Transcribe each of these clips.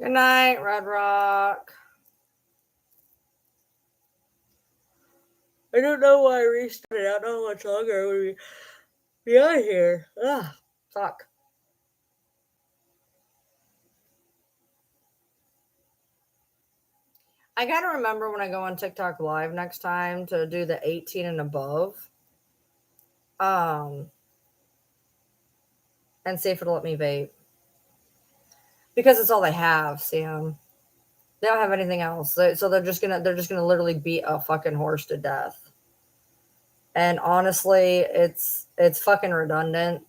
Good night, Red Rock. I don't know why I restarted. I don't know how much longer I would be on here. Ugh, fuck. I gotta remember when I go on TikTok live next time to do the 18 and above. And see if it'll let me vape. Because it's all they have, Sam. They don't have anything else. So they're just gonna literally beat a fucking horse to death. And honestly, it's fucking redundant.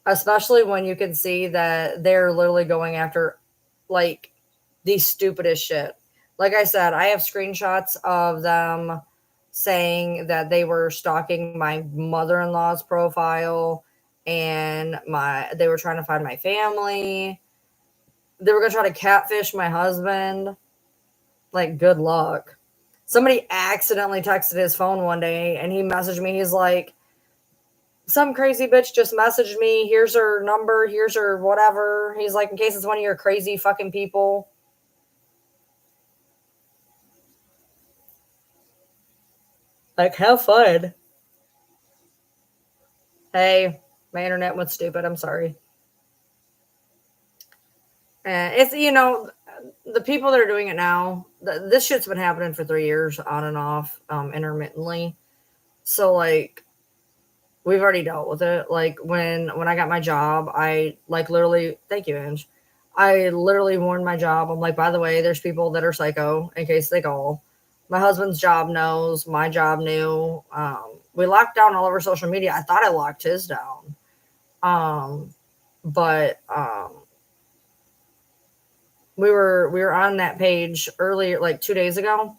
Especially when you can see that they're literally going after like the stupidest shit. Like I said, I have screenshots of them saying that they were stalking my mother-in-law's profile and they were trying to find my family. They were going to try to catfish my husband. Like, good luck. Somebody accidentally texted his phone one day and he messaged me. He's like, some crazy bitch just messaged me. Here's her number. Here's her whatever. He's like, in case it's one of your crazy fucking people. Like, have fun. Hey, my internet went stupid. I'm sorry. And it's, the people that are doing it now, this shit's been happening for 3 years on and off, intermittently. So, like, we've already dealt with it. Like, when I got my job, I, like, literally, thank you, Ange. I literally warned my job. I'm like, by the way, there's people that are psycho in case they call. My husband's job knows. My job knew. We locked down all over social media. I thought I locked his down. But we were on that page earlier, like 2 days ago,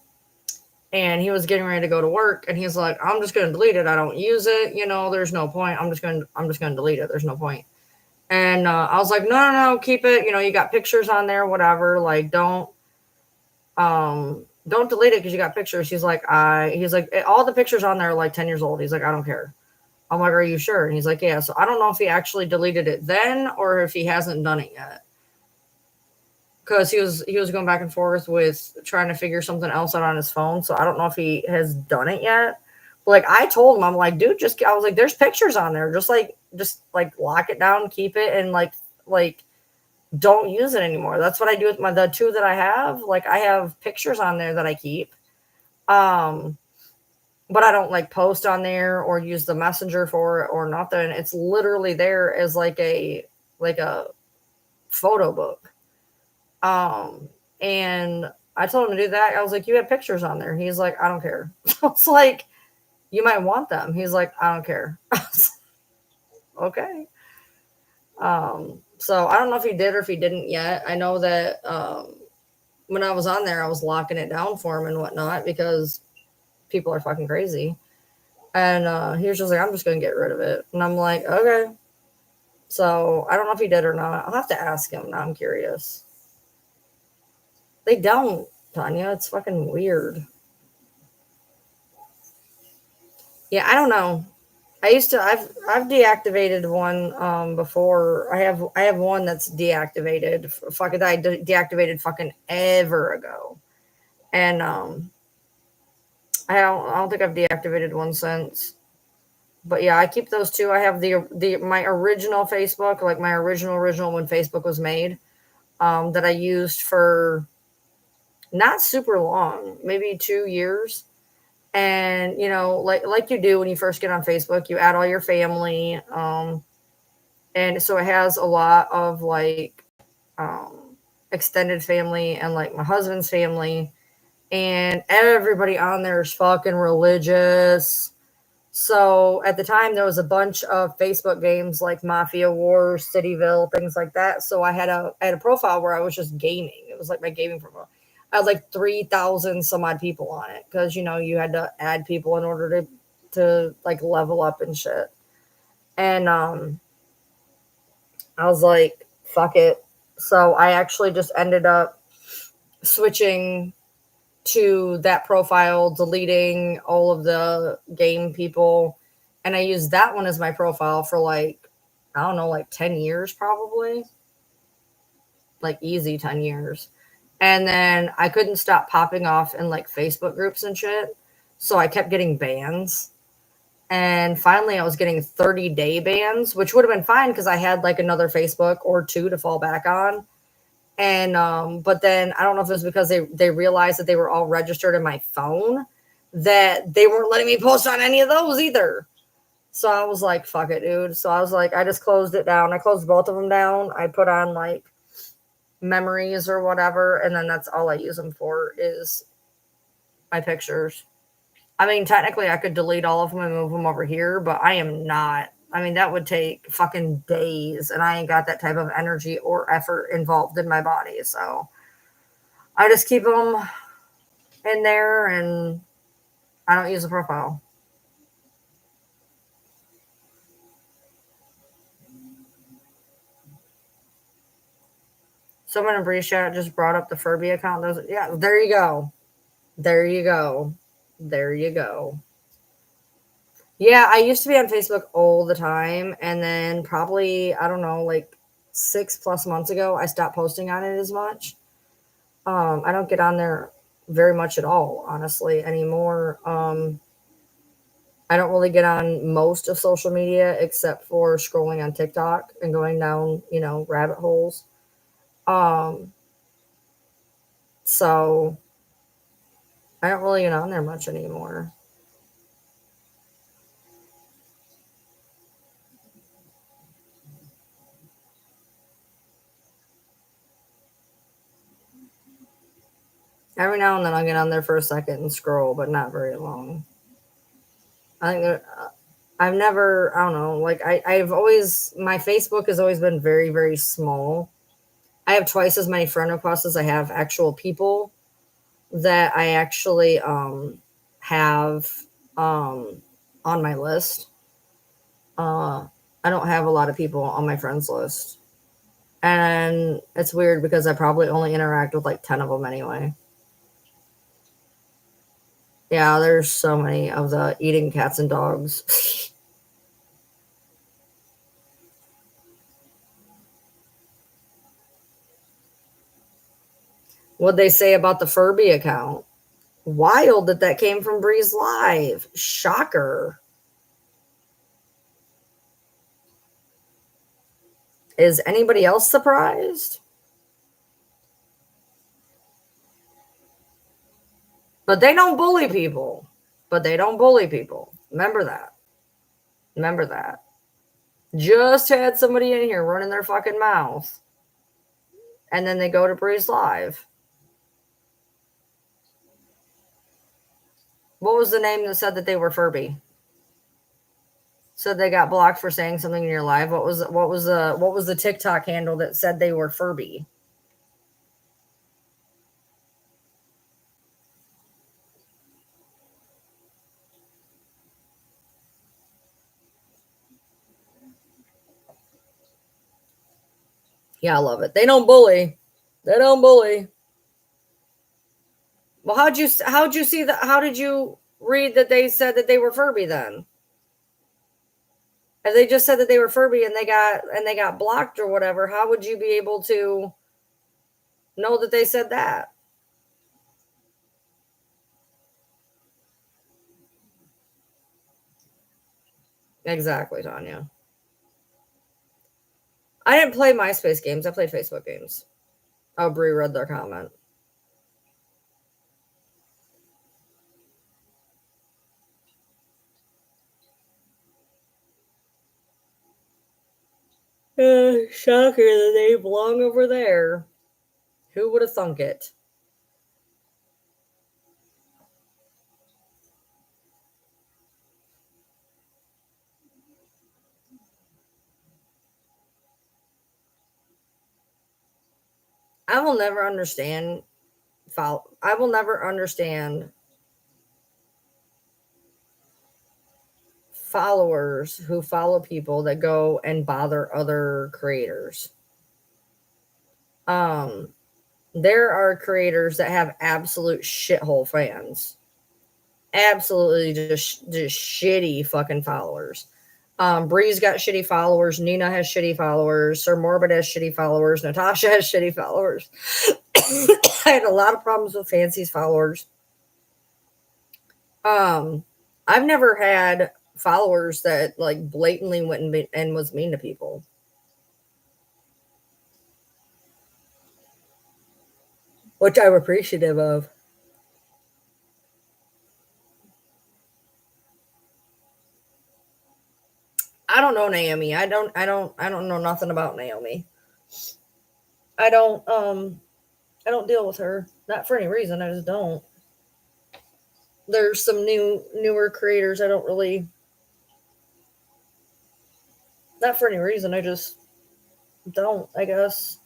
and he was getting ready to go to work, and he's like, I'm just gonna delete it. I don't use it, there's no point. I'm just gonna delete it. There's no point. And I was like, no, keep it. You got pictures on there, whatever. Like, don't delete it because you got pictures. He's like, all the pictures on there are like 10 years old. He's like, I don't care. I'm like, are you sure? And he's like, yeah. So I don't know if he actually deleted it then or if he hasn't done it yet. Because he was going back and forth with trying to figure something else out on his phone. So I don't know if he has done it yet. But like, I told him, I'm like, dude, I was like, there's pictures on there. Just lock it down, keep it, and like don't use it anymore. That's what I do with the two that I have. Like, I have pictures on there that I keep. But I don't like post on there or use the messenger for it or nothing. It's literally there as like a photo book. And I told him to do that. I was like, you have pictures on there. He's like, I don't care. I was like, you might want them. He's like, I don't care. Okay. So I don't know if he did or if he didn't yet. I know that when I was on there, I was locking it down for him and whatnot because people are fucking crazy. And he was just like, I'm just going to get rid of it. And I'm like, okay. So I don't know if he did or not. I'll have to ask him. Now I'm curious. They don't, Tanya. It's fucking weird. Yeah, I don't know. I've deactivated one before. I have one that's deactivated. Fuck it, I deactivated fucking ever ago. And I don't think I've deactivated one since. But yeah, I keep those two. I have my original Facebook, like my original when Facebook was made, that I used for not super long, maybe 2 years. And like you do when you first get on Facebook, you add all your family, and so it has a lot of like extended family and like my husband's family, and everybody on there is fucking religious. So at the time there was a bunch of Facebook games like Mafia Wars, Cityville, things like that. So I had a profile where I was just gaming. It was like my gaming profile. I had like 3,000 some odd people on it because you had to add people in order to like level up and shit. And I was like, fuck it. So I actually just ended up switching to that profile, deleting all of the game people, and I used that one as my profile for like, I don't know, like 10 years probably. Like easy 10 years. And then I couldn't stop popping off in like Facebook groups and shit. So I kept getting bans. And finally, I was getting 30-day bans, which would have been fine because I had like another Facebook or two to fall back on. And but then I don't know if it was because they realized that they were all registered in my phone that they weren't letting me post on any of those either. So I was like, fuck it, dude. So I was like, I just closed it down. I closed both of them down. I put on like memories or whatever, and then that's all I use them for is my pictures. I mean, technically, I could delete all of them and move them over here, but I am not. I mean, that would take fucking days, and I ain't got that type of energy or effort involved in my body. So I just keep them in there, and I don't use a profile. Someone in Breeze Chat just brought up the Furby account. Yeah, there you go. There you go. There you go. Yeah, I used to be on Facebook all the time, and then probably, I don't know, like 6+ months ago, I stopped posting on it as much. I don't get on there very much at all, honestly, anymore. I don't really get on most of social media except for scrolling on TikTok and going down, rabbit holes. Um, so I don't really get on there much anymore. Every now and then I'll get on there for a second and scroll, but not very long. I think I've never, I don't know, like I've always, my Facebook has always been very, very small. I have twice as many friend requests as I have actual people that I actually have on my list. Uh, I don't have a lot of people on my friends list. And it's weird because I probably only interact with like 10 of them anyway. Yeah, there's so many of the eating cats and dogs. What'd they say about the Furby account? Wild that came from Breeze Live. Shocker. Is anybody else surprised? But they don't bully people. But they don't bully people. Remember that. Remember that. Just had somebody in here running their fucking mouth. And then they go to Breeze Live. What was the name that said that they were Furby? Said they got blocked for saying something in your live. What was the TikTok handle that said they were Furby? Yeah, I love it. They don't bully. They don't bully. Well, how'd you see that? How did you read that they said that they were Furby then? If they just said that they were Furby and they got blocked or whatever, how would you be able to know that they said that? Exactly, Tanya. I didn't play MySpace games. I played Facebook games. Oh, Brie read their comment. Shocker that they belong over there. Who would have thunk it? I will never understand. I will never understand followers who follow people that go and bother other creators. Um, there are creators that have absolute shithole fans, absolutely just shitty fucking followers. Bree's got shitty followers. Nina has shitty followers. Sir Morbid has shitty followers. Natasha has shitty followers. I had a lot of problems with Fancy's followers. Um, I've never had followers that like blatantly went and was mean to people. Which I'm appreciative of. I don't know Naomi. I don't know nothing about Naomi. I don't I don't deal with her. Not for any reason. I just don't. There's some newer creators I don't really, not for any reason. I just don't, I guess.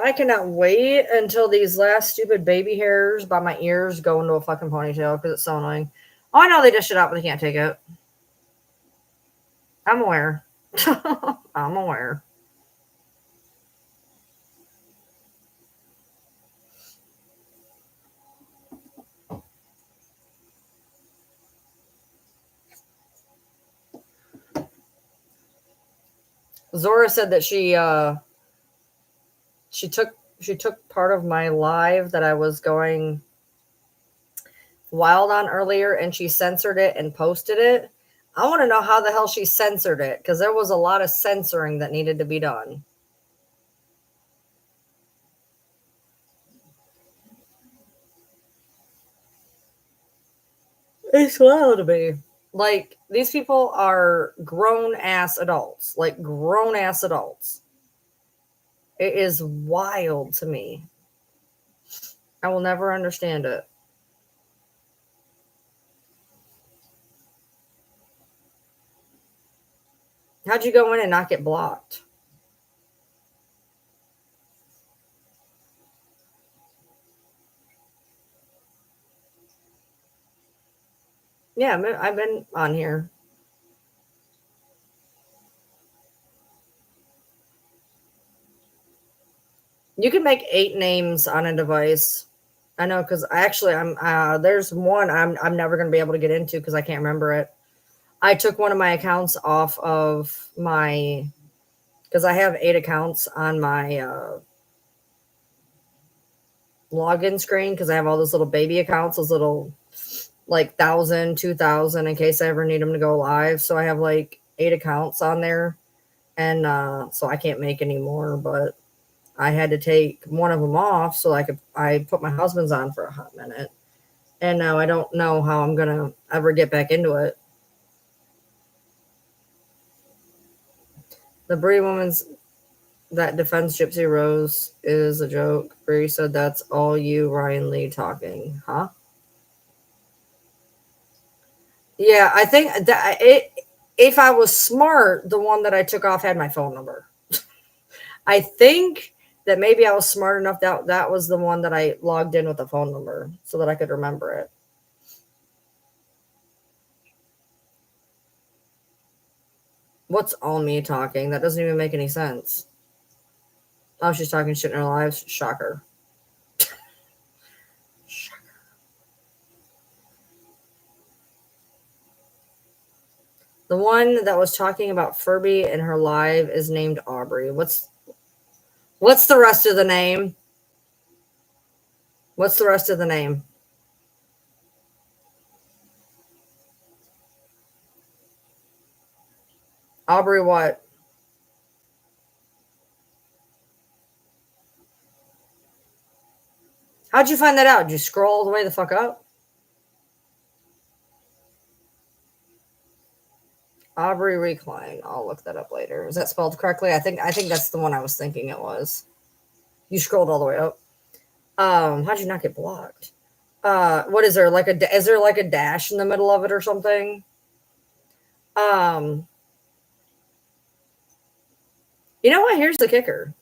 I cannot wait until these last stupid baby hairs by my ears go into a fucking ponytail because it's so annoying. Oh, I know they dish it out, but they can't take it. I'm aware. I'm aware. Zora said that she took part of my live that I was going wild on earlier and she censored it and posted it. I want to know how the hell she censored it because there was a lot of censoring that needed to be done. It's wild to me. Like, these people are grown ass adults. Like, grown ass adults. It is wild to me. I will never understand it. How'd you go in and not get blocked? Yeah, I've been on here. You can make 8 names on a device. I know because actually there's one I'm never gonna be able to get into because I can't remember it. I took one of my accounts off of my because I have 8 accounts on my login screen because I have all those little baby accounts, those little like 1,000, 2,000 in case I ever need them to go live. So I have like 8 accounts on there, and so I can't make any more. But I had to take one of them off so I put my husband's on for a hot minute, and now I don't know how I'm gonna ever get back into it. The Brie woman's that defends Gypsy Rose is a joke. Brie said that's all you, Ryan Lee talking, huh? Yeah, I think that it. If I was smart, the one that I took off had my phone number. I think that maybe I was smart enough that that was the one that I logged in with the phone number so that I could remember it. What's all me talking? That doesn't even make any sense. Oh, she's talking shit in her lives. Shocker. The one that was talking about Furby in her live is named Aubrey. What's the rest of the name? What's the rest of the name? Aubrey what? How'd you find that out? Did you scroll all the way the fuck up? Aubrey Recline. I'll look that up later. Is that spelled correctly? I think that's the one I was thinking it was. You scrolled all the way up. How'd you not get blocked? What is there like is there like a dash in the middle of it or something? Um, you know what? Here's the kicker.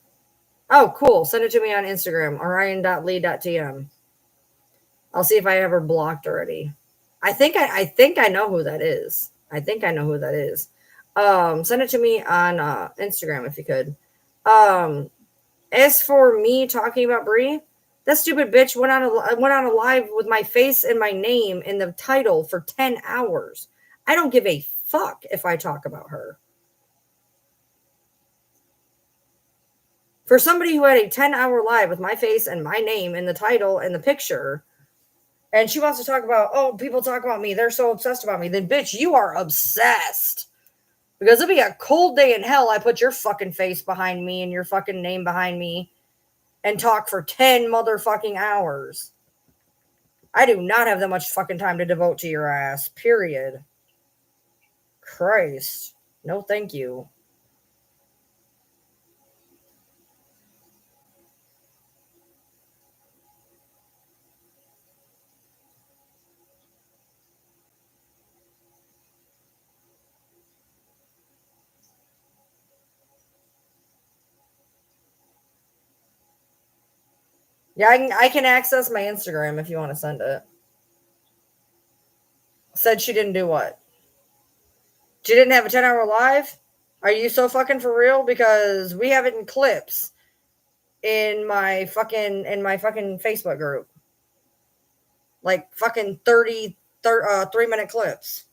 Oh, cool. Send it to me on Instagram, orion.lee.tm. I'll see if I ever blocked already. I think I know who that is. I think I know who that is. Send it to me on Instagram if you could. Um, as for me talking about Brie, that stupid bitch went on a live with my face and my name in the title for 10 hours. I don't give a fuck if I talk about her. For somebody who had a 10-hour live with my face and my name in the title and the picture, and she wants to talk about, oh, people talk about me, they're so obsessed about me, then bitch, you are obsessed. Because it'll be a cold day in hell, I put your fucking face behind me and your fucking name behind me and talk for 10 motherfucking hours. I do not have that much fucking time to devote to your ass, period. Christ. No, thank you. Yeah, I can access my Instagram if you want to send it. Said she didn't do what? She didn't have a 10-hour live? Are you so fucking for real? Because we have it in clips in my fucking Facebook group. Like fucking 3-minute clips.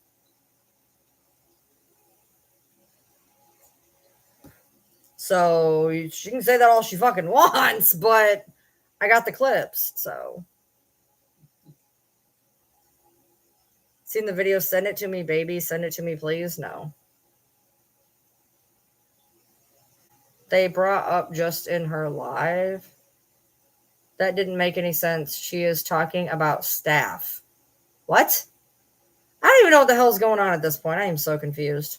So she can say that all she fucking wants, but I got the clips, so. Seen the video? Send it to me, baby. Send it to me, please. No. They brought up just in her live. That didn't make any sense. She is talking about staff. What? I don't even know what the hell's going on at this point. I am so confused.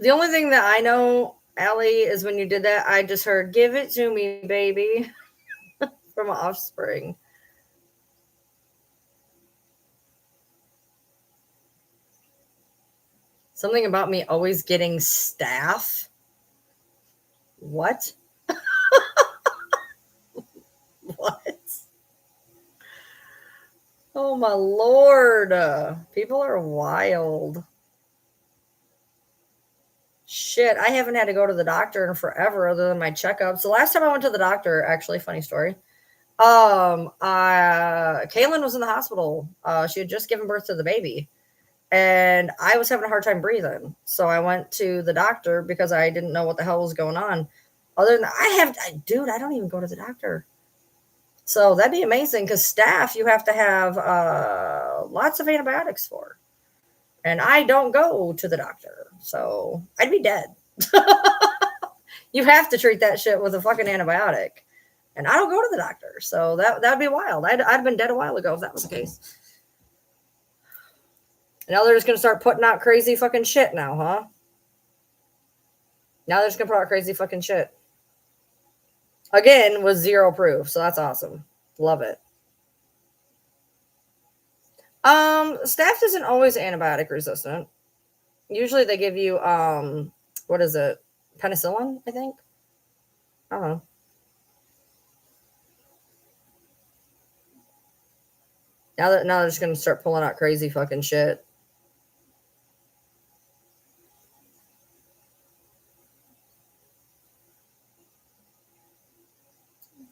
The only thing that I know, Allie, is when you did that, I just heard, give it to me, baby, from Offspring. Something about me always getting staff. What? What? Oh my lord. People are wild. Shit, I haven't had to go to the doctor in forever other than my checkups. The last time I went to the doctor, actually, funny story. Kaylin was in the hospital. She had just given birth to the baby. And I was having a hard time breathing. So I went to the doctor because I didn't know what the hell was going on. Other than that, dude, I don't even go to the doctor. So that'd be amazing because staff you have to have lots of antibiotics for. And I don't go to the doctor. So I'd be dead. You have to treat that shit with a fucking antibiotic. And I don't go to the doctor. So that'd be wild. I'd have been dead a while ago if that was the case. And now they're just going to start putting out crazy fucking shit now, huh? Now they're just going to put out crazy fucking shit. Again, with zero proof. So that's awesome. Love it. Staph isn't always antibiotic resistant. Usually they give you, what is it? Penicillin, I think. I don't know. Now they're just going to start pulling out crazy fucking shit.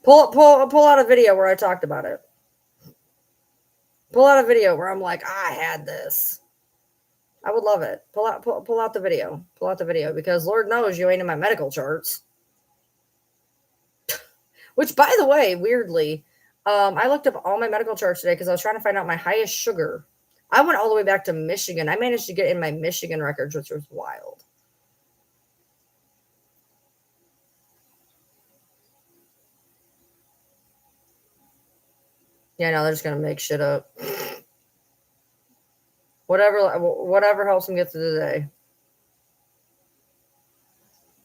Pull out a video where I talked about it. Pull out a video where I'm like, I had this. I would love it. Pull out the video. Pull out the video because Lord knows you ain't in my medical charts. Which, by the way, weirdly, I looked up all my medical charts today because I was trying to find out my highest sugar. I went all the way back to Michigan. I managed to get in my Michigan records, which was wild. Yeah, no, they're just gonna make shit up. Whatever helps them get through the day.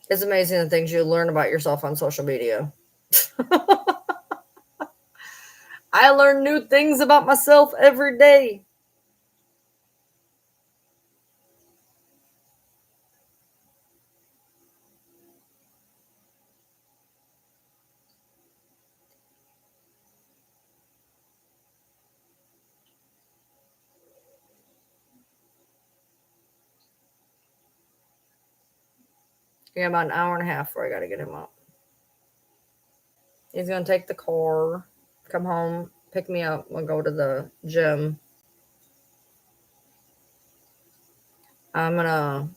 It's amazing the things you learn about yourself on social media. I learn new things about myself every day. Yeah, about an hour and a half before I got to get him up. He's going to take the car, come home, pick me up. We'll go to the gym. I'm going to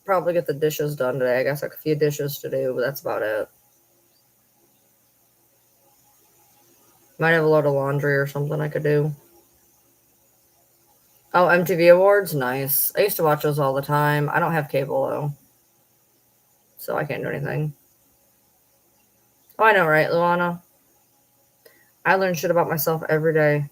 probably get the dishes done today. I guess like a few dishes to do, but that's about it. Might have a load of laundry or something I could do. Oh, MTV Awards? Nice. I used to watch those all the time. I don't have cable, though, so I can't do anything. Oh, I know, right, Luana? I learn shit about myself every day.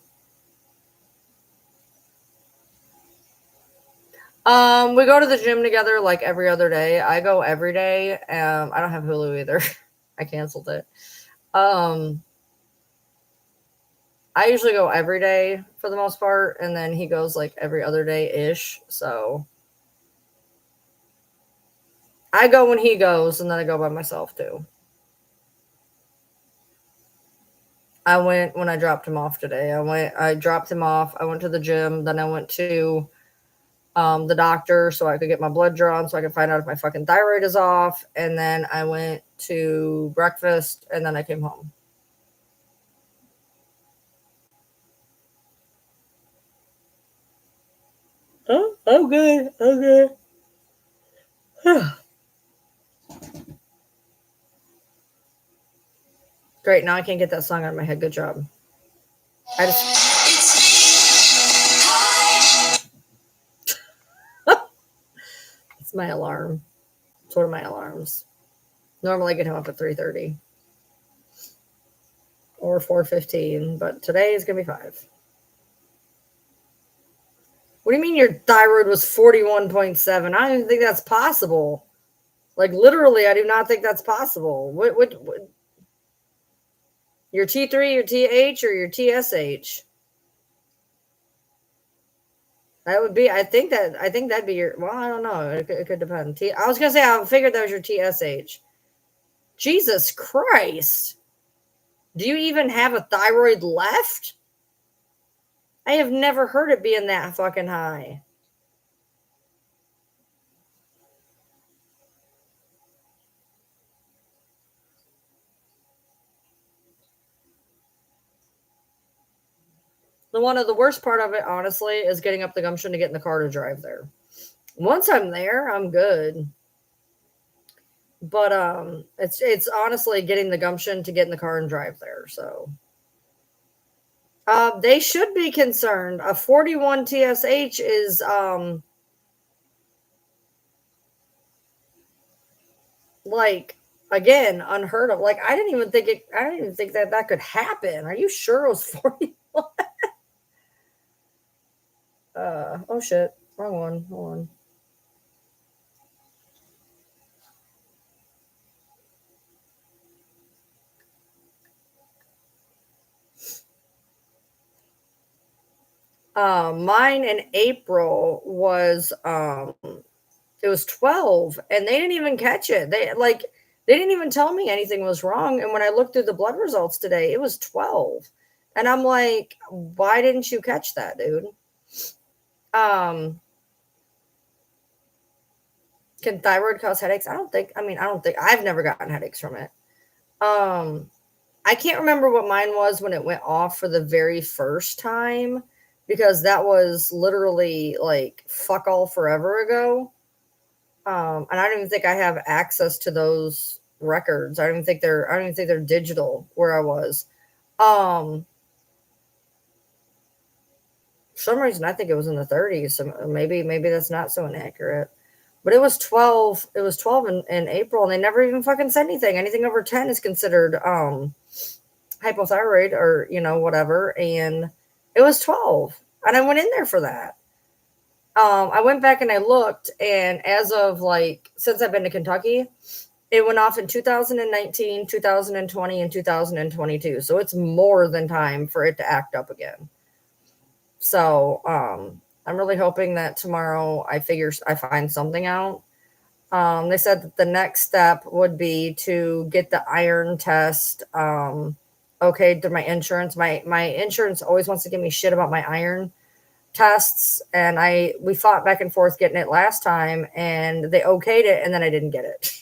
We go to the gym together like every other day. I go every day. I don't have Hulu either. I canceled it. I usually go every day for the most part, and then he goes like every other day-ish. So I go when he goes, and then I go by myself too. I went when I dropped him off today. I dropped him off. I went to the gym. Then I went to the doctor so I could get my blood drawn so I could find out if my fucking thyroid is off. And then I went to breakfast, and then I came home. Oh, okay, okay. Great, now I can't get that song out of my head. Good job. I just it's my alarm. It's one of my alarms. Normally I get him up at 3:30 or 4:15, but today is gonna be 5. What do you mean your thyroid was 41.7? I don't even think that's possible. Like literally, I do not think that's possible. What your T3, your TH, or your TSH? That would be. I think that'd be your. Well, I don't know. It could depend. I was gonna say I figured that was your TSH. Jesus Christ! Do you even have a thyroid left? I have never heard it being that fucking high. The worst part of it, honestly, is getting up the gumption to get in the car to drive there. Once I'm there, I'm good. But it's honestly getting the gumption to get in the car and drive there. So they should be concerned. A 41 TSH is like again unheard of. Like I didn't even think that could happen. Are you sure it was 41? Oh shit, wrong one. Hold on. Mine in April was it was 12, and they didn't even catch it. They didn't even tell me anything was wrong. And when I looked through the blood results today, it was 12. And I'm like, why didn't you catch that, dude? Can thyroid cause headaches? I don't think. I've never gotten headaches from it. I can't remember what mine was when it went off for the very first time because that was literally like fuck all forever ago. And I don't even think I have access to those records. I don't even think they're digital where I was. For some reason I think it was in the 30s. So maybe that's not so inaccurate. But it was 12. It was 12 in April, and they never even fucking said anything. Anything over 10 is considered hypothyroid or whatever. And it was 12, and I went in there for that. I went back and I looked, and as of since I've been to Kentucky, It went off in 2019, 2020, and 2022. So it's more than time for it to act up again. So I'm really hoping that tomorrow I find something out. They said that the next step would be to get the iron test okay to my insurance. My insurance always wants to give me shit about my iron tests, and we fought back and forth getting it last time, and they okayed it, and then I didn't get it.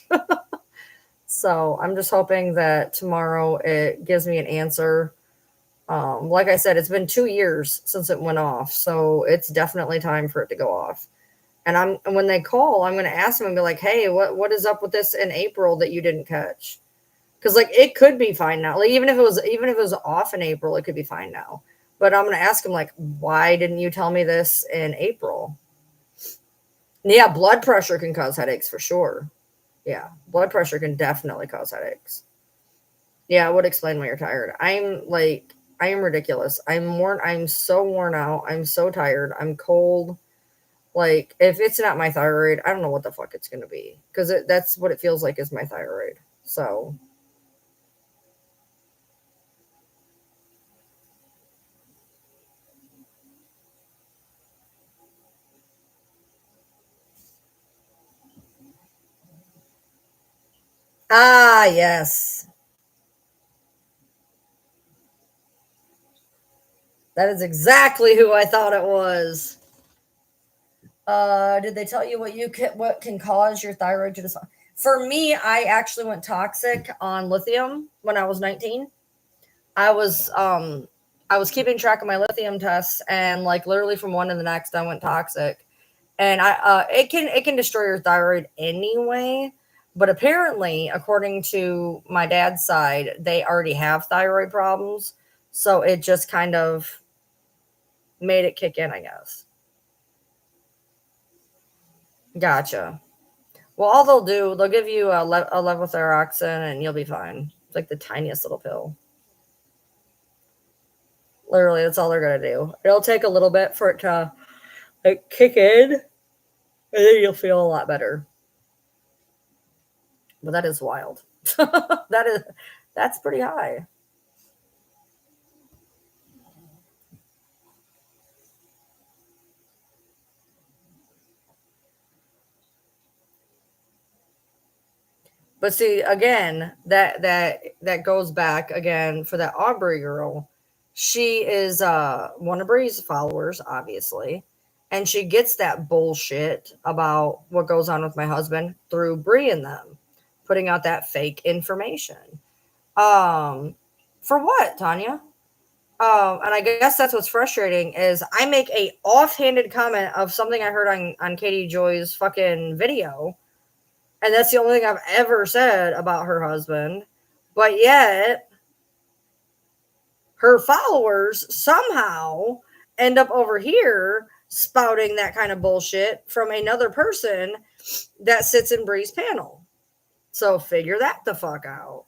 So I'm just hoping that tomorrow it gives me an answer. Like I said, it's been 2 years since it went off, so it's definitely time for it to go off. And when they call, I'm going to ask them and be like, "Hey, what is up with this in April that you didn't catch?" Because like it could be fine now. Like even if it was off in April, it could be fine now. But I'm going to ask them like, "Why didn't you tell me this in April?" Yeah, blood pressure can cause headaches for sure. Yeah, blood pressure can definitely cause headaches. Yeah, it would explain why you're tired. I am ridiculous. I'm so worn out. I'm so tired. I'm cold. Like, if it's not my thyroid, I don't know what the fuck it's gonna be, because that's what it feels like is my thyroid. So, ah, yes, that is exactly who I thought it was. Did they tell you what can cause your thyroid to dysfunction? For me, I actually went toxic on lithium when I was 19. I was um I was keeping track of my lithium tests, and like literally from one to the next I went toxic. And it can destroy your thyroid anyway, but apparently according to my dad's side, they already have thyroid problems, so it just kind of made it kick in, I guess. Gotcha. Well, all they'll give you a levothyroxine and you'll be fine. It's like the tiniest little pill. Literally, that's all they're gonna do. It'll take a little bit for it to like kick in, and then you'll feel a lot better. But that is wild. That's pretty high. But see, again, that goes back again for that Aubrey girl. She is one of Bree's followers, obviously, and she gets that bullshit about what goes on with my husband through Bree and them putting out that fake information. Um, for what, Tanya? And I guess that's what's frustrating is I make a offhanded comment of something I heard on Katie Joy's fucking video, and that's the only thing I've ever said about her husband. But yet, her followers somehow end up over here spouting that kind of bullshit from another person that sits in Bree's panel. So figure that the fuck out.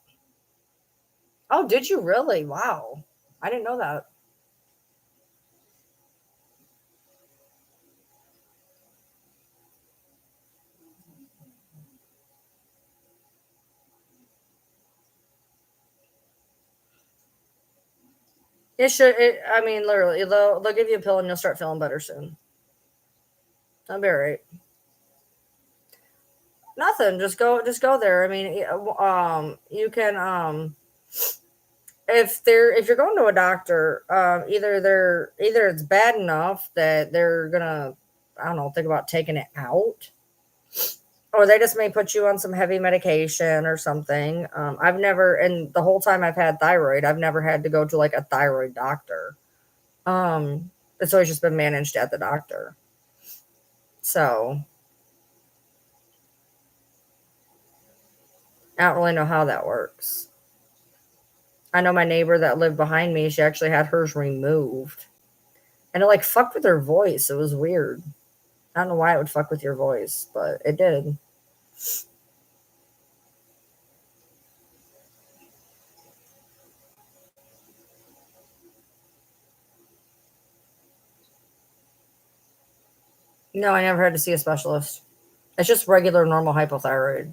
Oh, did you really? Wow. I didn't know that. I mean, literally, they'll give you a pill and you'll start feeling better soon. I'll be all right. Nothing. Just go there. I mean, you can if you're going to a doctor, either it's bad enough that they're gonna, I don't know, think about taking it out, or they just may put you on some heavy medication or something. I've never, and the whole time I've had thyroid, I've never had to go to like a thyroid doctor. It's always just been managed at the doctor. So I don't really know how that works. I know my neighbor that lived behind me, she actually had hers removed. And it like fucked with her voice. It was weird. I don't know why it would fuck with your voice, but it did. No, I never had to see a specialist. It's just regular normal hypothyroid.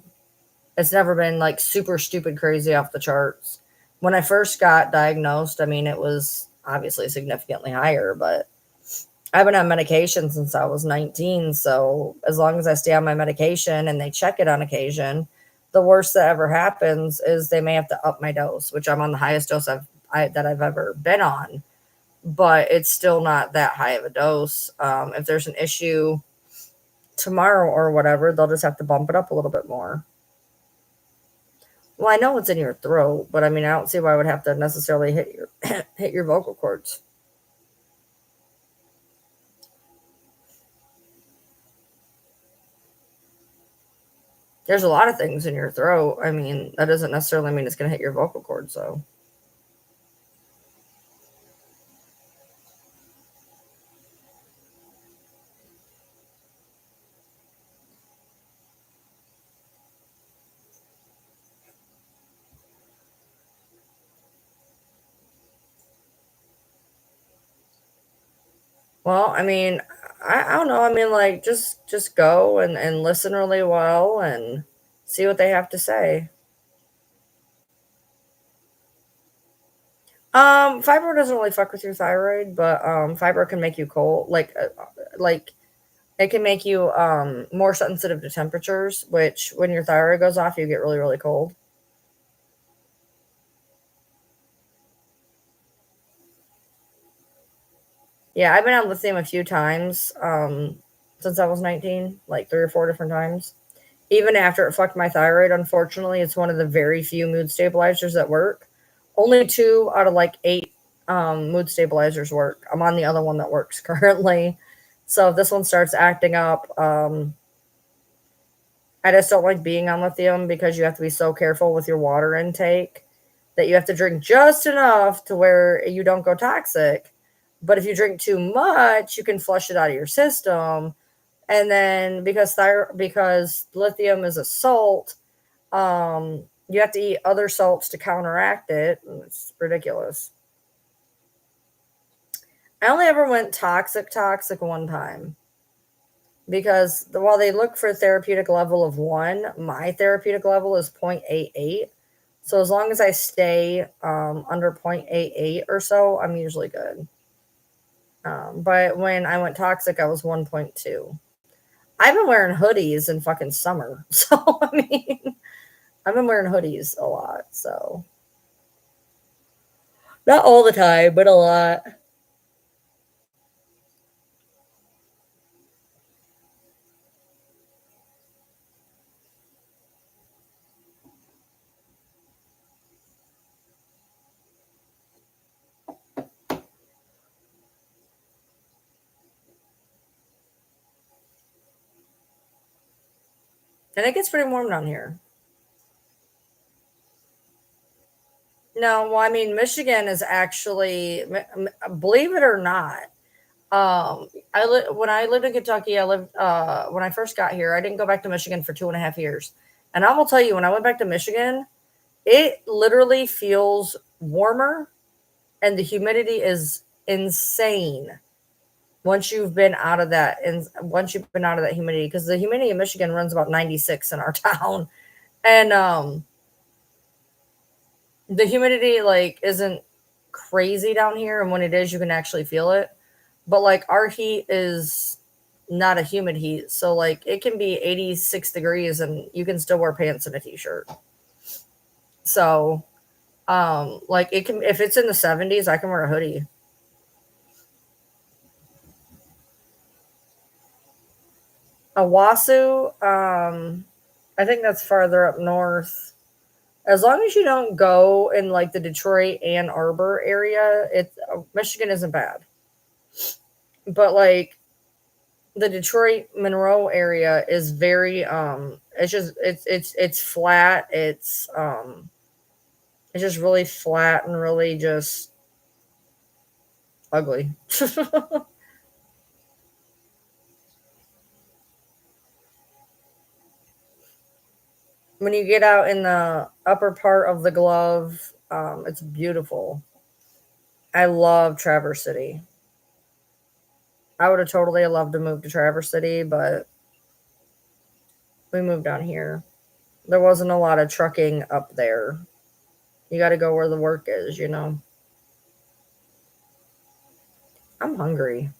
It's never been like super stupid crazy off the charts. When I first got diagnosed, I mean, it was obviously significantly higher, but I've been on medication since I was 19. So as long as I stay on my medication and they check it on occasion, the worst that ever happens is they may have to up my dose, which I'm on the highest dose that I've ever been on, but it's still not that high of a dose. If there's an issue tomorrow or whatever, they'll just have to bump it up a little bit more. Well, I know it's in your throat, but I mean, I don't see why I would have to necessarily hit your hit your vocal cords. There's a lot of things in your throat. I mean, that doesn't necessarily mean it's going to hit your vocal cords, though. Well, I mean, I don't know. I mean, like, just go and listen really well and see what they have to say. Fibro doesn't really fuck with your thyroid, but fibro can make you cold. Like it can make you more sensitive to temperatures, which when your thyroid goes off, you get really really cold. Yeah, I've been on lithium a few times since I was 19, like 3 or 4 different times. Even after it fucked my thyroid, unfortunately, it's one of the very few mood stabilizers that work. Only two out of like eight mood stabilizers work. I'm on the other one that works currently. So if this one starts acting up, I just don't like being on lithium because you have to be so careful with your water intake that you have to drink just enough to where you don't go toxic. But if you drink too much, you can flush it out of your system. And then because lithium is a salt, you have to eat other salts to counteract it. It's ridiculous. I only ever went toxic one time because while they look for a therapeutic level of 1, my therapeutic level is 0.88. So as long as I stay under 0.88 or so, I'm usually good. But when I went toxic, I was 1.2. I've been wearing hoodies in fucking summer. So, I mean, I've been wearing hoodies a lot. So, not all the time, but a lot. And it gets pretty warm down here. No, well, I mean, Michigan is actually, believe it or not, when I lived in Kentucky, when I first got here, I didn't go back to Michigan for 2.5 years. And I will tell you, when I went back to Michigan, it literally feels warmer and the humidity is insane once you've been out of that humidity, because the humidity in Michigan runs about 96 in our town. And the humidity like isn't crazy down here, and when it is you can actually feel it, but like our heat is not a humid heat, so like it can be 86 degrees and you can still wear pants and a t-shirt. So like it can, if it's in the 70s, I can wear a hoodie. Owasso, I think that's farther up north. As long as you don't go in like the Detroit Ann Arbor area, Michigan isn't bad. But like the Detroit Monroe area is very it's just it's flat. It's just really flat and really just ugly. When you get out in the upper part of the glove, it's beautiful. I love Traverse City. I would have totally loved to move to Traverse City, but we moved down here. There wasn't a lot of trucking up there. You got to go where the work is, you know. I'm hungry.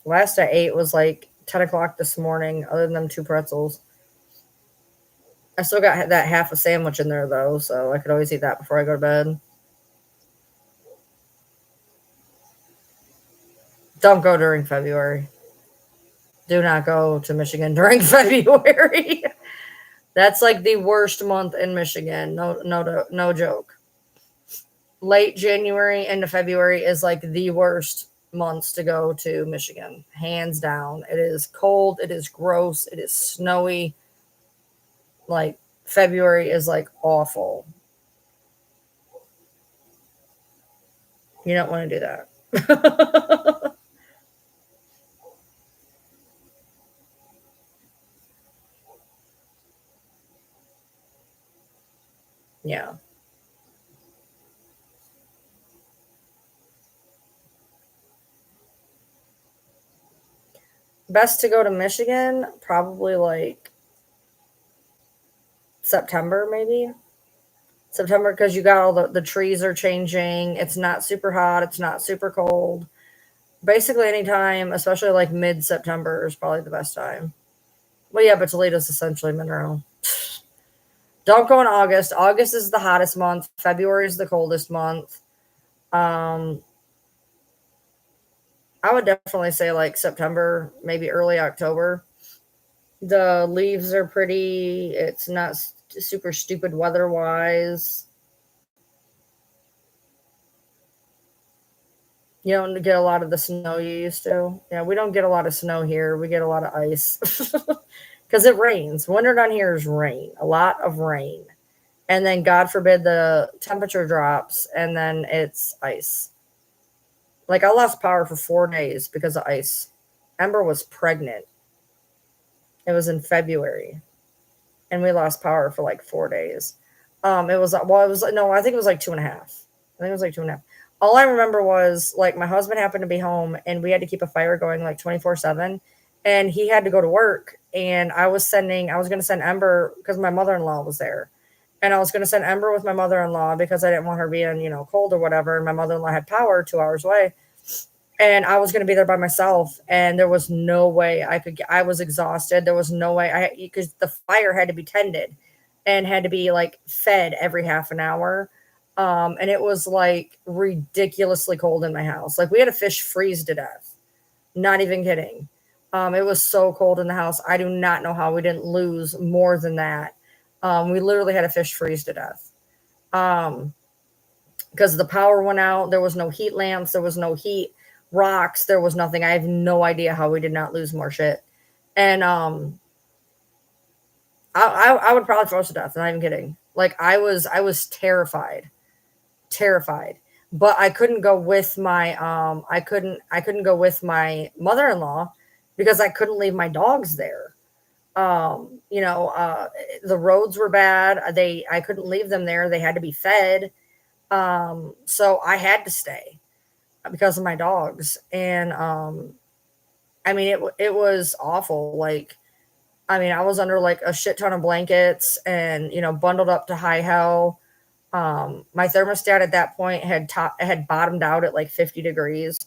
Last I ate was like 10 o'clock this morning, other than them two pretzels. I still got that half a sandwich in there, though, so I could always eat that before I go to bed. Don't go during February. Do not go to Michigan during February. That's like the worst month in Michigan. No joke. Late January into February is like the worst months to go to Michigan, hands down. It is cold, it is gross, it is snowy. Like February is like awful. You don't want to do that. Yeah. Best to go to Michigan, probably like September, maybe. September, because you got all the trees are changing. It's not super hot, it's not super cold. Basically, anytime, especially like mid September, is probably the best time. Well, yeah, but Toledo's essentially Monroe. Don't go in August. August is the hottest month. February is the coldest month. Um, I would definitely say like September, maybe early October. The leaves are pretty. It's not super stupid weather wise. You don't get a lot of the snow you used to. Yeah, we don't get a lot of snow here. We get a lot of ice because it rains. Winter down here is rain, a lot of rain. And then, God forbid, the temperature drops and then it's ice. Like, I lost power for 4 days because of ice. Ember was pregnant. It was in February, and we lost power for like 4 days. It was well, it was no, I think it was like 2.5. I think it was like 2.5. All I remember was like my husband happened to be home, and we had to keep a fire going like 24/7, and he had to go to work. And I was going to send Ember because my mother in law was there, and I was going to send Ember with my mother in law because I didn't want her being cold or whatever. And my mother in law had power 2 hours away, and I was going to be there by myself, and there was no way I could I was exhausted. There was no way because the fire had to be tended and had to be like fed every half an hour. And it was like ridiculously cold in my house. Like we had a fish freeze to death. Not even kidding. It was so cold in the house. I do not know how we didn't lose more than that. We literally had a fish freeze to death. Um, because the power went out. There was no heat lamps. There was no heat rocks. There was nothing. I have no idea how we did not lose more shit. And I would probably froze to death. Not even kidding. Like I was terrified. But I couldn't go with my I couldn't go with my mother-in-law because I couldn't leave my dogs there. The roads were bad. I couldn't leave them there. They had to be fed. So I had to stay because of my dogs. And I mean it was awful. Like I mean, I was under like a shit ton of blankets and bundled up to high hell. My thermostat at that point had bottomed out at like 50 degrees.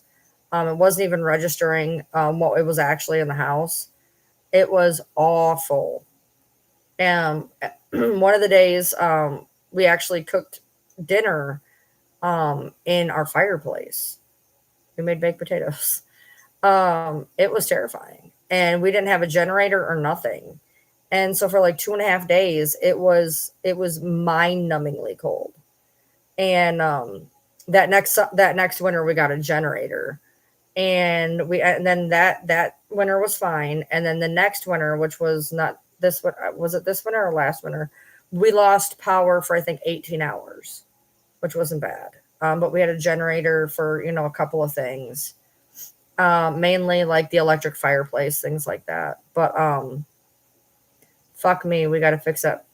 It wasn't even registering what it was actually in the house. It was awful. And one of the days, we actually cooked dinner in our fireplace. We made baked potatoes. It was terrifying, and we didn't have a generator or nothing. And so for like 2.5 days, it was mind-numbingly cold. And that next winter we got a generator, and then that winter was fine. And then the next winter, which was not this one, was it this winter or last winter, we lost power for I think 18 hours, which wasn't bad. But we had a generator for a couple of things, mainly like the electric fireplace, things like that. But fuck me, we got to fix that.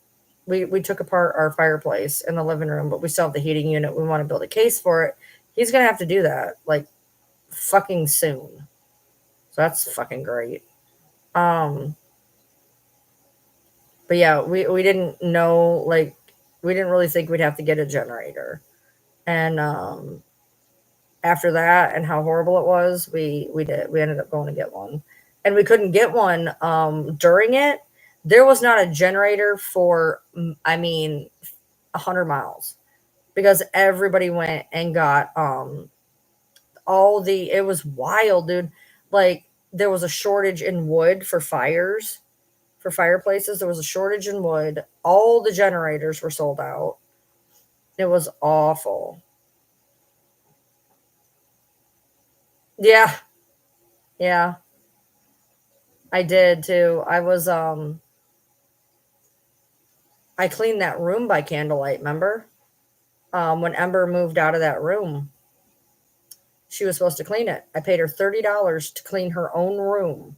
We took apart our fireplace in the living room, but we still have the heating unit. We want to build a case for it. He's gonna have to do that like fucking soon. So that's fucking great. Um, But yeah, we didn't know, like, we didn't really think we'd have to get a generator. And after that and how horrible it was, we ended up going to get one. And we couldn't get one during it. There was not a generator for, I mean, 100 miles, because everybody went and got all the, it was wild, dude. Like, there was a shortage in wood for fires, for fireplaces. There was a shortage in wood. All the generators were sold out. It was awful. Yeah, yeah, I did too. I cleaned that room by candlelight, remember? When Ember moved out of that room, she was supposed to clean it. I paid her $30 to clean her own room.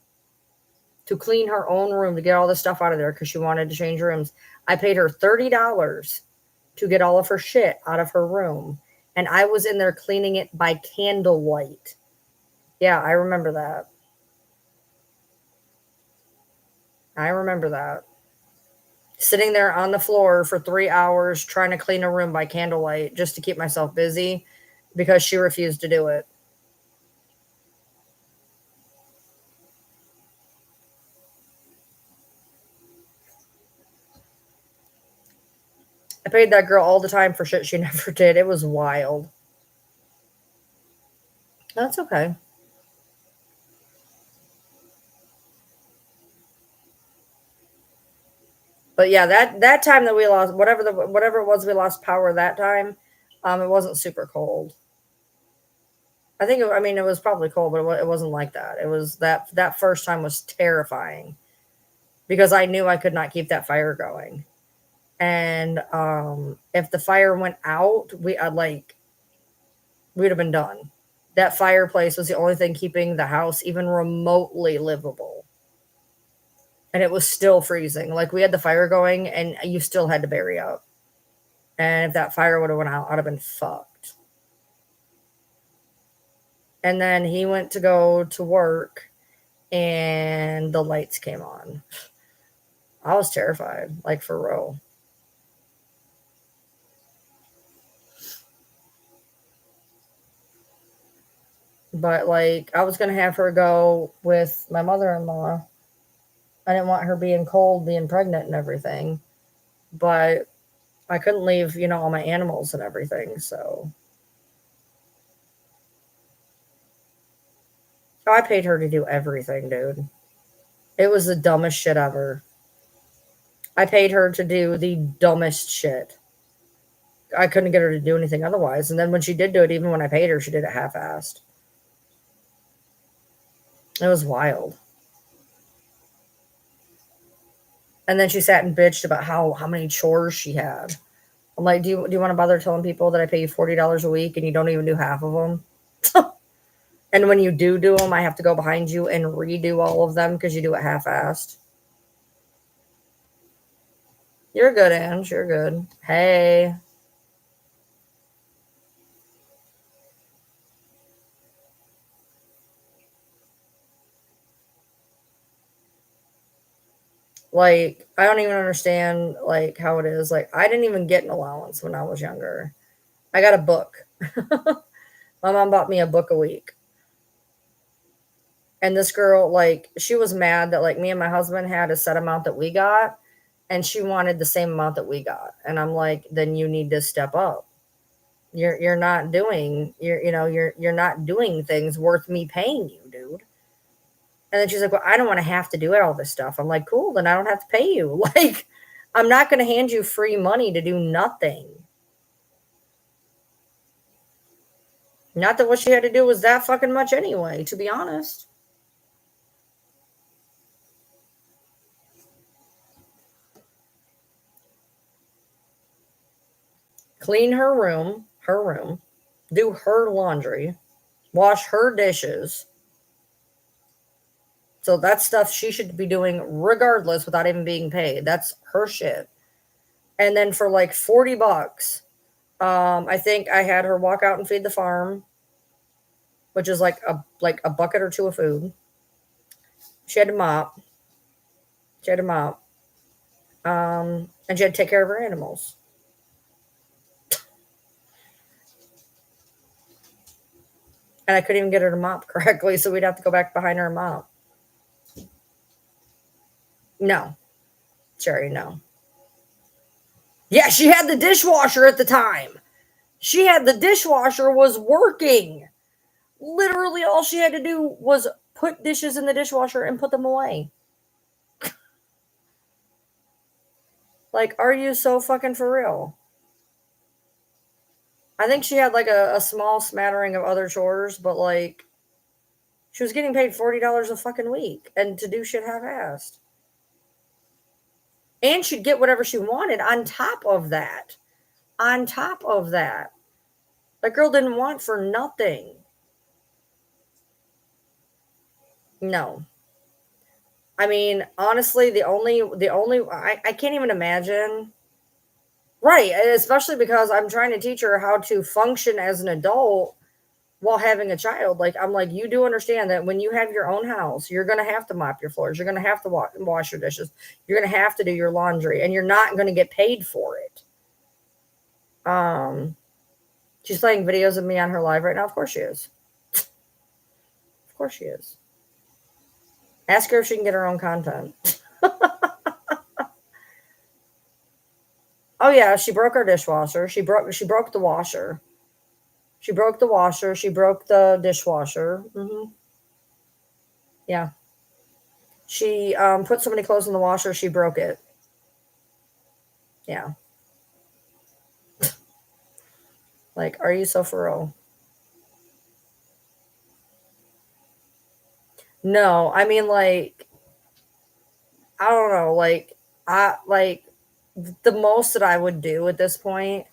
To clean her own room, to get all the stuff out of there, because she wanted to change rooms. I paid her $30 to get all of her shit out of her room. And I was in there cleaning it by candlelight. Yeah, I remember that. I remember that. Sitting there on the floor for 3 hours trying to clean a room by candlelight just to keep myself busy, because she refused to do it. I paid that girl all the time for shit she never did. It was wild. That's okay. But yeah, that time that we lost, whatever it was, we lost power that time. It wasn't super cold. I mean, it was probably cold, but it wasn't like that. It was that first time was terrifying, because I knew I could not keep that fire going. And if the fire went out, we'd have been done. That fireplace was the only thing keeping the house even remotely livable. And it was still freezing. Like, we had the fire going and you still had to bury up. And if that fire would have went out, I'd have been fucked. And then he went to go to work and the lights came on. I was terrified, like, for real. But like, I was gonna have her go with my mother-in-law. I didn't want her being cold, being pregnant and everything. But I couldn't leave, all my animals and everything. So I paid her to do everything, dude. It was the dumbest shit ever. I paid her to do the dumbest shit. I couldn't get her to do anything otherwise. And then when she did do it, even when I paid her, she did it half-assed. It was wild. And then she sat and bitched about how many chores she had. I'm like, do you want to bother telling people that I pay you $40 a week and you don't even do half of them? And when you do them, I have to go behind you and redo all of them because you do it half-assed. You're good, Ange. You're good. Hey. Like, I don't even understand, like, how it is. Like, I didn't even get an allowance when I was younger. I got a book. My mom bought me a book a week. And this girl, like, she was mad that, like, me and my husband had a set amount that we got, and she wanted the same amount that we got. And I'm like, then you need to step up. You're not doing you're not doing things worth me paying you, dude. And then she's like, well, I don't want to have to do all this stuff. I'm like, cool, then I don't have to pay you. Like, I'm not going to hand you free money to do nothing. Not that what she had to do was that fucking much anyway, to be honest. Clean her room, do her laundry, wash her dishes. So that's stuff she should be doing regardless without even being paid. That's her shit. And then for like $40, I think I had her walk out and feed the farm, which is like a bucket or two of food. She had to mop. She had to mop. And she had to take care of her animals. And I couldn't even get her to mop correctly, so we'd have to go back behind her and mop. No, Sherry, no. Yeah, she had the dishwasher at the time. She had the dishwasher was working. Literally, all she had to do was put dishes in the dishwasher and put them away. Like, are you so fucking for real? I think she had like a small smattering of other chores, but like, she was getting paid $40 a fucking week and to do shit half assed. And she'd get whatever she wanted on top of that. On top of that. That girl didn't want for nothing. No. I mean, honestly, I can't even imagine. Right, especially because I'm trying to teach her how to function as an adult while having a child. Like, I'm like, you do understand that when you have your own house, you're going to have to mop your floors. You're going to have to wash your dishes. You're going to have to do your laundry, and you're not going to get paid for it. Um, she's playing videos of me on her live right now. Of course she is. Of course she is. Ask her if she can get her own content. Oh yeah, she broke our dishwasher. She broke the washer. She broke the washer. She broke the dishwasher. Yeah. She put so many clothes in the washer, she broke it. Yeah. Like, are you so for real? No, I mean, like, I don't know. Like the most that I would do at this point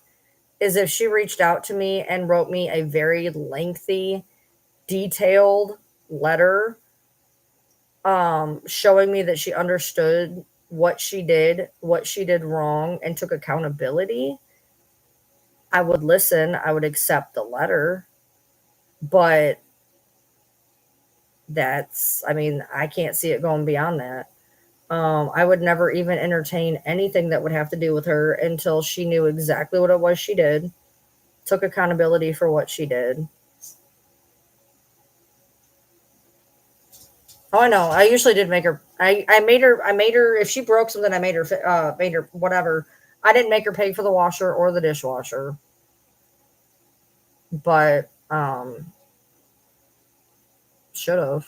is if she reached out to me and wrote me a very lengthy, detailed letter, showing me that she understood what she did wrong, and took accountability. I would listen. I would accept the letter, but I mean, I can't see it going beyond that. I would never even entertain anything that would have to do with her until she knew exactly what it was she did, took accountability for what she did. Oh, I know. I usually did make her. I made her. I made her. If she broke something, I made her whatever. I didn't make her pay for the washer or the dishwasher, but should have.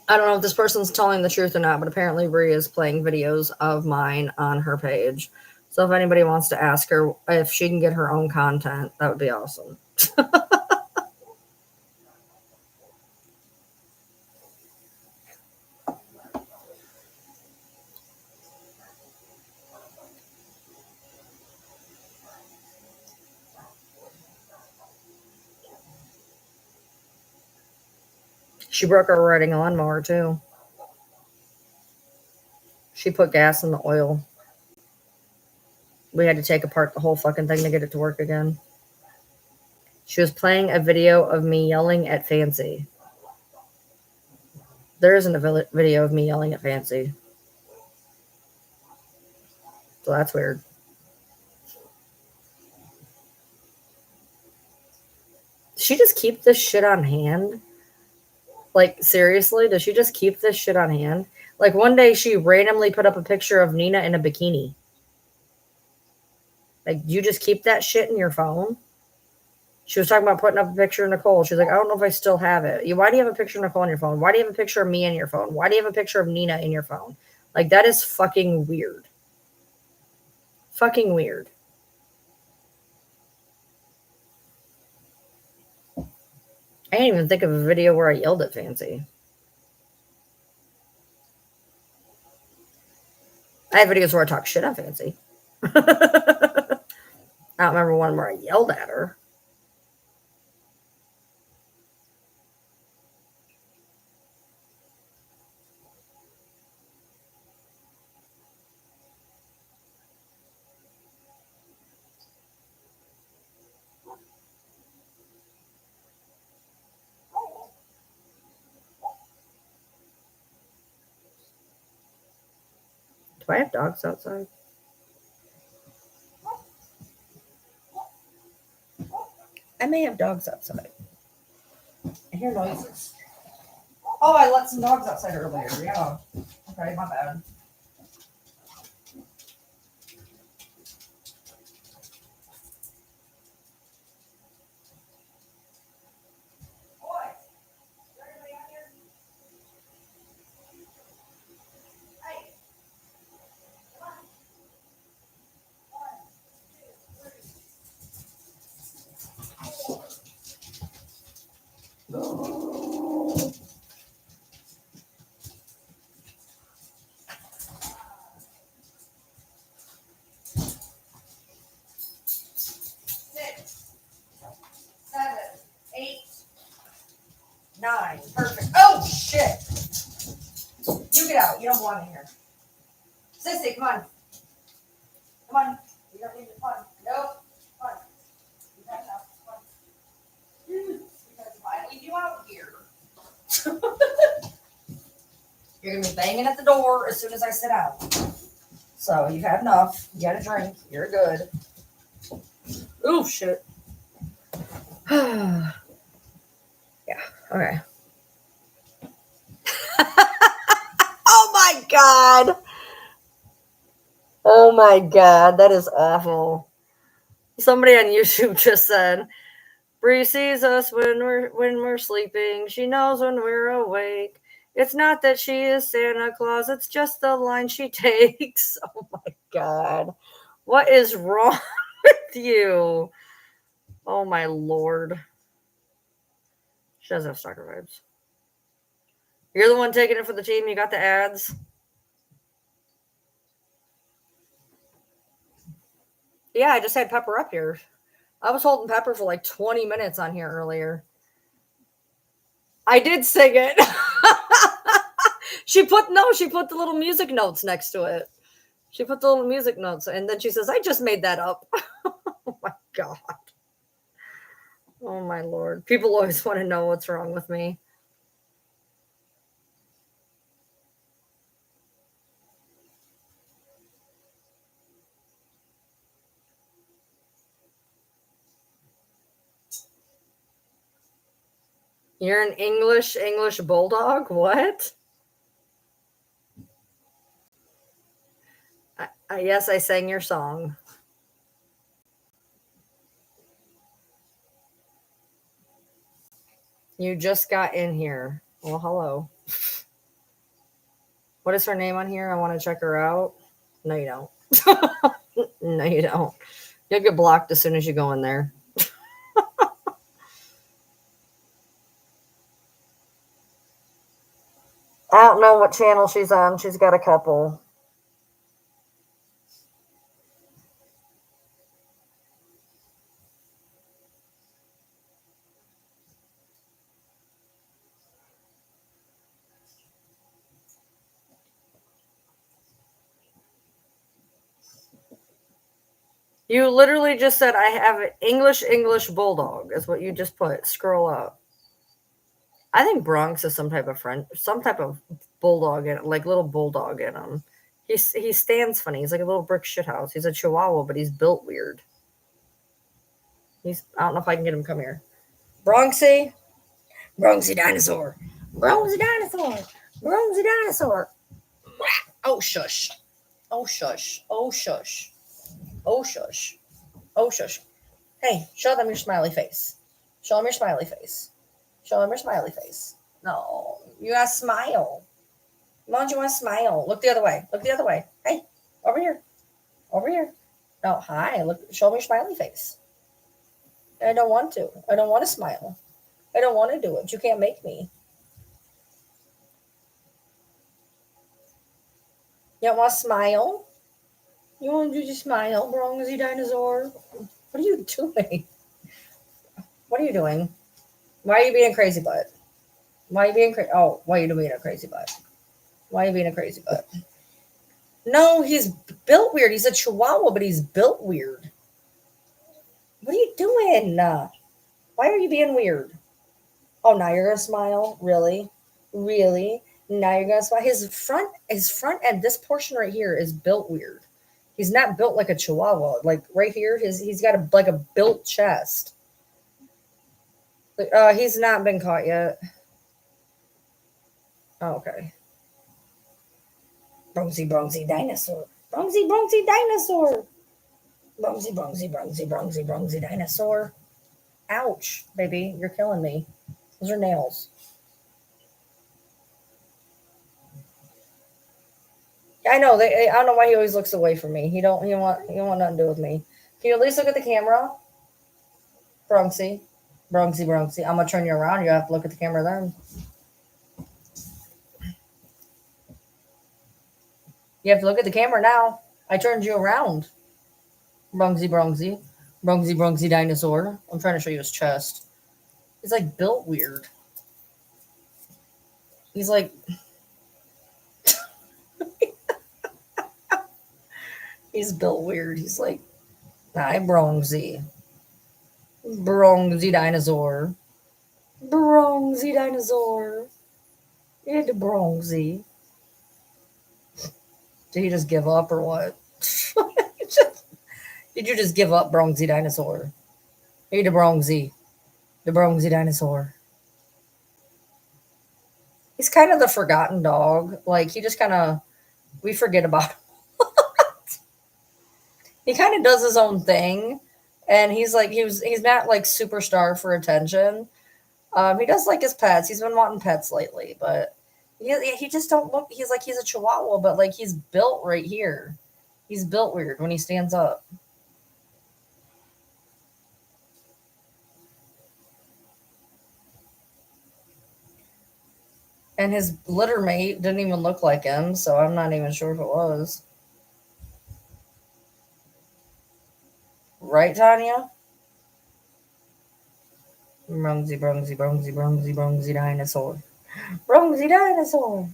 I don't know if this person's telling the truth or not, but apparently Brie is playing videos of mine on her page. So if anybody wants to ask her if she can get her own content, that would be awesome. She broke her riding a lawnmower too. She put gas in the oil. We had to take apart the whole fucking thing to get it to work again. She was playing a video of me yelling at Fancy. There isn't a video of me yelling at Fancy. So that's weird. Does she just keep this shit on hand? Like, seriously, does she just keep this shit on hand? Like, one day she randomly put up a picture of Nina in a bikini. Like, you just keep that shit in your phone? She was talking about putting up a picture of Nicole. She's like, I don't know if I still have it. Why do you have a picture of Nicole on your phone? Why do you have a picture of me in your phone? Why do you have a picture of Nina in your phone? Like, that is fucking weird. Fucking weird. I can't even think of a video where I yelled at Fancy. I have videos where I talk shit on Fancy. I don't remember one where I yelled at her. Do I have dogs outside? I may have dogs outside. I hear noises. Oh, I let some dogs outside earlier. Yeah. Okay, my bad. Nine. Perfect. Oh, shit. You get out. You don't belong in here. Sissy, come on. Come on. You don't need to fun. Nope. Come on. You got enough. Come on. Because if I leave you out here, you're going to be banging at the door as soon as I sit out. So you've had enough. You got a drink. You're good. Oh, shit. Yeah. Okay. Oh my God. Oh my God. That is awful. Somebody on YouTube just said, Bree sees us when we're sleeping. She knows when we're awake. It's not that she is Santa Claus. It's just the line she takes. Oh my God. What is wrong with you? Oh my Lord. She doesn't have stalker vibes. You're the one taking it for the team. You got the ads. Yeah, I just had Pepper up here. I was holding Pepper for like 20 minutes on here earlier. I did sing it. She put the little music notes next to it. She put the little music notes, and then she says, I just made that up. Oh my God. Oh my Lord. People always want to know what's wrong with me. You're an English bulldog? What? Yes, I sang your song. You just got in here. Well, hello. What is her name on here? I want to check her out. No, you don't. No, you don't. You'll get blocked as soon as you go in there. I don't know what channel she's on. She's got a couple. You literally just said I have an English bulldog. Is what you just put. Scroll up. I think Bronx is some type of bulldog in it, like little bulldog in him. He stands funny. He's like a little brick shithouse. He's a Chihuahua, but he's built weird. I don't know if I can get him to come here. Bronxy dinosaur. Bronxy dinosaur. Bronxy dinosaur. Oh shush. Oh shush. Oh shush. Oh shush. Oh shush. Hey, show them your smiley face. Show them your smiley face. Show them your smiley face. No, you gotta smile. Why don't you want to smile? Look the other way. Look the other way. Hey, over here. Over here. No, hi. Look. Show me your smiley face. I don't want to. I don't want to smile. I don't want to do it. You can't make me. You don't want to smile? You want to just smile, Bronzy dinosaur? What are you doing? What are you doing? Why are you being a crazy butt? Why are you being crazy? Oh, why are you being a crazy butt? Why are you being a crazy butt? No, he's built weird. He's a Chihuahua, but he's built weird. What are you doing? Why are you being weird? Oh, now you're gonna smile? Really? Really? Now you're gonna spot his front and this portion right here is built weird. He's not built like a chihuahua. Like right here, he's got a like a built chest. He's not been caught yet. Oh, okay. Bronzy dinosaur. Bronzy dinosaur. Bronzy dinosaur. Ouch, baby, you're killing me. Those are nails. I know. I don't know why he always looks away from me. He don't want nothing to do with me. Can you at least look at the camera, Bronxy? Bronxy. I'm gonna turn you around. You have to look at the camera then. You have to look at the camera now. I turned you around. Bronxy dinosaur. I'm trying to show you his chest. He's like built weird. He's like he's built weird. He's like, hi, Bronxy. Bronxy dinosaur. Bronxy dinosaur. It's Bronxy. Did he just give up or what? Did you just give up, Bronxy dinosaur? Hey, the Bronxy dinosaur. He's kind of the forgotten dog. Like he just kind of we forget about him. He kind of does his own thing, and he's not like superstar for attention. He does like his pets. He's been wanting pets lately, but he just don't look. He's like he's a chihuahua, but like he's built right here. He's built weird when he stands up. And his litter mate didn't even look like him, so I'm not even sure if it was. Right, Tanya? Bronzy dinosaur. Bronzy dinosaur.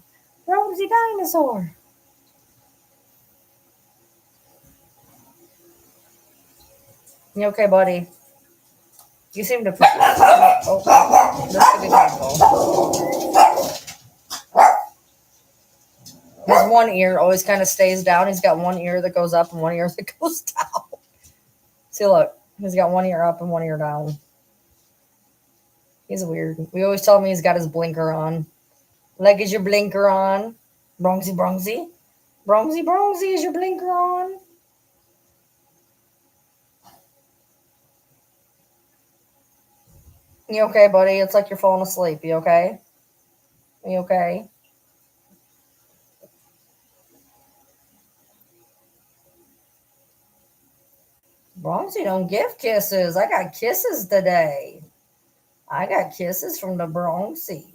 Bronzy dinosaur. You okay, buddy? You seem to. Oh, this could be painful. His one ear always kind of stays down. He's got one ear that goes up and one ear that goes down. See, look. He's got one ear up and one ear down. He's weird. We always tell him he's got his blinker on. Like, is your blinker on? Bronxy. Bronxy, is your blinker on? You okay, buddy? It's like you're falling asleep. You okay? You okay? Bronxy don't give kisses. I got kisses today. I got kisses from the Bronxy.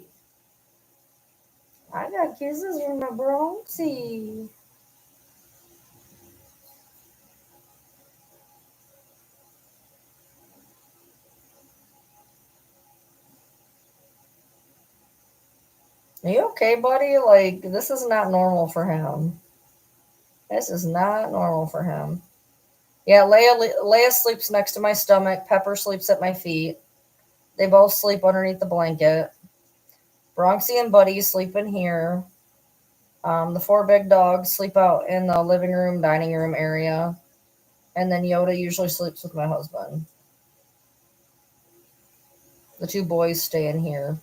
I got kisses from the Bronxy. Are you okay, buddy? Like, this is not normal for him. This is not normal for him. Yeah, Leia sleeps next to my stomach. Pepper sleeps at my feet. They both sleep underneath the blanket. Bronxy and Buddy sleep in here. The four big dogs sleep out in the living room, dining room area. And then Yoda usually sleeps with my husband. The two boys stay in here.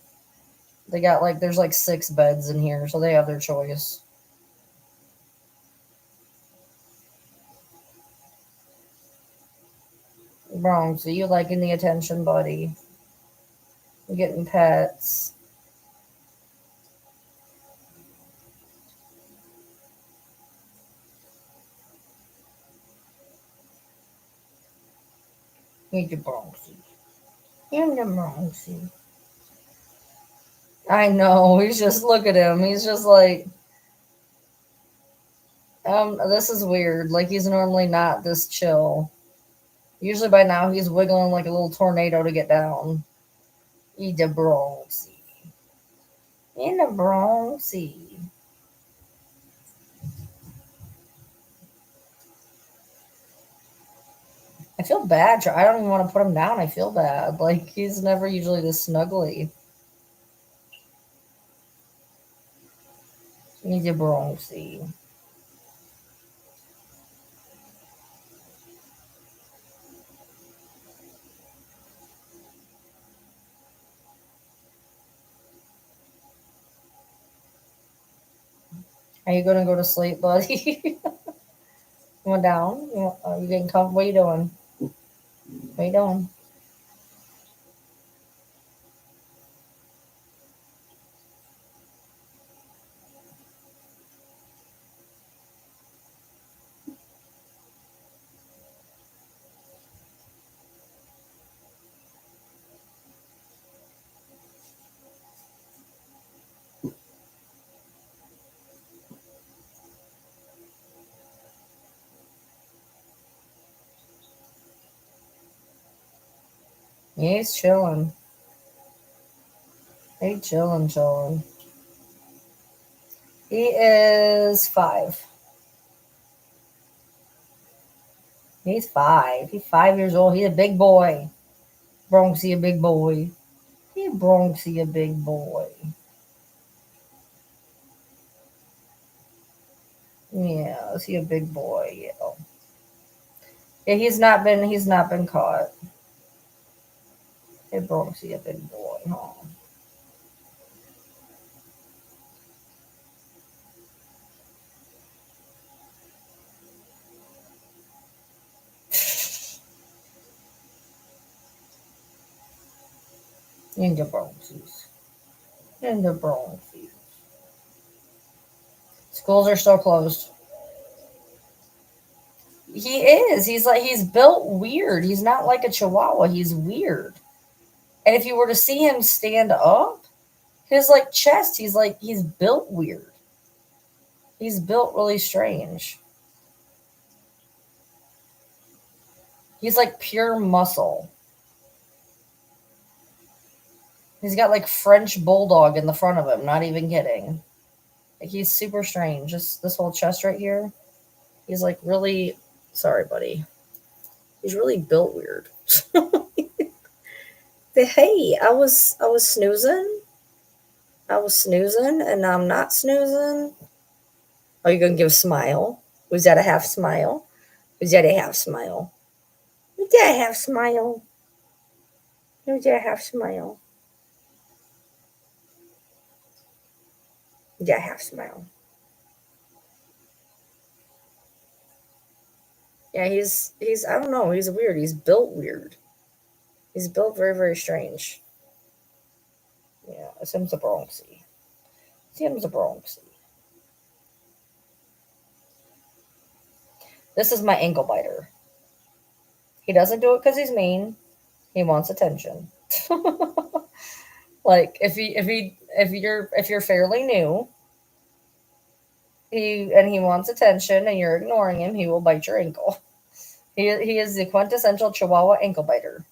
They got there's 6 beds in here, so they have their choice. Bronxy, you liking the attention, buddy? You getting pets? He's the Bronxy. You're the Bronxy. I know. He's just look at him. He's just like, this is weird. Like he's normally not this chill. Usually by now he's wiggling like a little tornado to get down. He's the Bronxy. In the Bronxy. I feel bad. I don't even want to put him down. I feel bad. Like he's never usually this snuggly. He's a Bronxy. Are you gonna go to sleep, buddy? You went down? You getting comfortable? What are you doing? What are you doing? He's chilling. He's chilling. He is 5. He's 5. He's 5 years old. He's a big boy. Bronxy, a big boy. He Bronxy, a big boy. Yeah, is he a big boy? Yeah. Yeah, he's not been caught. Hey, Bronxy, a big boy, huh? In the Bronxies. In the Bronxies. Schools are still closed. He is. He's built weird. He's not like a Chihuahua. He's weird. And if you were to see him stand up, his like chest, he's built weird. He's built really strange. He's like pure muscle. He's got like French bulldog in the front of him. Not even kidding. Like he's super strange. Just this whole chest right here. He's like really. Sorry, buddy. He's really built weird. Hey, I was snoozing. I was snoozing, and now I'm not snoozing. Are you gonna give a smile? Was that a half smile? Was that a half smile? Was that a half smile? Was that a half smile? Was that a half smile? Yeah, he's I don't know. He's weird. He's built weird. He's built very very strange. Yeah, Sim's a Bronxy. Sim's a Bronxy. This is my ankle biter. He doesn't do it because he's mean. He wants attention. Like if you're fairly new, he wants attention and you're ignoring him, he will bite your ankle. He is the quintessential Chihuahua ankle biter.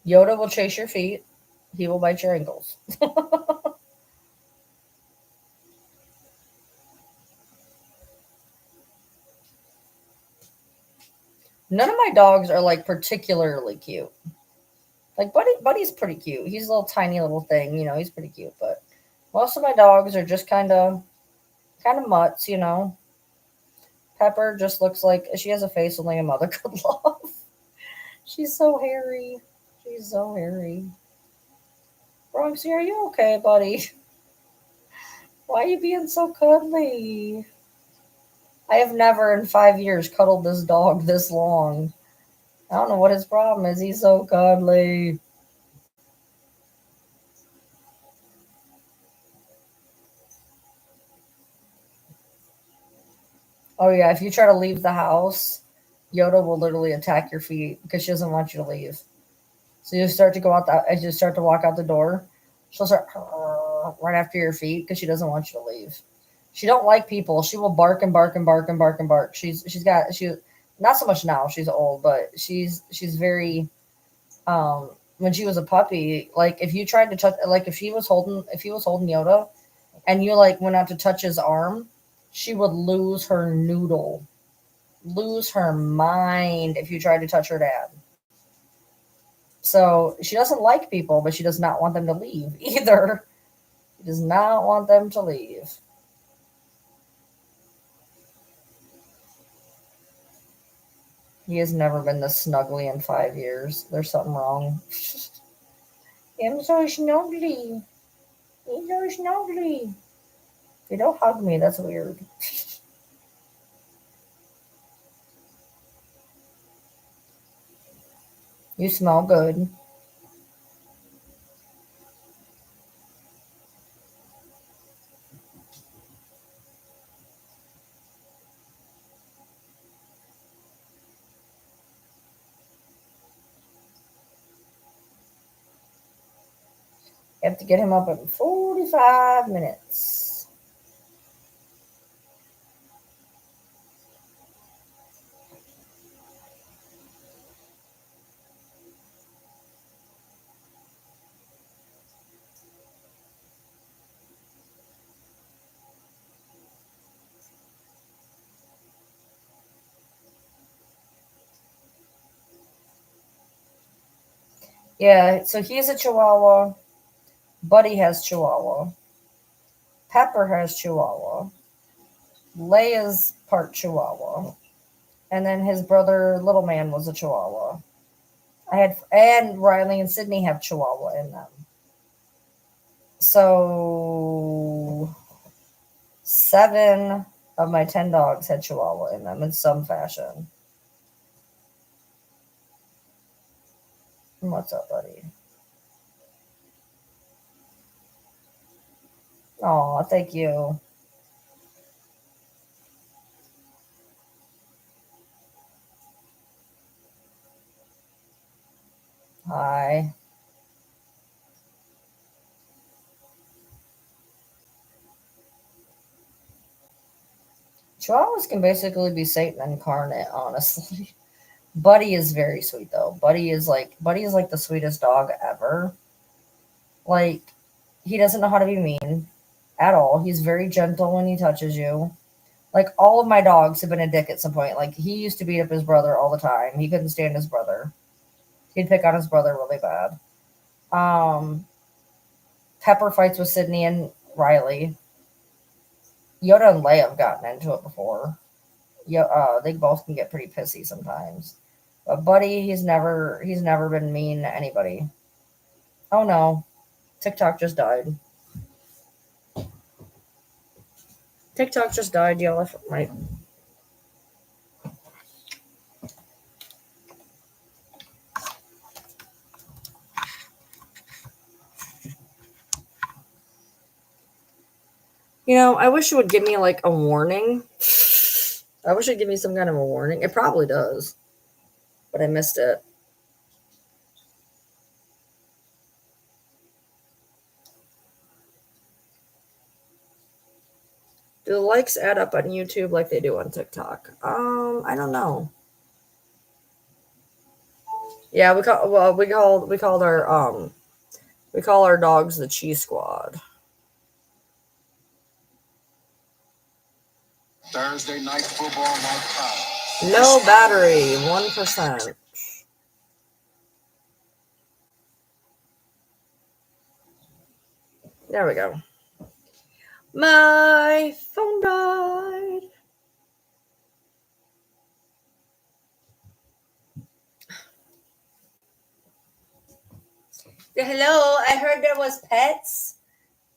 Yoda will chase your feet. He will bite your ankles. None of my dogs are like particularly cute. Like Buddy's pretty cute. He's a little tiny little thing, he's pretty cute, but most of my dogs are just kind of mutts, Pepper just looks like she has a face only a mother could love. She's so hairy. She's so hairy. Bronxy, are you okay, buddy? Why are you being so cuddly? I have never in 5 years cuddled this dog this long. I don't know what his problem is. He's so cuddly. Oh yeah, if you try to leave the house, Yoda will literally attack your feet because she doesn't want you to leave. So you start to go out as you start to walk out the door, she'll start right after your feet because she doesn't want you to leave. She don't like people. She will bark and bark and bark and bark and bark. She not so much now. She's old, but she's very when she was a puppy, like if you tried to touch, like if he was holding Yoda and you like went out to touch his arm, she would lose her noodle, lose her mind if you tried to touch her dad. So she doesn't like people, but she does not want them to leave either. She does not want them to leave. He has never been this snuggly in 5 years. There's something wrong. I'm so snuggly. He's so snuggly. They don't hug me. That's weird. You smell good. You have to get him up in 45 minutes. Yeah, so he's a Chihuahua. Buddy has Chihuahua. Pepper has Chihuahua. Leia's part Chihuahua. And then his brother, Little Man, was a Chihuahua. And Riley and Sydney have Chihuahua in them. So 7 of my 10 dogs had Chihuahua in them in some fashion. What's up, buddy? Oh, thank you. Hi. Chihuahuas can basically be Satan incarnate, honestly. Buddy is very sweet though. Buddy is like the sweetest dog ever. Like he doesn't know how to be mean at all. He's very gentle when he touches you. Like all of my dogs have been a dick at some point. Like he used to beat up his brother all the time. He couldn't stand his brother. He'd pick on his brother really bad. Um, Pepper fights with Sydney and Riley. Yoda and Leia have gotten into it before. Yeah, they both can get pretty pissy sometimes. But Buddy, he's never been mean to anybody. Oh no, TikTok just died. TikTok just died, y'all. My I wish it would give me like a warning. I wish it'd give me some kind of a warning. It probably does, but I missed it. Do the likes add up on YouTube like they do on TikTok? I don't know. Yeah, we call our dogs the Cheese Squad. Thursday night football like time. No battery, 1%. There we go. My phone died. Hello, I heard there was pets.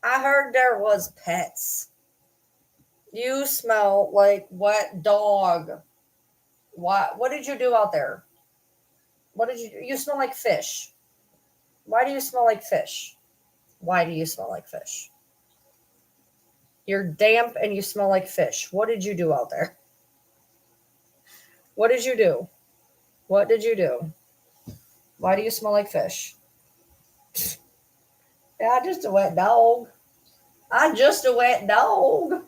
I heard there was pets. You smell like wet dog. What did you do out there? What did you do? You smell like fish. Why do you smell like fish? Why do you smell like fish? You're damp and you smell like fish. What did you do out there? What did you do? What did you do? Why do you smell like fish? Yeah, just a wet dog. I'm just a wet dog.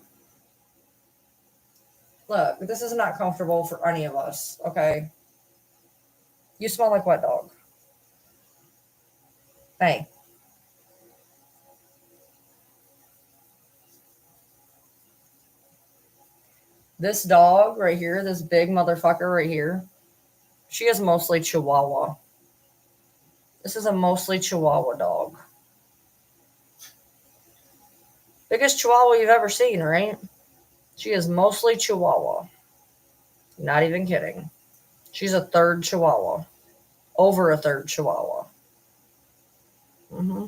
Look, this is not comfortable for any of us, okay? You smell like wet dog. Hey. This dog right here, this big motherfucker right here, she is mostly Chihuahua. This is a mostly Chihuahua dog. Biggest Chihuahua you've ever seen, right? She is mostly Chihuahua. Not even kidding. She's a third Chihuahua. Over a third Chihuahua. Mm-hmm.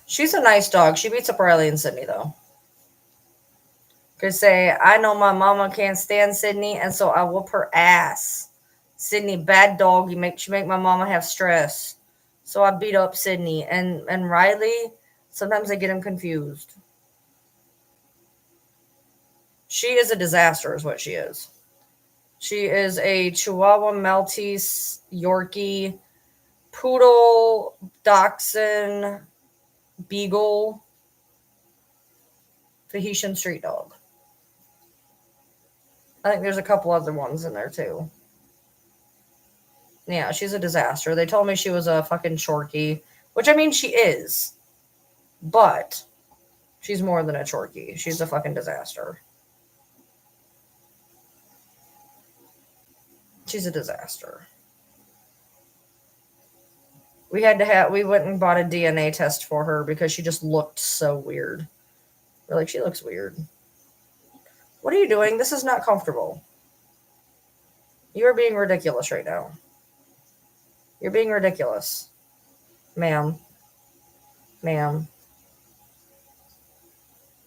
She's a nice dog. She beats up Riley and Sydney, though. Could say, I know my mama can't stand Sydney, and so I whoop her ass. Sydney, bad dog. She make my mama have stress. So I beat up Sydney. And Riley, sometimes I get him confused. She is a disaster, is what she is. She is a Chihuahua, Maltese, Yorkie, Poodle, Dachshund, Beagle, Tahitian street dog. I think there's a couple other ones in there too. Yeah, she's a disaster. They told me she was a fucking Chorkie, which I mean she is, but she's more than a Chorkie. She's a fucking disaster. She's a disaster. We went and bought a DNA test for her because she just looked so weird. We're like, she looks weird. What are you doing? This is not comfortable. You are being ridiculous right now. You're being ridiculous. Ma'am. Ma'am.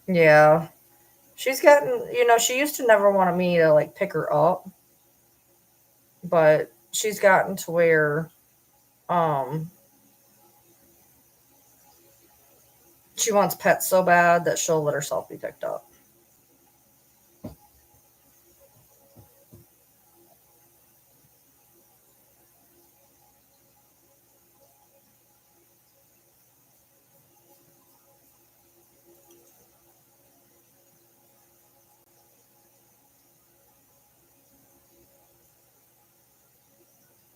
Yeah. She's gotten, she used to never want me to, like, pick her up. But she's gotten to where, she wants pets so bad that she'll let herself be picked up.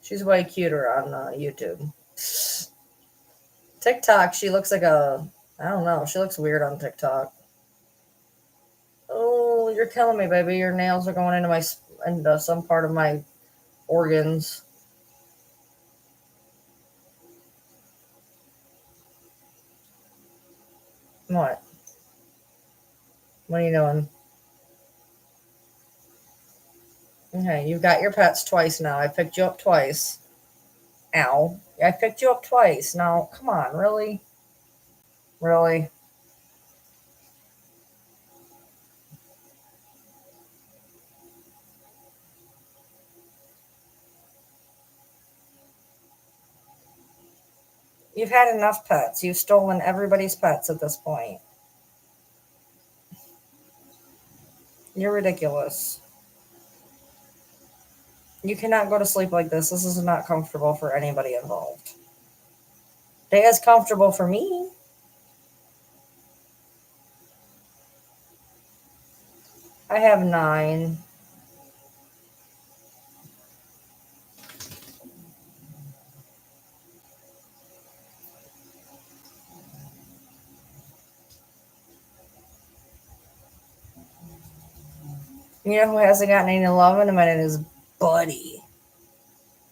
She's way cuter on YouTube. TikTok, she looks like I don't know, she looks weird on TikTok. Oh, you're killing me, baby. Your nails are going into some part of my organs. What? What are you doing? Okay, you've got your pets twice now. I picked you up twice. Ow. I picked you up twice. Now, come on, really? Really? You've had enough pets. You've stolen everybody's pets at this point. You're ridiculous. You cannot go to sleep like this. This is not comfortable for anybody involved. It is comfortable for me. I have 9. You know who hasn't gotten any love in a minute is Buddy.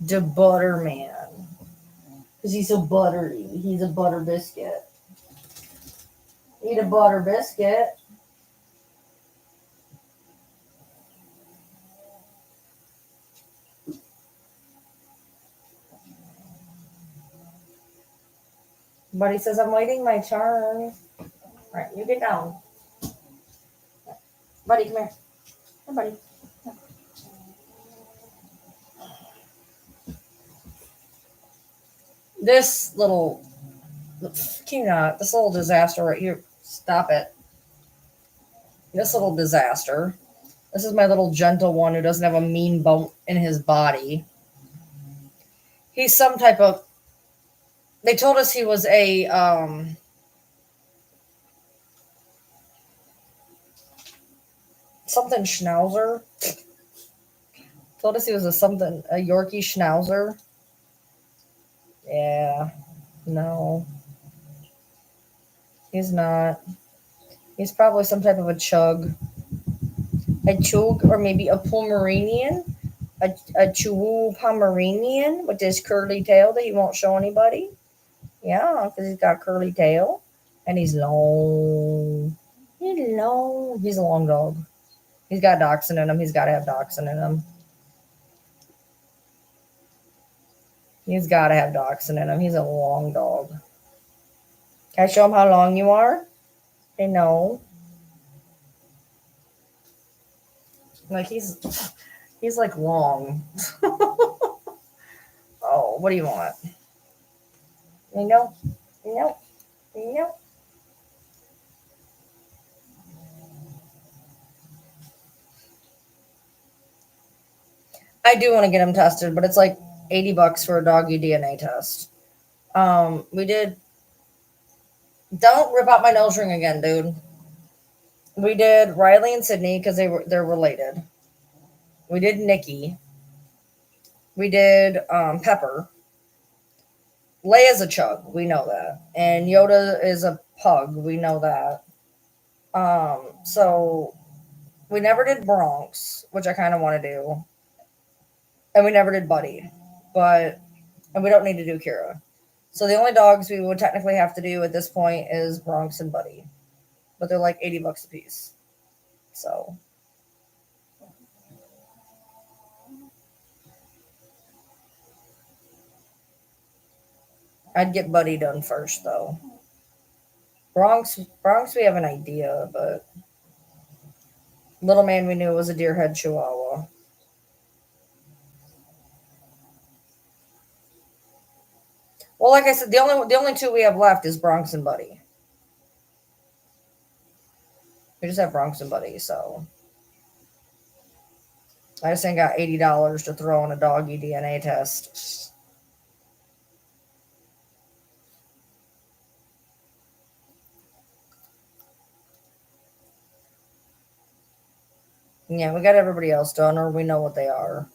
The butter man. Because he's so buttery. He's a butter biscuit. Eat a butter biscuit. Buddy says, I'm waiting my turn. All right, you get down. Buddy, come here. Come, buddy. Come. This little disaster right here. Stop it. This little disaster. This is my little gentle one who doesn't have a mean bump in his body. He's some type of... They told us he was a... something Schnauzer. Told us he was a Yorkie Schnauzer. Yeah. No. He's not. He's probably some type of a chug. A chug or maybe a Pomeranian. a Chihuahua Pomeranian with this curly tail that he won't show anybody. Yeah, because he's got a curly tail and he's long. He's long. He's a long dog. He's got dachshund in him. He's got to have dachshund in him. He's got to have dachshund in him. He's a long dog. Can I show him how long you are? They know. Like he's like long. Oh, what do you want? You know, you know, you know. I do want to get him tested, but it's like $80 for a doggy DNA test. We did. Don't rip out my nose ring again, dude. We did Riley and Sydney because they're related. We did Nikki. We did Pepper. Leia's a chug, we know that, and Yoda is a pug, we know that. So we never did Bronx, which I kind of want to do, and we never did Buddy, but and we don't need to do Kira. So the only dogs we would technically have to do at this point is Bronx and Buddy, but they're like $80 a piece. So I'd get Buddy done first, though. Bronx, we have an idea, but little man we knew was a deerhead Chihuahua. Well, like I said, the only two we have left is Bronx and Buddy. We just have Bronx and Buddy, so I just ain't got $80 to throw in a doggy DNA test. Yeah, we got everybody else done, or we know what they are.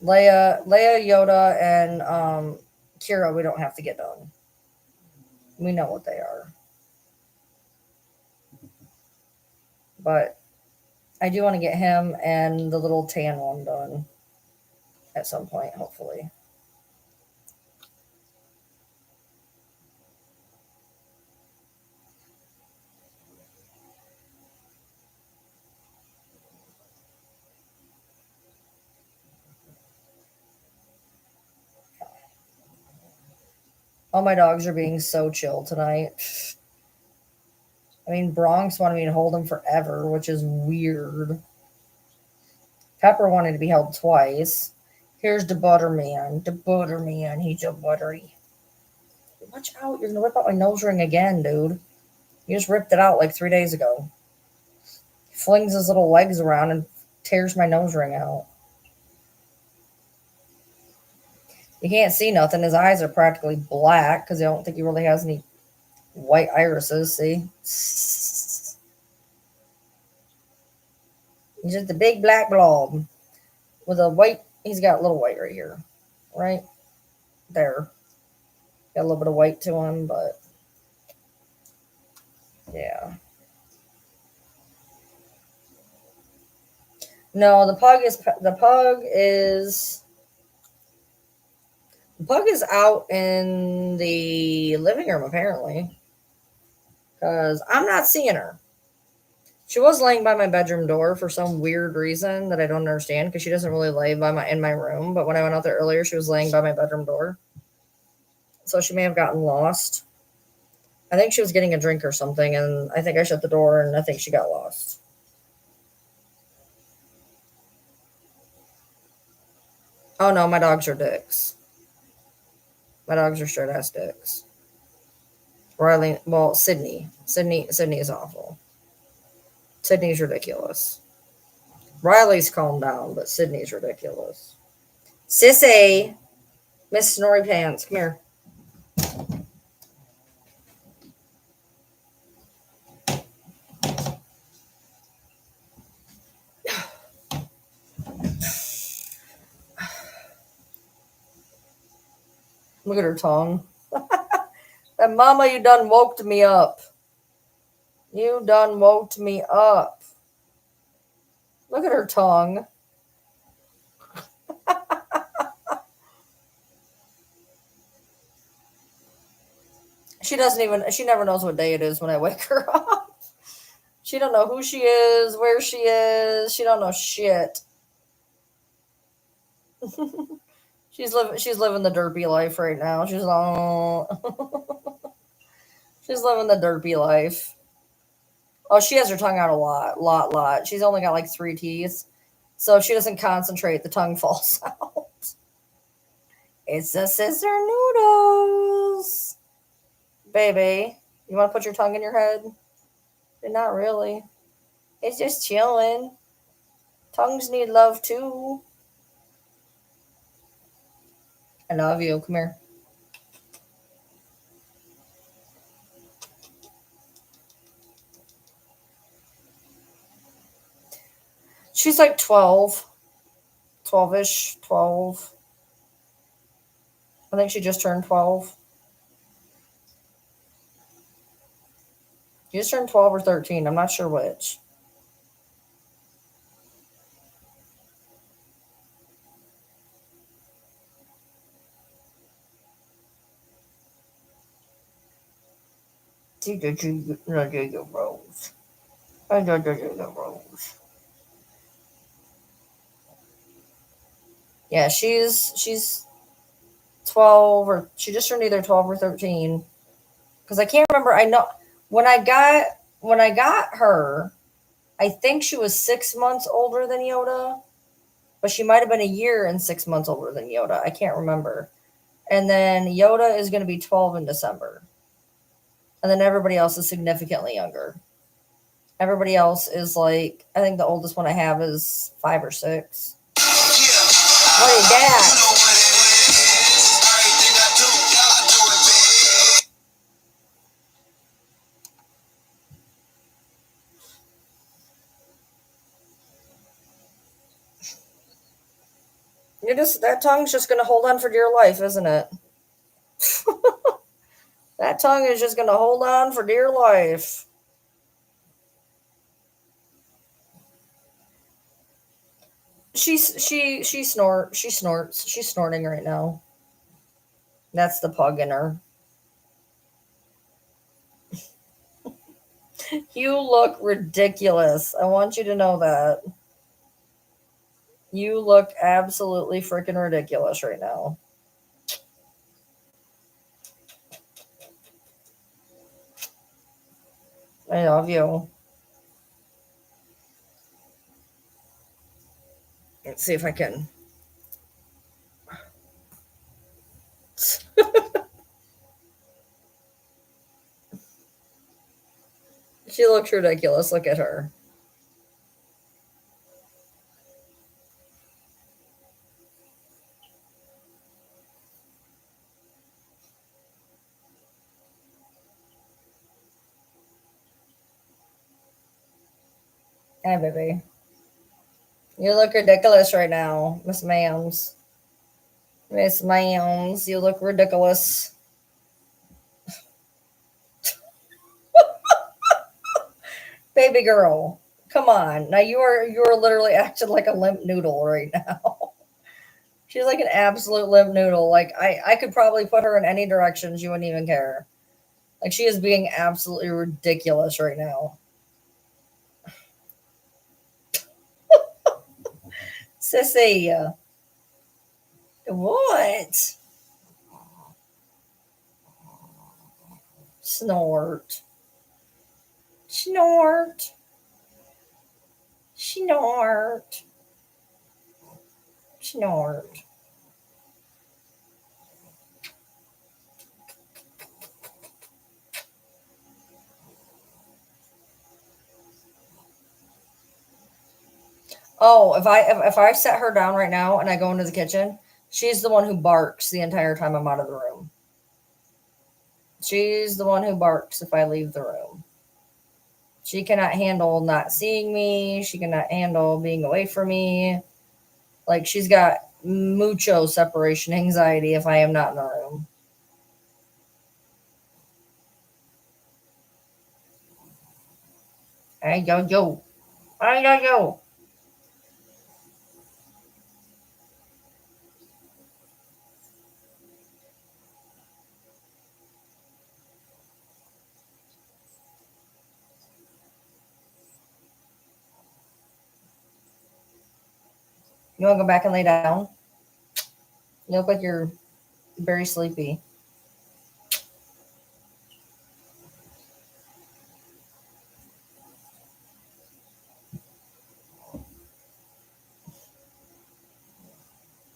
Leia, Yoda, and Kira, we don't have to get done. We know what they are. But I do want to get him and the little tan one done at some point, hopefully. All my dogs are being so chill tonight. I mean, Bronx wanted me to hold him forever, which is weird. Pepper wanted to be held twice. Here's the Butterman. The Butterman. He's a buttery. Watch out. You're going to rip out my nose ring again, dude. You just ripped it out like 3 days ago. He flings his little legs around and tears my nose ring out. You can't see nothing. His eyes are practically black because I don't think he really has any white irises. See? He's just a big black blob with a white. He's got a little white right here, right there. Got a little bit of white to him, but yeah. No, the pug is out in the living room apparently, because I'm not seeing her. She was laying by my bedroom door for some weird reason that I don't understand, because she doesn't really lay in my room. But when I went out there earlier, she was laying by my bedroom door, so she may have gotten lost. I think she was getting a drink or something, and I think I shut the door, and I think she got lost. Oh no, my dogs are dicks. My dogs are straight ass dicks. Riley, well, Sydney is awful. Sydney's ridiculous. Riley's calmed down, but Sydney's ridiculous. Sissy, Miss Snorri Pants, come here. Look at her tongue. And mama, you done woke me up. You done woke me up. Look at her tongue. She never knows what day it is when I wake her up. She don't know who she is, where she is. She don't know shit. She's living the derpy life right now. She's living the derpy life. Oh, she has her tongue out a lot. She's only got like 3 teeth. So if she doesn't concentrate, the tongue falls out. It's the sister noodles. Baby, you want to put your tongue in your head? Not really. It's just chilling. Tongues need love too. I love you. Come here. She's like 12. 12-ish. 12. I think she just turned 12. She just turned 12 or 13. I'm not sure which. Rose. Rose. Yeah, she's 12 or she just turned either 12 or 13. Because I can't remember. I know when I got her, I think she was 6 months older than Yoda, but she might have been a year and 6 months older than Yoda. I can't remember. And then Yoda is going to be 12 in December. And then everybody else is significantly younger. Everybody else is like, I think the oldest one I have is 5 or 6. What is that? That tongue's just gonna hold on for dear life, isn't it? That tongue is just gonna hold on for dear life. She snorts. She's snorting right now. That's the pug in her. You look ridiculous. I want you to know that. You look absolutely freaking ridiculous right now. I love you. Let's see if I can. She looks ridiculous. Look at her. Hey, baby. You look ridiculous right now, Miss Mams. Miss Mams, you look ridiculous. Baby girl, come on. Now you are literally acting like a limp noodle right now. She's like an absolute limp noodle. Like I could probably put her in any direction. She wouldn't even care. Like she is being absolutely ridiculous right now. Sissy. What? Snort. Snort. Snort. Snort. Oh, if I set her down right now and I go into the kitchen, she's the one who barks the entire time I'm out of the room. She's the one who barks if I leave the room. She cannot handle not seeing me. She cannot handle being away from me. Like she's got mucho separation anxiety if I am not in the room. Hey, yo. Hey, yo. You want to go back and lay down? You look like you're very sleepy.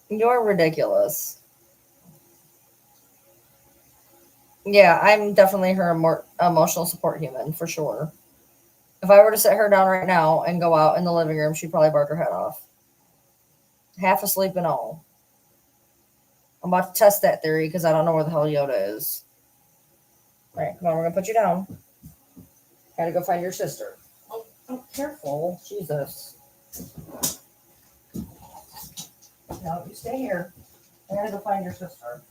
You're ridiculous. Yeah, I'm definitely her more emotional support human for sure. If I were to sit her down right now and go out in the living room, she'd probably bark her head off. Half asleep and all. I'm about to test that theory because I don't know where the hell Yoda is. All right, come on, we're gonna put you down. Gotta go find your sister. Oh, careful, Jesus. No, you stay here. I gotta go find your sister.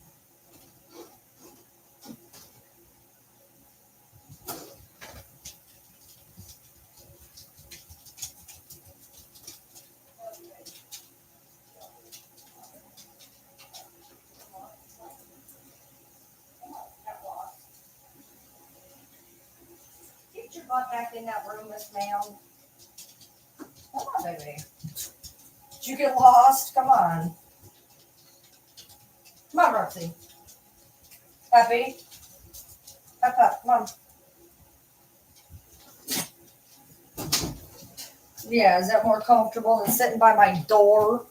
Get your butt back in that room, Miss Ma'am. Come on, baby. Did you get lost? Come on. Come on, Roxy. Happy? Up, come on. Yeah, is that more comfortable than sitting by my door?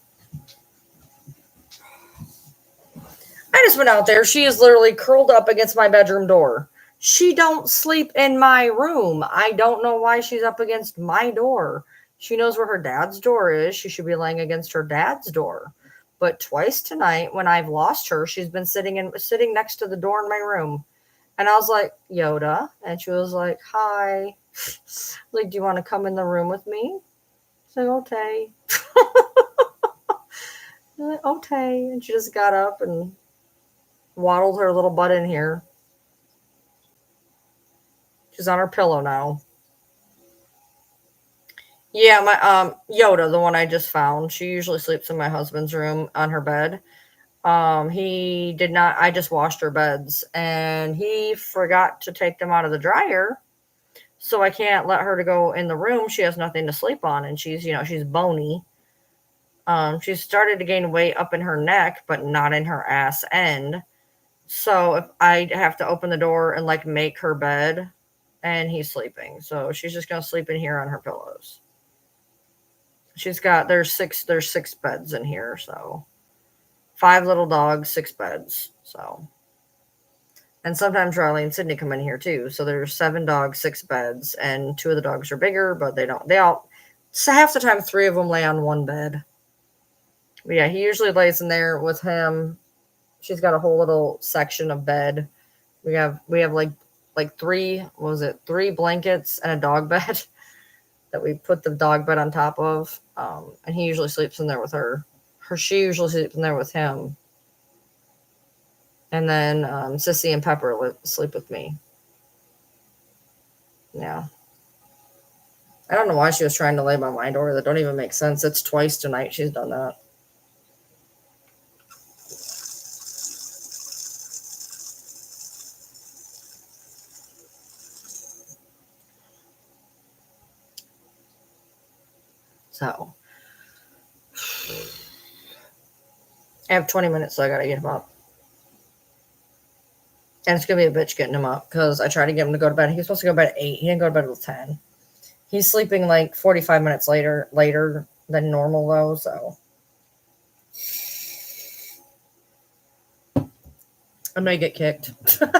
I just went out there. She is literally curled up against my bedroom door. She don't sleep in my room. I don't know why she's up against my door. She knows where her dad's door is. She should be laying against her dad's door. But twice tonight, when I've lost her, she's been sitting next to the door in my room. And I was like, Yoda. And she was like, hi. Like, do you want to come in the room with me? I was like, okay. Like, okay. And she just got up and waddled her little butt in here. She's on her pillow now. Yeah, my Yoda, the one I just found. She usually sleeps in my husband's room on her bed. He did not. I just washed her beds, and he forgot to take them out of the dryer. So I can't let her to go in the room. She has nothing to sleep on, and she's bony. She's started to gain weight up in her neck, but not in her ass end. So if I have to open the door and like make her bed, and he's sleeping, so she's just gonna sleep in here on her pillows. There's six beds in here, so 5 little dogs, 6 beds. So, and sometimes Riley and Sydney come in here too. So there's 7 dogs, 6 beds, and 2 of the dogs are bigger, but they all, so half the time 3 of them lay on one bed. But yeah, he usually lays in there with him. She's got a whole little section of bed. We have like 3 blankets and a dog bed that we put the dog bed on top of. And he usually sleeps in there with her. She usually sleeps in there with him. And then Sissy and Pepper sleep with me. Yeah. I don't know why she was trying to lay by my door. That don't even make sense. It's twice tonight she's done that. So I have 20 minutes, so I gotta get him up. And it's gonna be a bitch getting him up because I tried to get him to go to bed. He was supposed to go to bed at 8. He didn't go to bed until 10. He's sleeping like 45 minutes later than normal though, so I may get kicked. If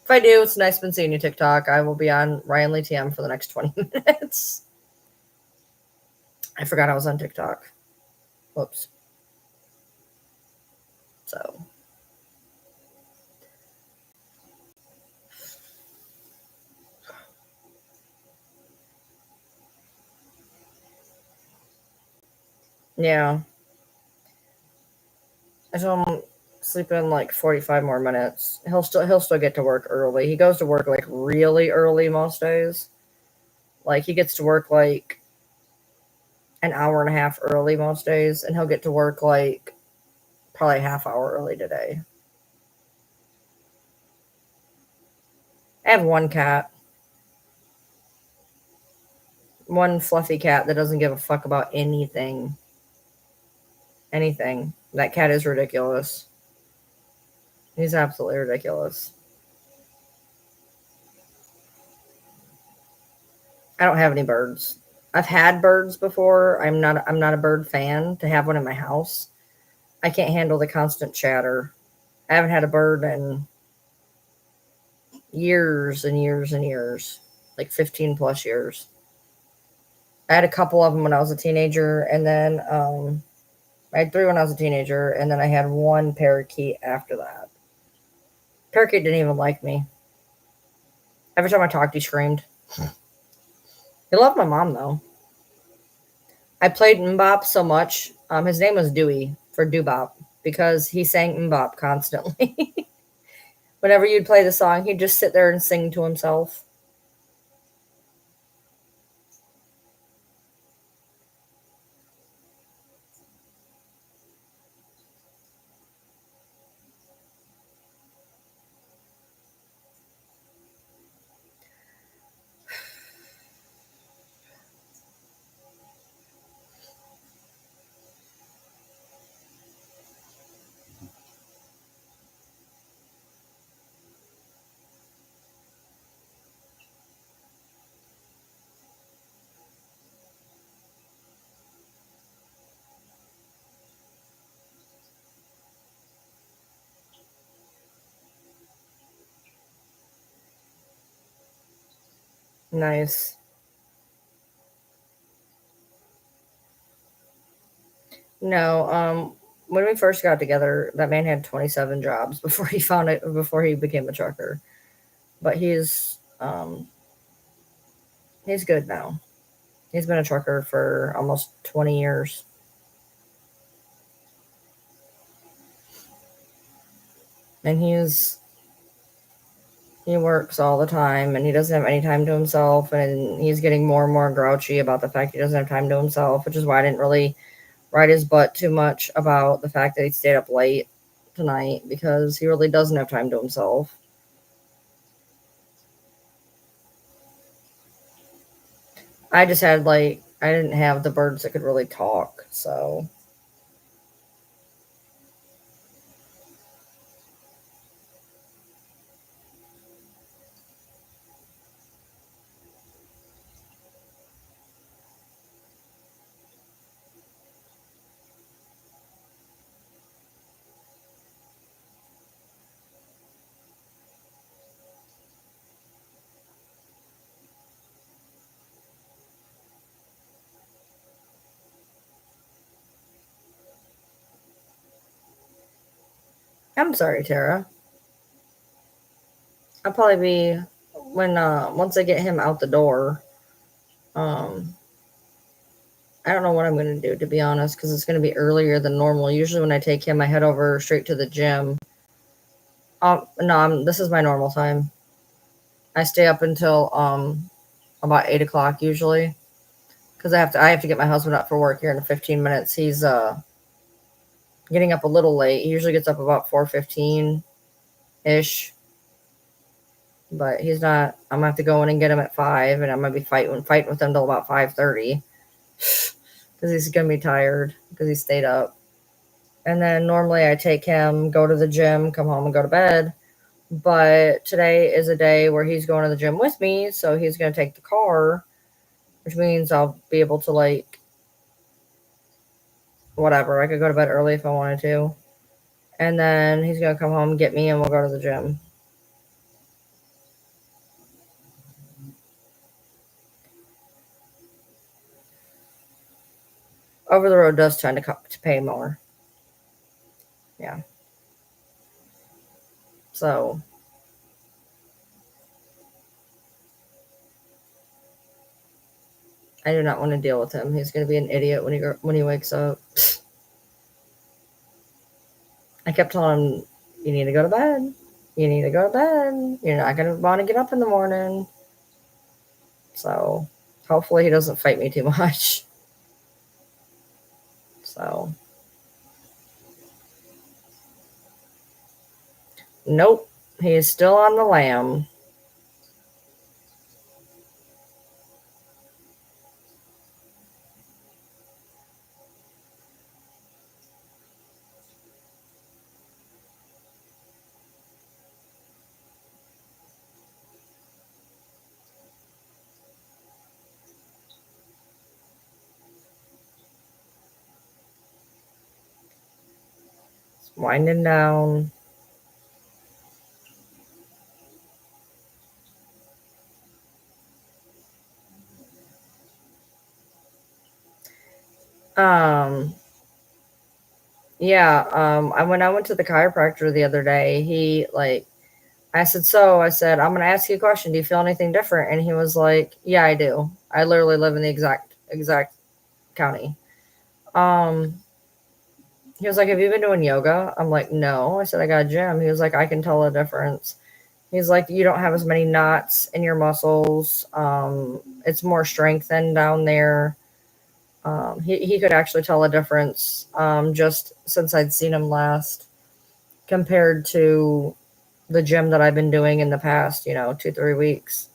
I do, it's nice been seeing you, TikTok. I will be on Ryan Lee TM for the next 20 minutes. I forgot I was on TikTok. Whoops. So. Yeah. I told him sleep in like 45 more minutes. He'll still get to work early. He goes to work like really early most days. Like he gets to work like an hour and a half early most days, and he'll get to work like probably a half hour early today. I have one cat. One fluffy cat that doesn't give a fuck about anything. anything. That cat is ridiculous. He's absolutely ridiculous. I don't have any birds. I've had birds before. I'm not a bird fan to have one in my house. I can't handle the constant chatter. I haven't had a bird in years and years and years, like 15 plus years. I had a couple of them when I was a teenager, and then I had three when I was a teenager, and then I had one parakeet after that. Parakeet didn't even like me. Every time I talked, he screamed. He loved my mom though. I played mbop so much. His name was Dewey for Doobop because he sang mbop constantly. Whenever you'd play the song, he'd just sit there and sing to himself. Nice. No, when we first got together, that man had 27 jobs before he found it, before he became a trucker. But he's good now. He's been a trucker for almost 20 years. And he works all the time and he doesn't have any time to himself, and he's getting more and more grouchy about the fact he doesn't have time to himself, which is why I didn't really ride his butt too much about the fact that he stayed up late tonight, because he really doesn't have time to himself. I just had like I didn't have the birds that could really talk, so I'm sorry, Tara. I'll probably be when once I get him out the door. Um, I don't know what I'm going to do, to be honest, because it's going to be earlier than normal. Usually, when I take him, I head over straight to the gym. No, this is my normal time. I stay up until about 8 o'clock usually, because I have to get my husband up for work here in 15 minutes. He's getting up a little late. He usually gets up about 4:15 ish, but he's not. I'm gonna have to go in and get him at 5, and I'm gonna be fighting with him till about 5:30 because he's gonna be tired because he stayed up. And then normally I take him, go to the gym, come home, and go to bed. But today is a day where he's going to the gym with me, so he's gonna take the car, which means I'll be able to like whatever. I could go to bed early if I wanted to, and then he's gonna come home, get me, and we'll go to the gym. Over the road does tend to pay more. Yeah. So I do not want to deal with him. He's going to be an idiot when he wakes up. I kept telling him, "You need to go to bed. You need to go to bed. You're not going to want to get up in the morning." So hopefully he doesn't fight me too much. So nope, he is still on the lam. Winding down. Um, yeah, when I went to the chiropractor the other day, he like I said, I'm gonna ask you a question. Do you feel anything different? And he was like, yeah, I do. I literally live in the exact county. Um, he was like, have you been doing yoga? I'm like, no. I said, I got a gym. He was like, I can tell a difference. He's like, you don't have as many knots in your muscles. It's more strengthened down there. He could actually tell a difference just since I'd seen him last compared to the gym that I've been doing in the past, 2, 3 weeks.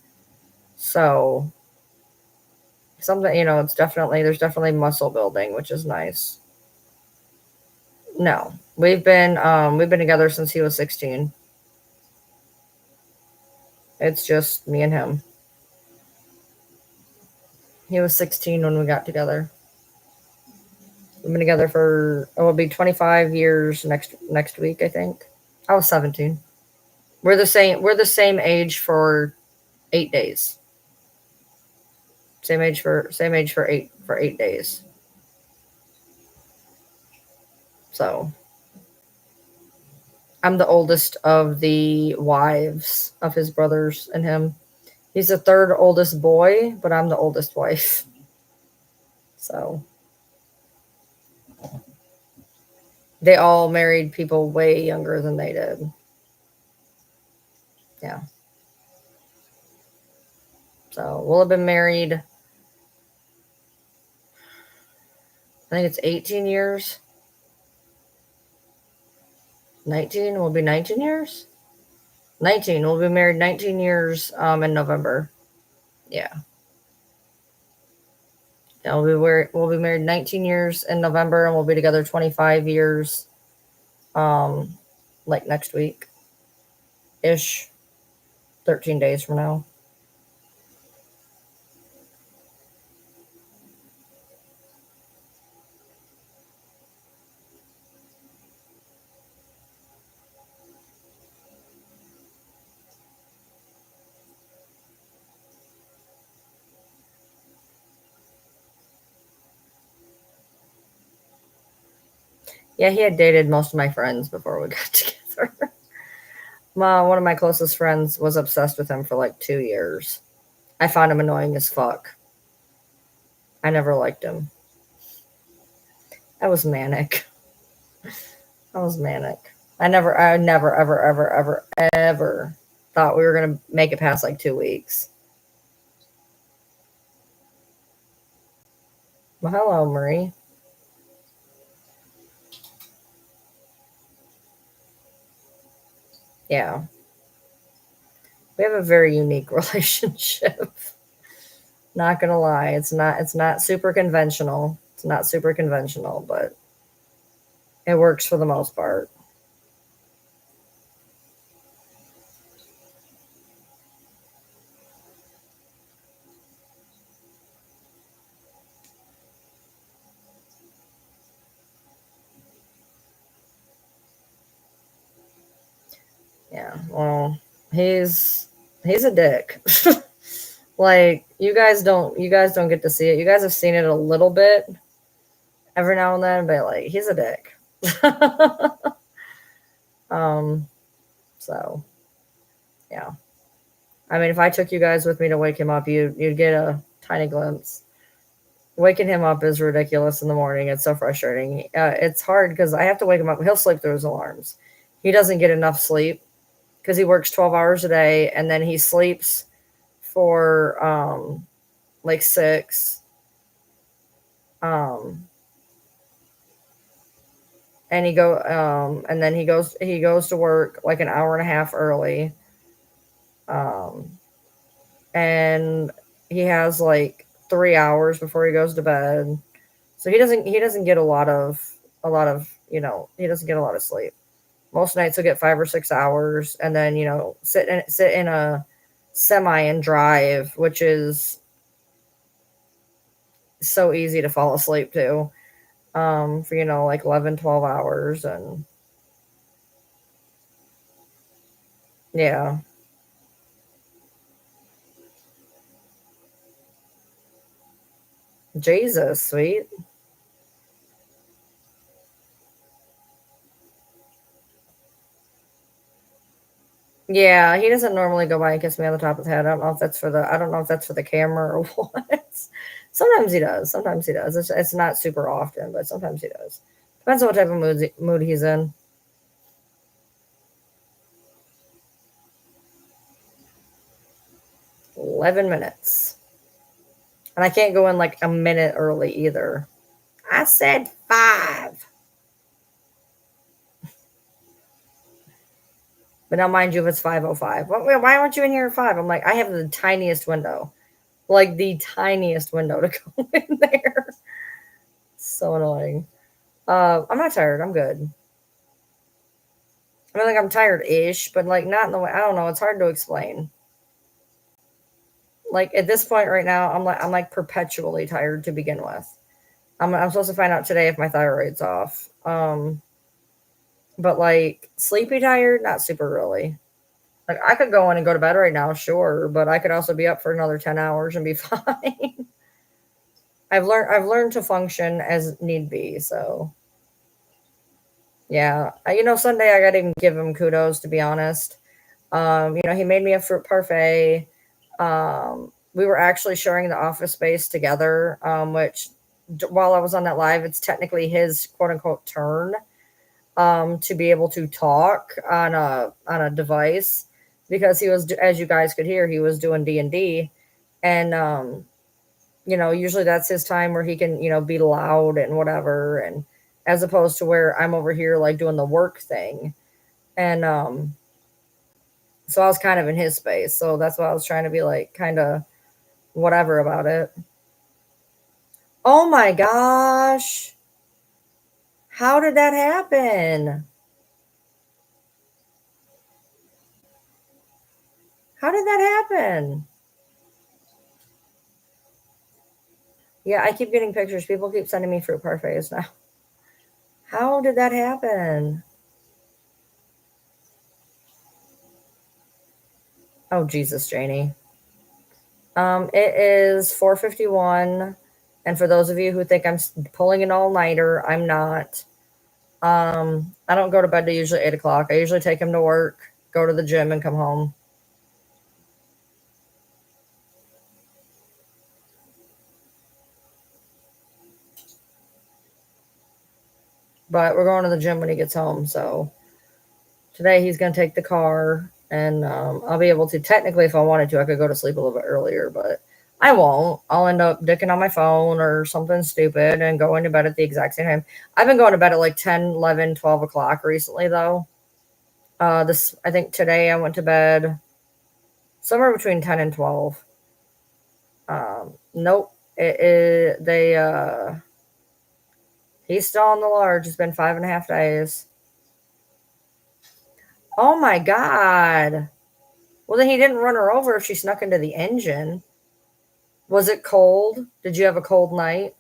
So something, there's definitely muscle building, which is nice. No, we've been together since he was 16. It's just me and him. He was 16 when we got together. We've been together for it will be 25 years next week, I think. I was 17. We're the same age for 8 days. Same age for 8 days. So I'm the oldest of the wives of his brothers and him. He's the third oldest boy, but I'm the oldest wife. So they all married people way younger than they did. Yeah. So we'll have been married, I think it's 18 years. 19 will be 19 years. 19. We'll be married 19 years in November. Yeah. Yeah, we'll be married 19 years in November, and we'll be together 25 years um like next week ish, 13 days from now. Yeah, he had dated most of my friends before we got together. One of my closest friends was obsessed with him for like 2 years. I found him annoying as fuck. I never liked him. I was manic. I was manic. I never, ever, ever, ever, ever thought we were gonna make it past like 2 weeks. Well, hello, Marie. Yeah, we have a very unique relationship. Not gonna lie, it's not super conventional. It's not super conventional, but it works for the most part. Yeah. Well, he's a dick. Like you guys don't get to see it. You guys have seen it a little bit every now and then, but like he's a dick. um so yeah. I mean if I took you guys with me to wake him up, you'd get a tiny glimpse. Waking him up is ridiculous in the morning. It's so frustrating. It's hard because I have to wake him up. He'll sleep through his alarms. He doesn't get enough sleep because he works 12 hours a day and then he sleeps for like 6. Um and then he goes to work like an hour and a half early. Um and he has like 3 hours before he goes to bed. So he doesn't get a lot of he doesn't get a lot of sleep. Most nights he'll get 5 or 6 hours and then, sit in a semi and drive, which is so easy to fall asleep to. For like 11, 12 hours. And Yeah. Jesus, sweet. Yeah, he doesn't normally go by and kiss me on the top of the head. I don't know if that's for the camera or what. Sometimes he does. Sometimes he does. It's not super often, but sometimes he does. Depends on what type of mood he's in. 11 minutes. And I can't go in like a minute early either. I said 5. But now, mind you, if it's 5:05, why aren't you in here at 5? I'm like, I have the tiniest window, like the tiniest window to go in there. So annoying. I'm not tired. I'm good. I mean, like I'm tired-ish, but like not in the way. I don't know. It's hard to explain. Like at this point right now, I'm like perpetually tired to begin with. I'm supposed to find out today if my thyroid's off. But like sleepy tired, not super really. Like I could go in and go to bed right now, sure, but I could also be up for another 10 hours and be fine. I've learned to function as need be, so yeah. Sunday I gotta even give him kudos, to be honest. He made me a fruit parfait. We were actually sharing the office space together, which while I was on that live, it's technically his quote unquote turn to be able to talk on a device because he was, as you guys could hear, he was doing D&D, and usually that's his time where he can be loud and whatever, and as opposed to where I'm over here like doing the work thing, and so I was kind of in his space, so that's why I was trying to be like kind of whatever about it. Oh my gosh, how did that happen? How did that happen? Yeah, I keep getting pictures. People keep sending me fruit parfaits now. How did that happen? Oh Jesus, Janie. It is 4:51, and for those of you who think I'm pulling an all-nighter, I'm not. I don't go to bed till usually 8 o'clock. I usually take him to work, go to the gym, and come home. But we're going to the gym when he gets home, so today he's going to take the car, and I'll be able to. Technically, if I wanted to, I could go to sleep a little bit earlier, but I won't. I'll end up dicking on my phone or something stupid and going to bed at the exact same time. I've been going to bed at like 10, 11, 12 o'clock recently, though. I think today I went to bed somewhere between 10 and 12. Nope. He's still on the large. It's been 5.5 days. Oh my God. Well, then he didn't run her over if she snuck into the engine. Was it cold? Did you have a cold night?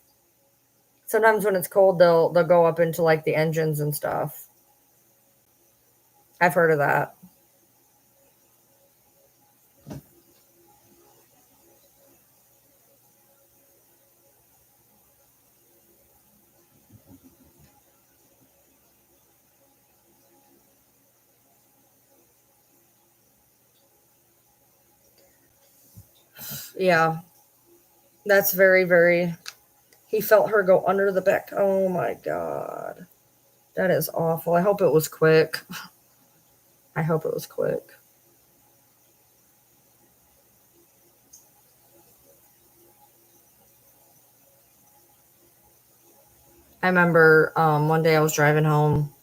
Sometimes when it's cold, they'll go up into like the engines and stuff. I've heard of that. Yeah, that's very, very. He felt her go under the back. Oh my God. That is awful. I hope it was quick. I hope it was quick. I remember one day I was driving home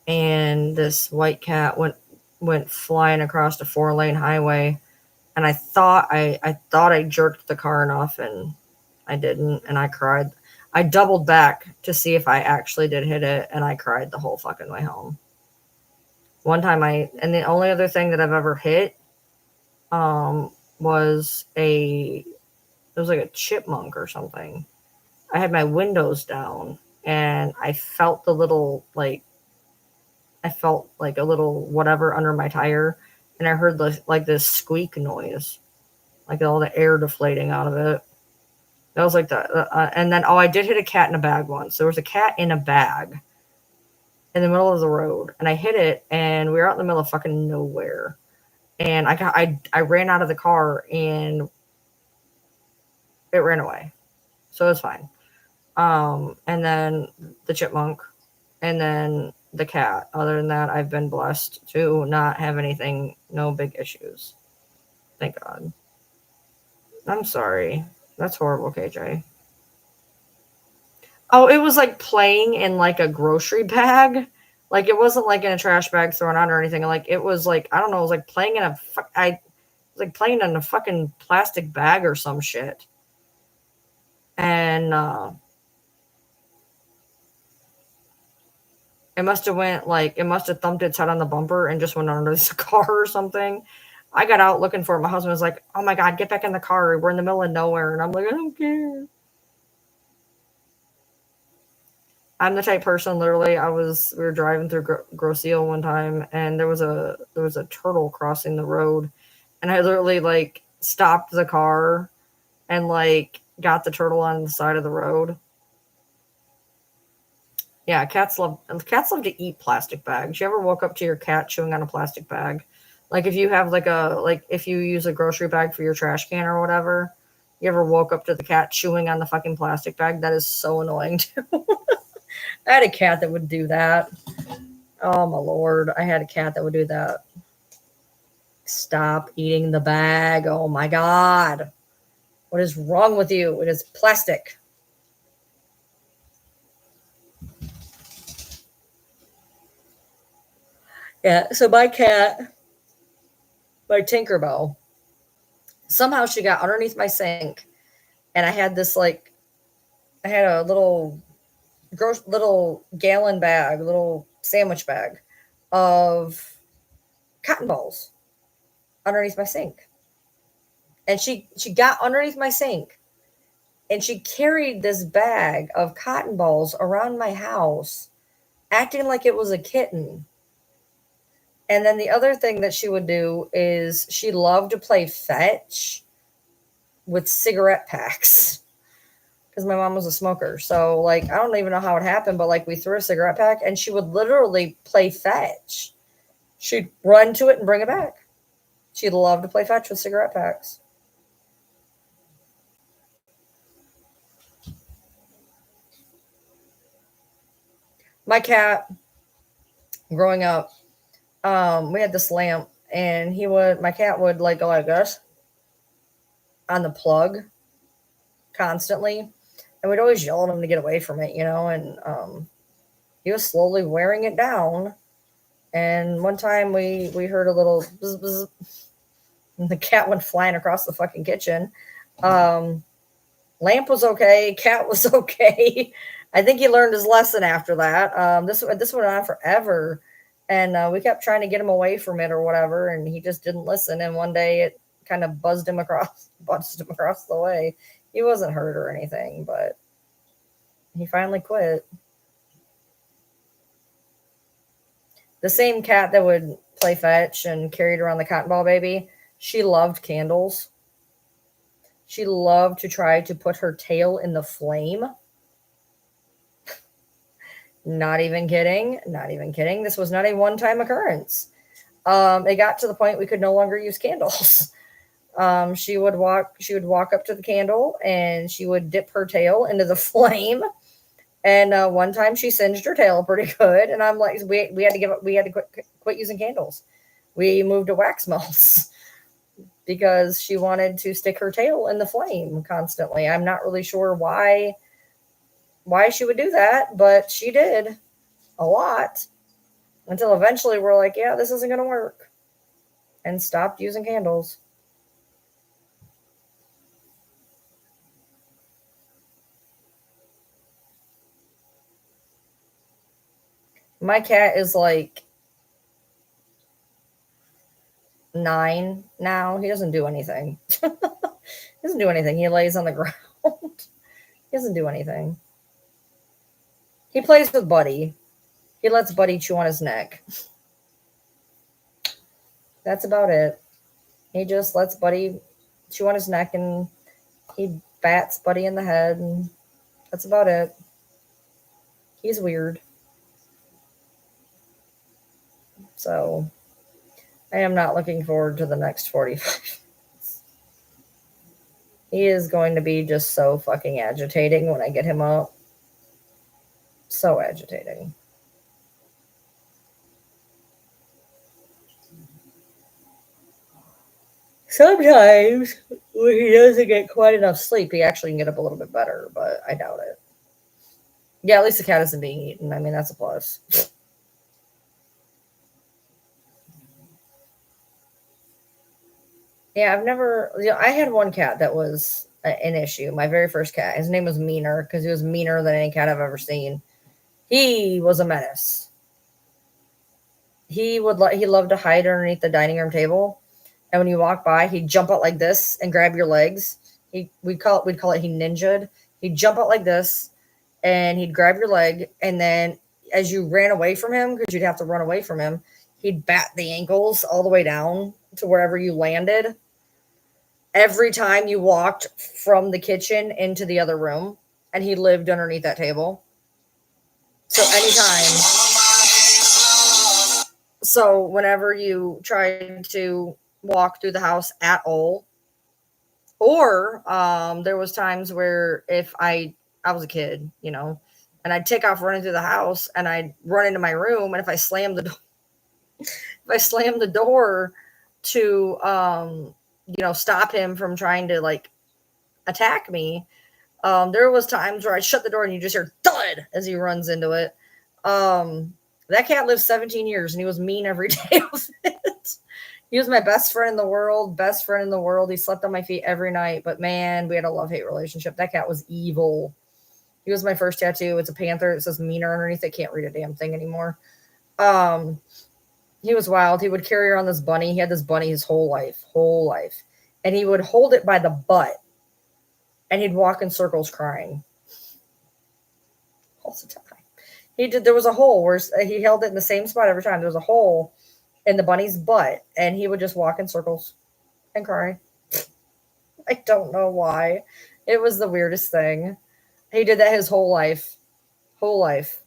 and this white cat went flying across a 4-lane highway, and I thought I jerked the car enough, and I didn't, and I cried. I doubled back to see if I actually did hit it, and I cried the whole fucking way home. One time and the only other thing that I've ever hit was it was like a chipmunk or something. I had my windows down and I felt like a little whatever under my tire, and I heard like this squeak noise, like all the air deflating out of it. That was like and then I did hit a cat in a bag once. There was a cat in a bag in the middle of the road, and I hit it, and we were out in the middle of fucking nowhere, and I ran out of the car, and it ran away, so it was fine. And then the chipmunk, and then the cat. Other than that, I've been blessed to not have anything, no big issues. Thank God. I'm sorry. That's horrible, KJ. Oh, it was like playing in like a grocery bag. Like it wasn't like in a trash bag thrown out or anything. Like it was like, I don't know, it was like playing in I was like playing in a fucking plastic bag or some shit. And it must have thumped its head on the bumper and just went under the car or something. I got out looking for it. My husband was like, "Oh my God, get back in the car. We're in the middle of nowhere." And I'm like, "I don't care." I'm the type person, literally, we were driving through Groseal one time, and there was a turtle crossing the road, and I literally like stopped the car and like got the turtle on the side of the road. Yeah, cats love to eat plastic bags. You ever woke up to your cat chewing on a plastic bag? Like if you have if you use a grocery bag for your trash can or whatever, you ever woke up to the cat chewing on the fucking plastic bag? That is so annoying too. I had a cat that would do that. Oh my lord, I had a cat that would do that. Stop eating the bag. Oh my god. What is wrong with you? It is plastic. Yeah, so my cat, my Tinkerbell, somehow she got underneath my sink, and I had a little gallon bag, little sandwich bag of cotton balls underneath my sink. And she got underneath my sink, and she carried this bag of cotton balls around my house, acting like it was a kitten. And then the other thing that she would do is she loved to play fetch with cigarette packs because my mom was a smoker. So, like, I don't even know how it happened, but like, we threw a cigarette pack and she would literally play fetch. She'd run to it and bring it back. She'd love to play fetch with cigarette packs. My cat, growing up, we had this lamp, and my cat would like go like this on the plug constantly, and we'd always yell at him to get away from it, and he was slowly wearing it down. And one time we heard a little bzz, bzz, and the cat went flying across the fucking kitchen. Lamp was okay, cat was okay. I think he learned his lesson after that. This went on forever, and we kept trying to get him away from it or whatever, and he just didn't listen. And one day it kind of buzzed him across the way. He wasn't hurt or anything, but he finally quit. The same cat that would play fetch and carried around the cotton ball baby, she loved candles. She loved to try to put her tail in the flame. Not even kidding. Not even kidding. This was not a one-time occurrence. It got to the point we could no longer use candles. She would walk up to the candle and she would dip her tail into the flame. And one time she singed her tail pretty good. And I'm like, we had to quit using candles. We moved to wax melts because she wanted to stick her tail in the flame constantly. I'm not really sure why she would do that, but she did a lot until eventually we're like, yeah, this isn't going to work, and stopped using candles. My cat is like 9 now. He doesn't do anything. He doesn't do anything. He lays on the ground. He doesn't do anything. He plays with Buddy. He lets Buddy chew on his neck. That's about it. He just lets Buddy chew on his neck and he bats Buddy in the head, and that's about it. He's weird. So I am not looking forward to the next 45. He is going to be just so fucking agitating when I get him up. So agitating. Sometimes when he doesn't get quite enough sleep, he actually can get up a little bit better, but I doubt it. Yeah, at least the cat isn't being eaten. I mean, that's a plus. Yeah, I've never. I had one cat that was an issue. My very first cat. His name was Meaner because he was meaner than any cat I've ever seen. He was a menace. He loved to hide underneath the dining room table, and when you walk by, he'd jump out like this and grab your legs. We'd call it he ninja'd. He'd jump out like this, and he'd grab your leg, and then as you ran away from him, because you'd have to run away from him, he'd bat the ankles all the way down to wherever you landed. Every time you walked from the kitchen into the other room, and he lived underneath that table. So anytime. So whenever you tried to walk through the house at all, or there was times where if I was a kid, and I'd take off running through the house and I'd run into my room, and if I slammed the door to stop him from trying to like attack me, there was times where I'd shut the door and you just hear thud as he runs into it. That cat lived 17 years and he was mean every day of it. He was my best friend in the world, best friend in the world. He slept on my feet every night, but man, we had a love-hate relationship. That cat was evil. He was my first tattoo. It's a panther. It says meaner underneath. I can't read a damn thing anymore. Um, he was wild. He would carry around this bunny. He had this bunny his whole life. And he would hold it by the butt and he'd walk in circles crying all the time. There was a hole where he held it in the same spot every time. There was a hole in the bunny's butt and he would just walk in circles and cry. I don't know why. It was the weirdest thing. He did that his whole life. Whole life.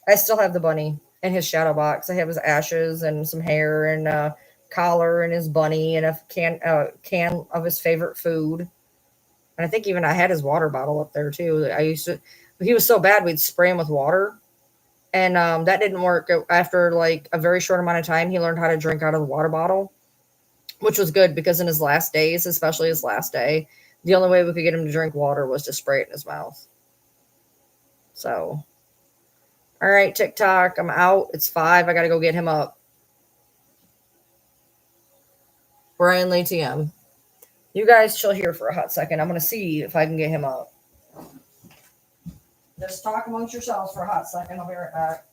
I still have the bunny in his shadow box. I have his ashes and some hair and a collar and his bunny and a can of his favorite food. And I think even I had his water bottle up there too. He was so bad we'd spray him with water. And that didn't work. After like a very short amount of time, he learned how to drink out of the water bottle, which was good because in his last days, especially his last day, the only way we could get him to drink water was to spray it in his mouth. So, all right, TikTok, I'm out. It's 5. I got to go get him up. Brian Lee TM. You guys chill here for a hot second. I'm going to see if I can get him up. Just talk amongst yourselves for a hot second. I'll be right back.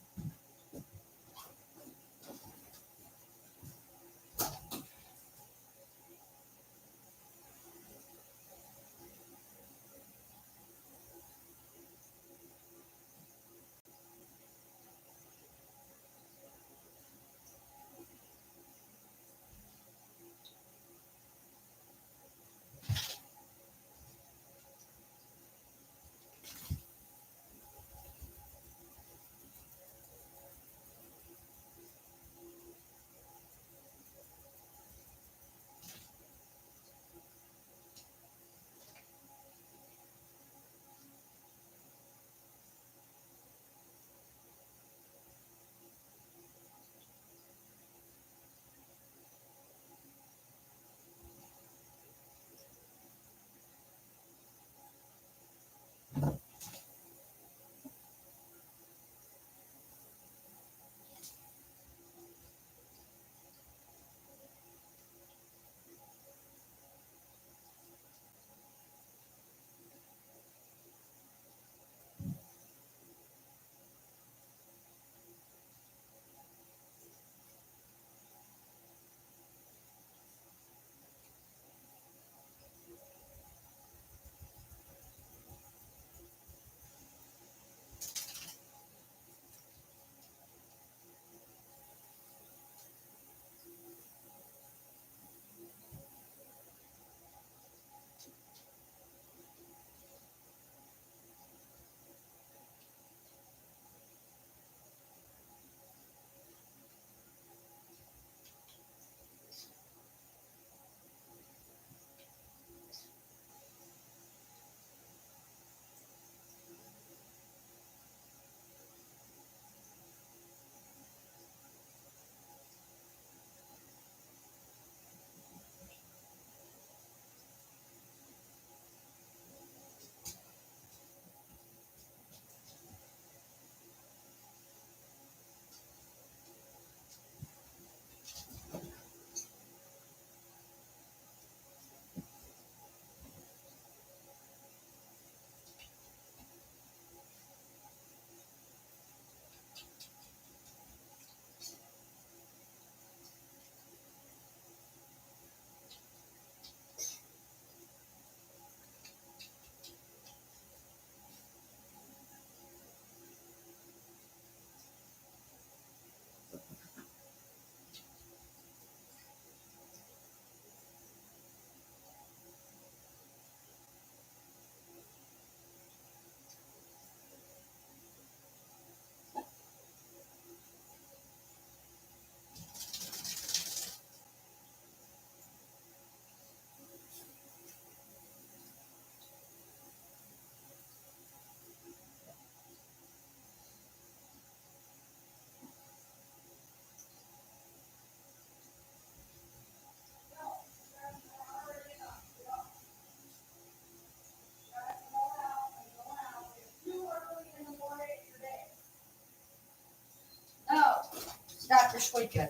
stop your squeaking.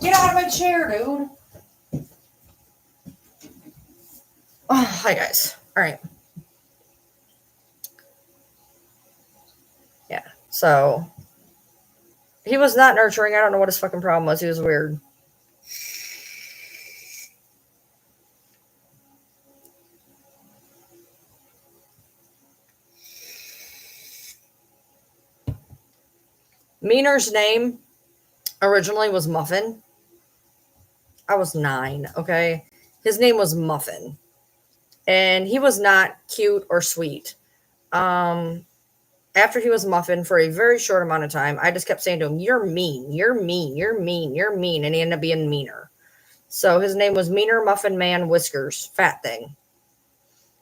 Get out of my chair, dude. Oh, hi, guys. All right. Yeah. So he was not nurturing. I don't know what his fucking problem was. He was weird. Meaner's name originally was Muffin. I was 9, okay? His name was Muffin. And he was not cute or sweet. After he was Muffin for a very short amount of time, I just kept saying to him, "You're mean, you're mean, you're mean, you're mean." And he ended up being meaner. So his name was Meaner Muffin Man Whiskers Fat Thing.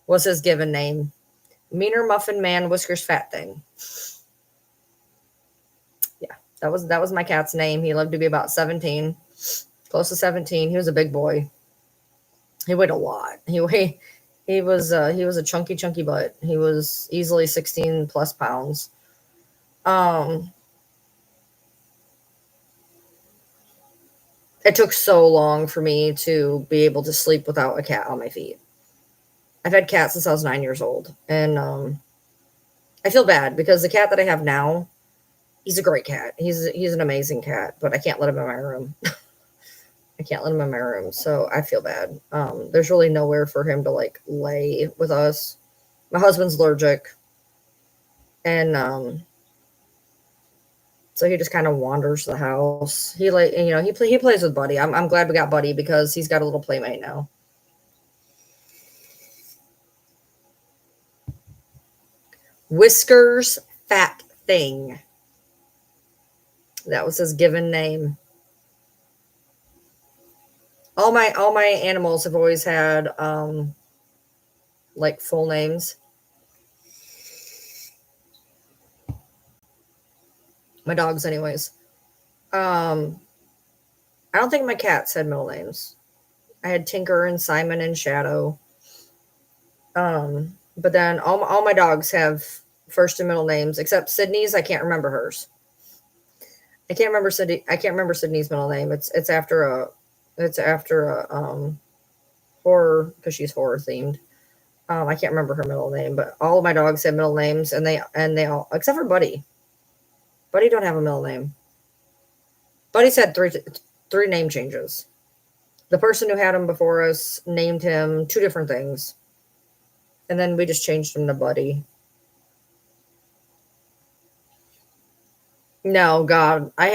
Was his given name. Meaner Muffin Man Whiskers Fat Thing. Yeah, that was my cat's name. He lived to be about 17. Close to 17. He was a big boy. He weighed a lot. He was a chunky butt. He was easily 16 plus pounds. It took so long for me to be able to sleep without a cat on my feet. I've had cats since I was 9 years old, and I feel bad because the cat that I have now, he's a great cat. He's an amazing cat, but I can't let him in my room. I can't let him in my room, so I feel bad. There's really nowhere for him to like lay with us. My husband's allergic, and so he just kind of wanders the house. He he plays with Buddy. I'm glad we got Buddy because he's got a little playmate now. Whiskers Fat Thing. That was his given name. All my animals have always had like full names. My dogs, anyways. I don't think my cats had middle names. I had Tinker and Simon and Shadow. But then all my dogs have first and middle names, except Sydney's. I can't remember hers. I can't remember Sydney's middle name. It's after a horror, because she's horror themed. I can't remember her middle name, but all of my dogs have middle names, and they all, except for Buddy. Buddy don't have a middle name. Buddy's had three name changes. The person who had him before us named him 2 different things, and then we just changed him to Buddy. No, God, I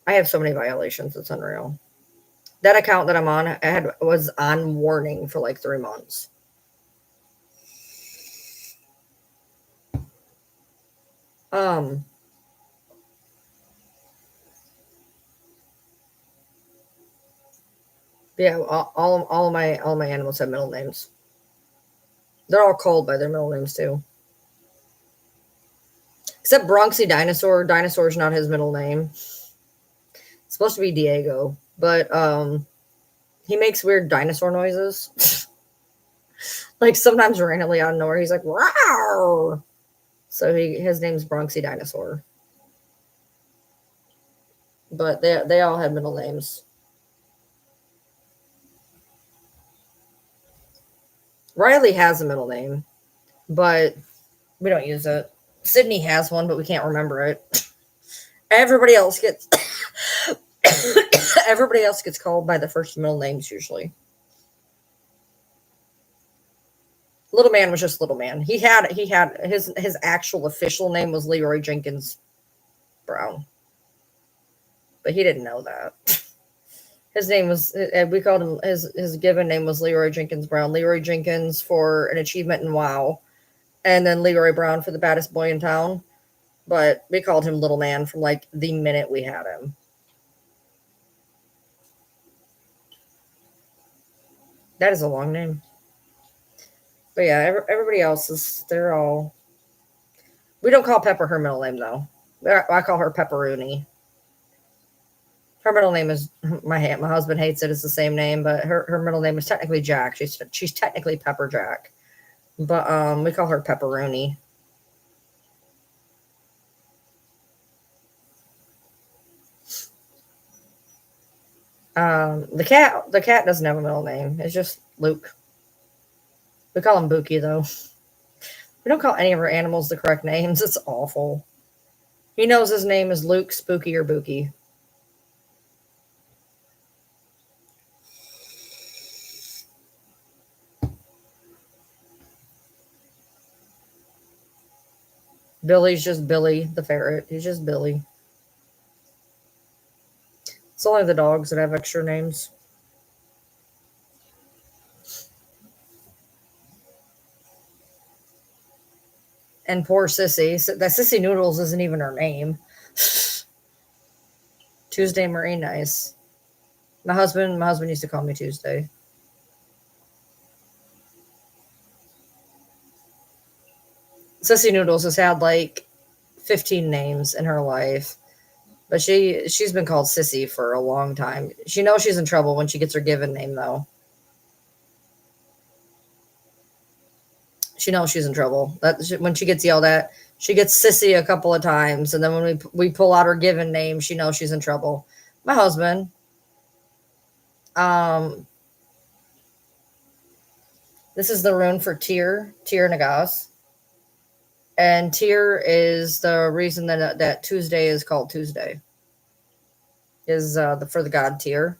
have so many violations. It's unreal. That account that I'm on was on warning for like 3 months. Yeah, all of my animals have middle names. They're all called by their middle names too. Except Bronxy Dinosaur. Dinosaur's not his middle name. It's supposed to be Diego, but he makes weird dinosaur noises. Like sometimes randomly out of nowhere, he's like, "Wow!" So his name's Bronxy Dinosaur. But they all have middle names. Riley has a middle name, but we don't use it. Sydney has one, but we can't remember it. Everybody else gets called by the first and middle names usually. Little Man was just Little Man. He had his actual official name was Leroy Jenkins Brown, but he didn't know that. His name was, we called him, his given name was Leroy Jenkins Brown. Leroy Jenkins for an achievement in WoW, and then Leroy Brown for the baddest boy in town. But we called him Little Man from like the minute we had him. That is a long name. But yeah, everybody else they're all. We don't call Pepper her middle name though. I call her Pepperoni. Her middle name is my husband hates it. It's the same name, but her middle name is technically Jack. She's technically Pepper Jack, but we call her Pepperoni. The cat doesn't have a middle name. It's just Luke. We call him Bookie though. We don't call any of our animals the correct names. It's awful. He knows his name is Luke, Spooky, or Bookie. Billy's just Billy the ferret. He's just Billy. It's only the dogs that have extra names. And poor Sissy. That Sissy Noodles isn't even her name. Tuesday Marie, nice. My husband used to call me Tuesday. Sissy Noodles has had like 15 names in her life, but she's been called Sissy for a long time. She knows she's in trouble when she gets her given name though. She knows she's in trouble. When she gets yelled at, she gets Sissy a couple of times, and then when we pull out her given name, she knows she's in trouble. My husband, um, this is the rune for Tyr Nagas. And Tyr is the reason that Tuesday is called Tuesday. Is for the god Tyr.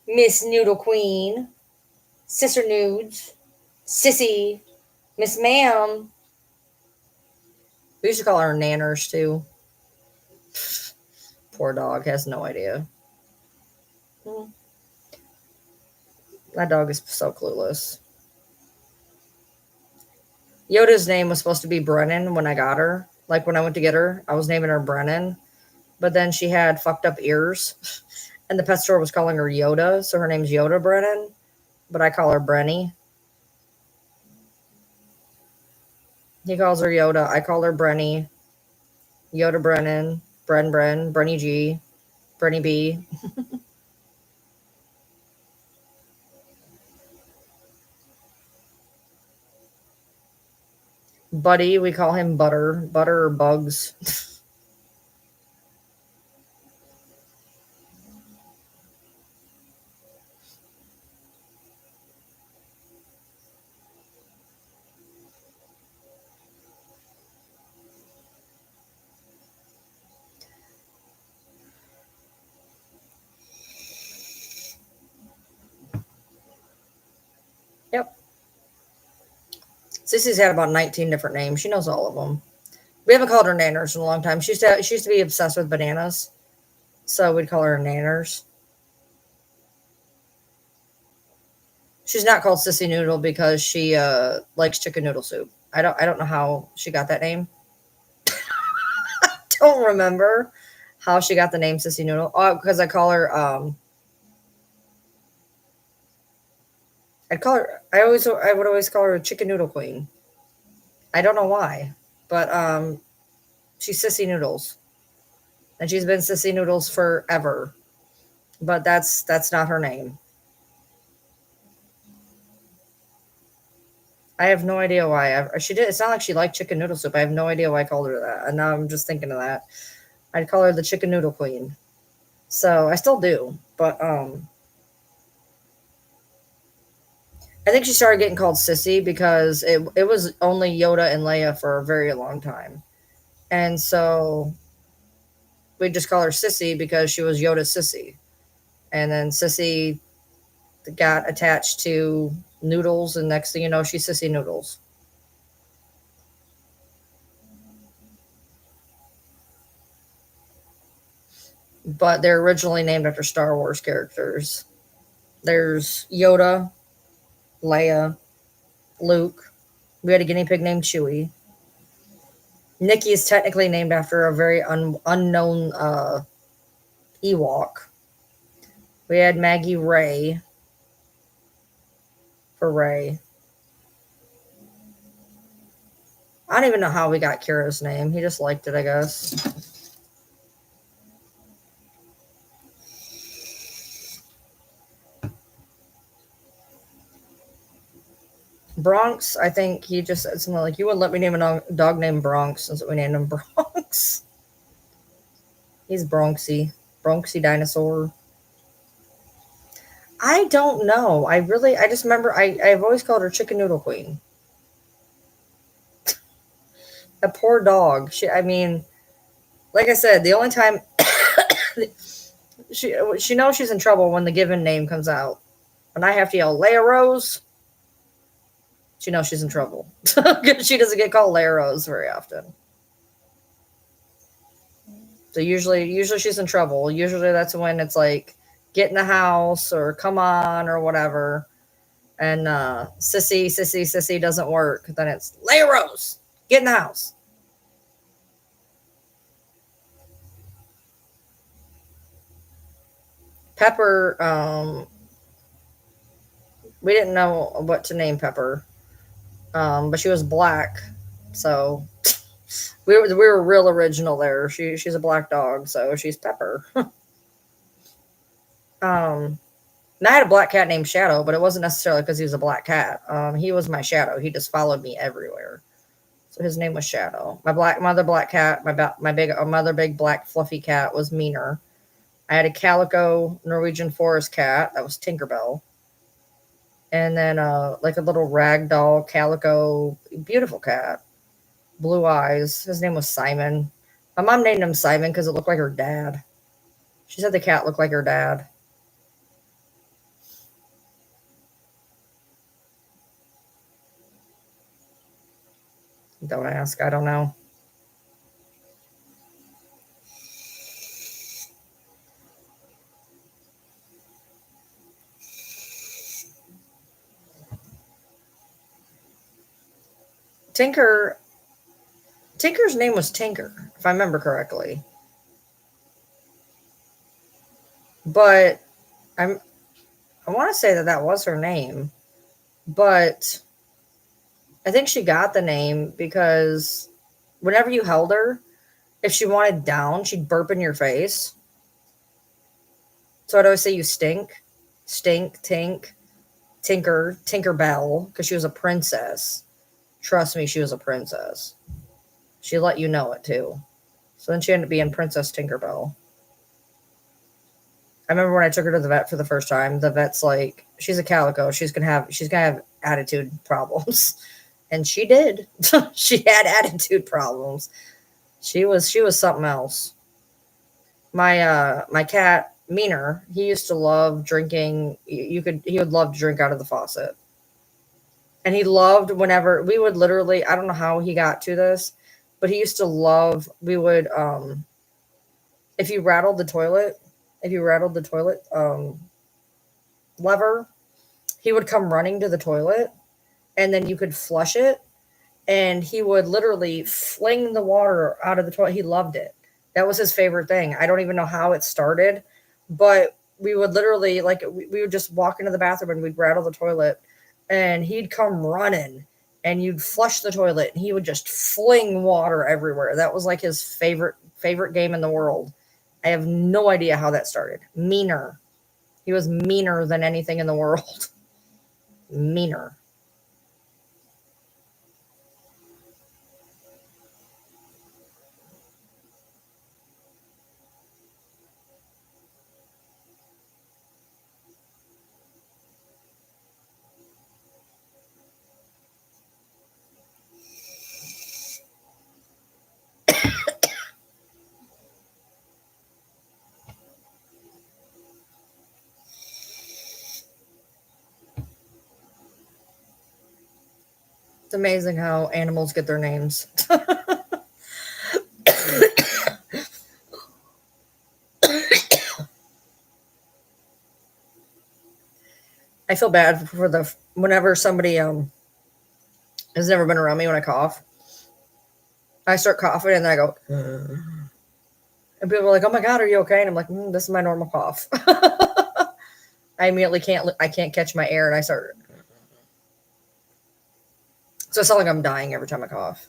Miss Noodle Queen, Sister Nudes, Sissy, Miss Ma'am. We used to call her Nanners too. Poor dog has no idea. That dog is so clueless. Yoda's name was supposed to be Brennan when I got her. Like when I went to get her, I was naming her Brennan. But then she had fucked up ears. And the pet store was calling her Yoda. So her name's Yoda Brennan. But I call her Brenny. He calls her Yoda. I call her Brenny. Yoda Brennan. Brenny G. Brenny B. Buddy, we call him Butter. Butter or Bugs. Yep. Sissy's had about 19 different names. She knows all of them. We haven't called her Nanners in a long time. She used to be obsessed with bananas. So we'd call her Nanners. She's not called Sissy Noodle because she likes chicken noodle soup. I don't know how she got that name. Don't remember how she got the name Sissy Noodle. Oh, because I call her I would always call her Chicken Noodle Queen. I don't know why. But she's Sissy Noodles. And she's been Sissy Noodles forever. But that's not her name. I have no idea why. She did. It's not like she liked chicken noodle soup. I have no idea why I called her that. And now I'm just thinking of that. I'd call her the chicken noodle queen. So I still do, but I think she started getting called Sissy because it was only Yoda and Leia for a very long time, and so we just call her Sissy because she was Yoda's sissy, and then Sissy got attached to Noodles, and next thing you know, she's Sissy Noodles. But they're originally named after Star Wars characters. There's Yoda, Leia, Luke. We had a guinea pig named Chewie. Nikki is technically named after a very unknown Ewok. We had Maggie Ray for Ray. I don't even know how we got Kira's name. He just liked it, I guess. Bronx, I think he just said something like, "You wouldn't let me name a dog named Bronx," and so we named him Bronx. He's Bronxy, Bronxy dinosaur. I don't know. I just remember I've always called her Chicken Noodle Queen. A poor dog. I mean, like I said, the only time she knows she's in trouble when the given name comes out. When I have to yell Leia Rose, she knows she's in trouble because she doesn't get called Leia Rose very often. So usually she's in trouble. Usually that's when it's like get in the house or come on or whatever. And sissy doesn't work. Then it's Leia Rose, get in the house. Pepper, we didn't know what to name Pepper, but she was black, so we were real original there. She's a black dog, so she's Pepper. And I had a black cat named Shadow, but it wasn't necessarily because he was a black cat. He was my shadow. He just followed me everywhere. So his name was Shadow. My black cat, my big mother big black fluffy cat was Meaner. I had a calico Norwegian forest cat that was Tinkerbell, and then like a little ragdoll calico beautiful cat, blue eyes. His name was Simon. My mom named him Simon because it looked like her dad. She said the cat looked like her dad. Don't ask. I don't know. Tinker. Tinker's name was Tinker, if I remember correctly. But I'm. I want to say that that was her name, but I think she got the name because whenever you held her, if she wanted down, she'd burp in your face. So I'd always say you stink, stink, tink, Tinker, Tinkerbell, because she was a princess. Trust me, she was a princess. She let you know it too. So then she ended up being Princess Tinkerbell. I remember when I took her to the vet for the first time. The vet's like, "She's a calico. She's gonna have attitude problems," and she did. She had attitude problems. She was something else. My cat Meaner, he used to love drinking. He would love to drink out of the faucet, and he loved whenever we would literally. I don't know how he got to this, but he used to love. We would if you rattled the toilet, if you rattled the toilet lever, he would come running to the toilet, and then you could flush it, and he would literally fling the water out of the toilet. He loved it. That was his favorite thing. I don't even know how it started, but we would literally like we would just walk into the bathroom and we'd rattle the toilet, and he'd come running, and you'd flush the toilet, and he would just fling water everywhere. That was like his favorite game in the world. I have no idea how that started. Meaner. He was meaner than anything in the world. Meaner. It's amazing how animals get their names. I feel bad for the whenever somebody has never been around me when I cough. I start coughing and then I go, and people are like, "Oh my god, are you okay?" And I'm like, "This is my normal cough." I immediately can't catch my air and I start. So it's not like I'm dying every time I cough.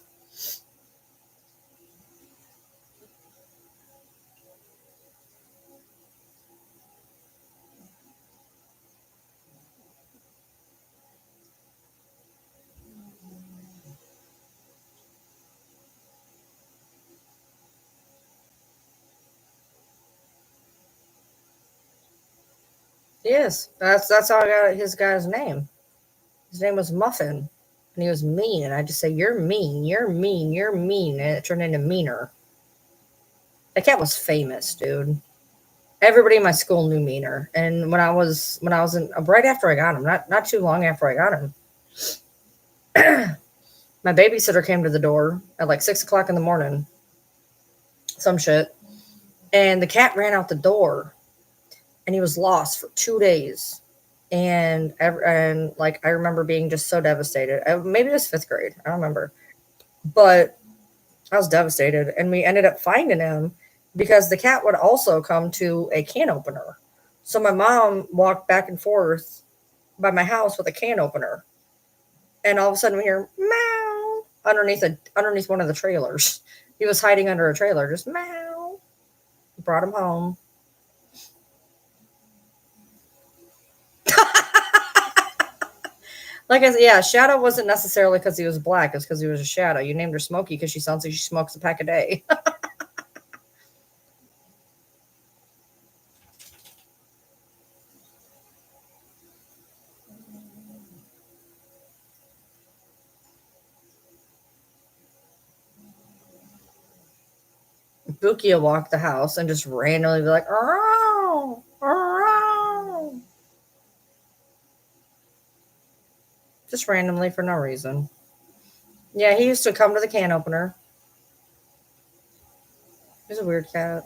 Yes, that's how I got his guy's name. His name was Muffin, and he was mean. And I just say, "You're mean. You're mean. You're mean," and it turned into meaner. That cat was famous, dude. Everybody in my school knew Meaner. And when I was in right after I got him, not too long after I got him, my babysitter came to the door at like 6 o'clock in the morning, some shit, and the cat ran out the door, and he was lost for 2 days. And like I remember being just so devastated. Maybe it was fifth grade. I don't remember, but I was devastated, and we ended up finding him because the cat would also come to a can opener. So my mom walked back and forth by my house with a can opener, and all of a sudden we hear meow underneath one of the trailers. He was hiding under a trailer, just meow. Brought him home. Like I said, yeah, Shadow wasn't necessarily because he was black; it's because he was a shadow. You named her Smokey because she sounds like she smokes a pack a day. Buki will walk the house and just randomly be like, "Oh, oh," just randomly for no reason. Yeah, he used to come to the can opener. He's a weird cat.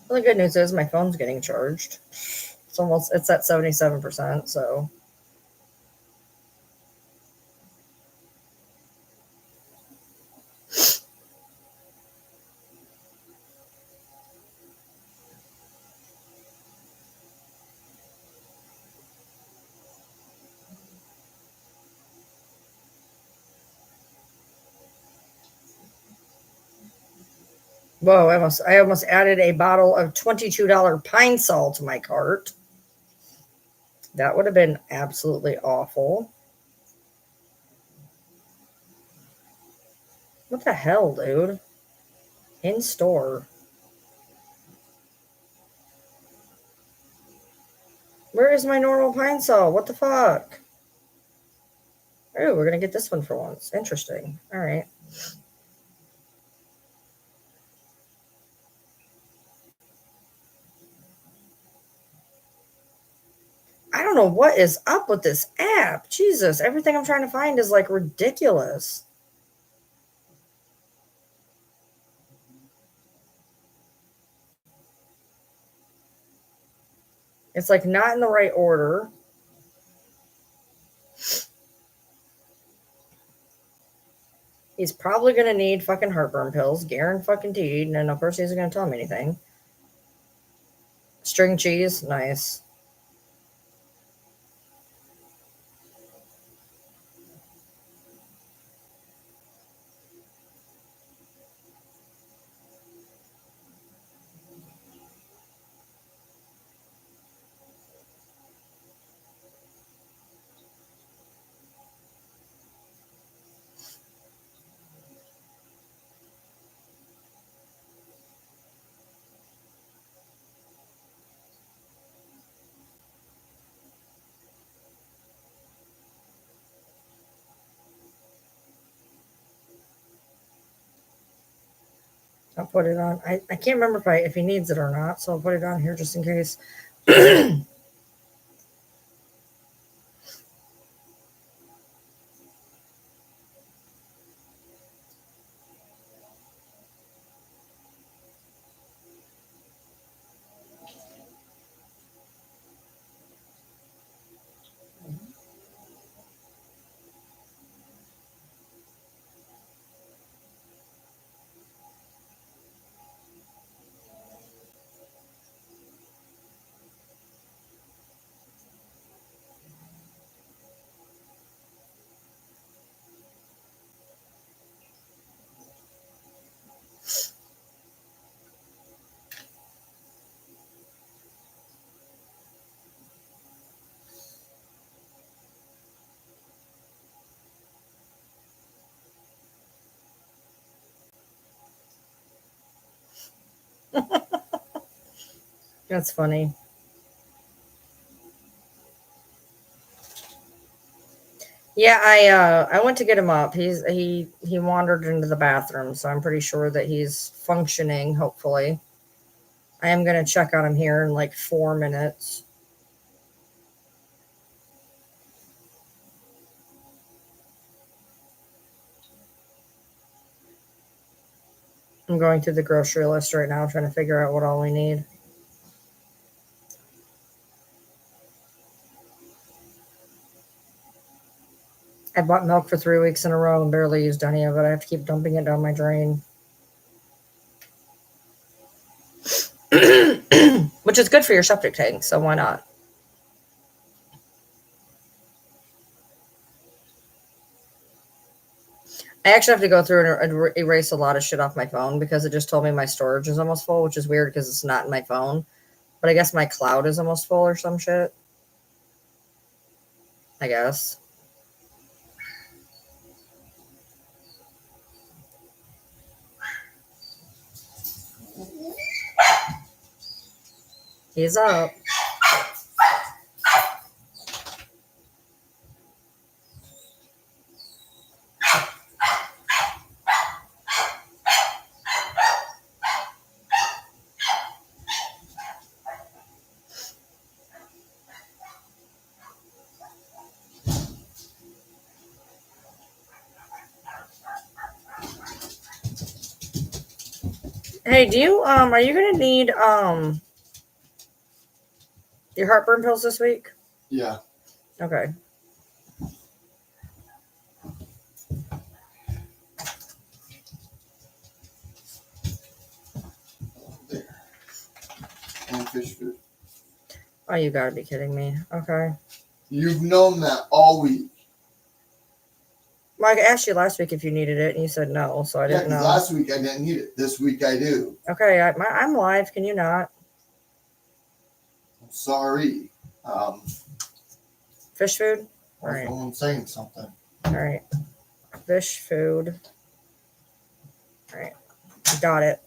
Well, the good news is my phone's getting charged. It's at 77%. So whoa, I almost added a bottle of $22 pine sol to my cart. That would have been absolutely awful. What the hell, dude? In store. Where is my normal pine sol? What the fuck? Oh, we're gonna get this one for once. Interesting. All right. I don't know what is up with this app. Jesus, everything I'm trying to find is like ridiculous. It's like not in the right order. He's probably gonna need fucking heartburn pills, Garen fucking teed, and of course he isn't gonna tell him anything. String cheese, nice. I'll put it on. I can't remember if he needs it or not, so I'll put it on here just in case. That's funny. Yeah, I went to get him up. He wandered into the bathroom, so I'm pretty sure that he's functioning, hopefully. I am gonna check on him here in like 4 minutes. I'm going through the grocery list right now, trying to figure out what all we need. I bought milk for 3 weeks in a row and barely used any of it. I have to keep dumping it down my drain. Which is good for your septic tank, so why not? I actually have to go through and erase a lot of shit off my phone because it just told me my storage is almost full, which is weird because it's not in my phone. But I guess my cloud is almost full or some shit. I guess. He's up. Hey, are you gonna need your heartburn pills this week? Yeah. Okay. There. And fish food. Oh, you gotta be kidding me. Okay. You've known that all week. Well, I asked you last week if you needed it, and you said no, so I didn't know. Last week I didn't need it. This week I do. Okay, I'm live. Can you not? I'm sorry. Fish food? All right. I'm saying something. All right. Fish food. All right. Got it.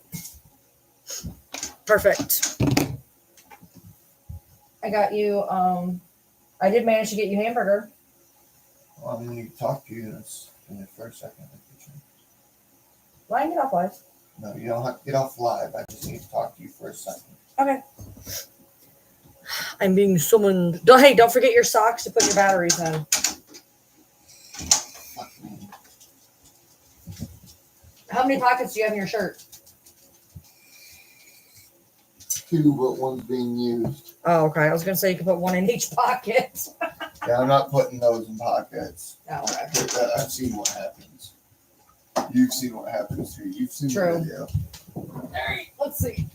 Perfect. I got you. I did manage to get you hamburger. Well, I'm going to talk to you for a second. Why get off live? No, you don't have to get off live. I just need to talk to you for a second. Okay. I'm being summoned. Hey, don't forget your socks to put your batteries in. How many pockets do you have in your shirt? 2, but one's being used. Oh, okay. I was going to say you could put one in each pocket. Yeah, I'm not putting those in pockets. Oh, okay. I've seen what happens. You've seen what happens too. You've seen True. the video. All right. Let's see.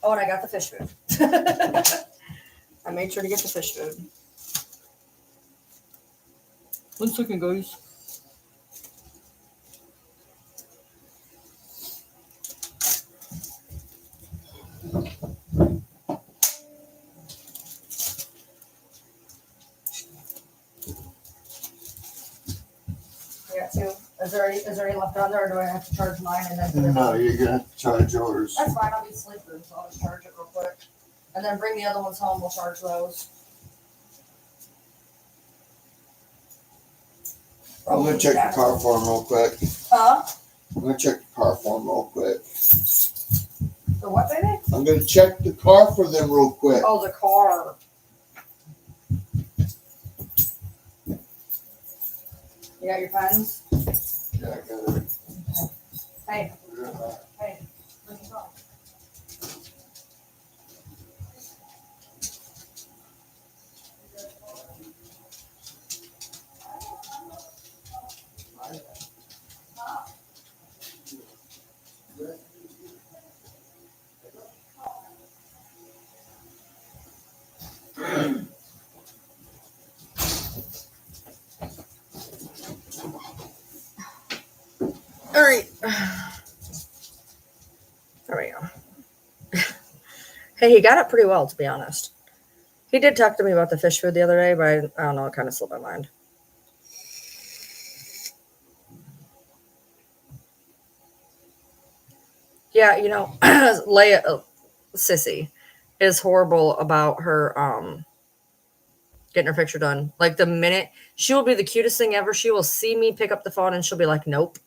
Oh, and I got the fish food. I made sure to get the fish food. 1 second, guys. got two. Is there any left on there, or do I have to charge mine and then? No, you're gonna have to charge yours. That's fine. I'll be sleeping, so I'll just charge it real quick, and then bring the other ones home. We'll charge those. I'm gonna check the car for him real quick. Huh? I'm gonna check the car for him real quick. The what, baby? I'm gonna check the car for them real quick. Oh, the car. You got your pens? Yeah, I got it. Hey. Hey. Bring it up. All right. There we go. Hey, he got it pretty well, to be honest. He did talk to me about the fish food the other day, but I don't know, it kind of slipped my mind. Yeah, you know, Leia, Sissy, is horrible about her getting her picture done. Like the minute she will be the cutest thing ever, she will see me pick up the phone and she'll be like, "Nope."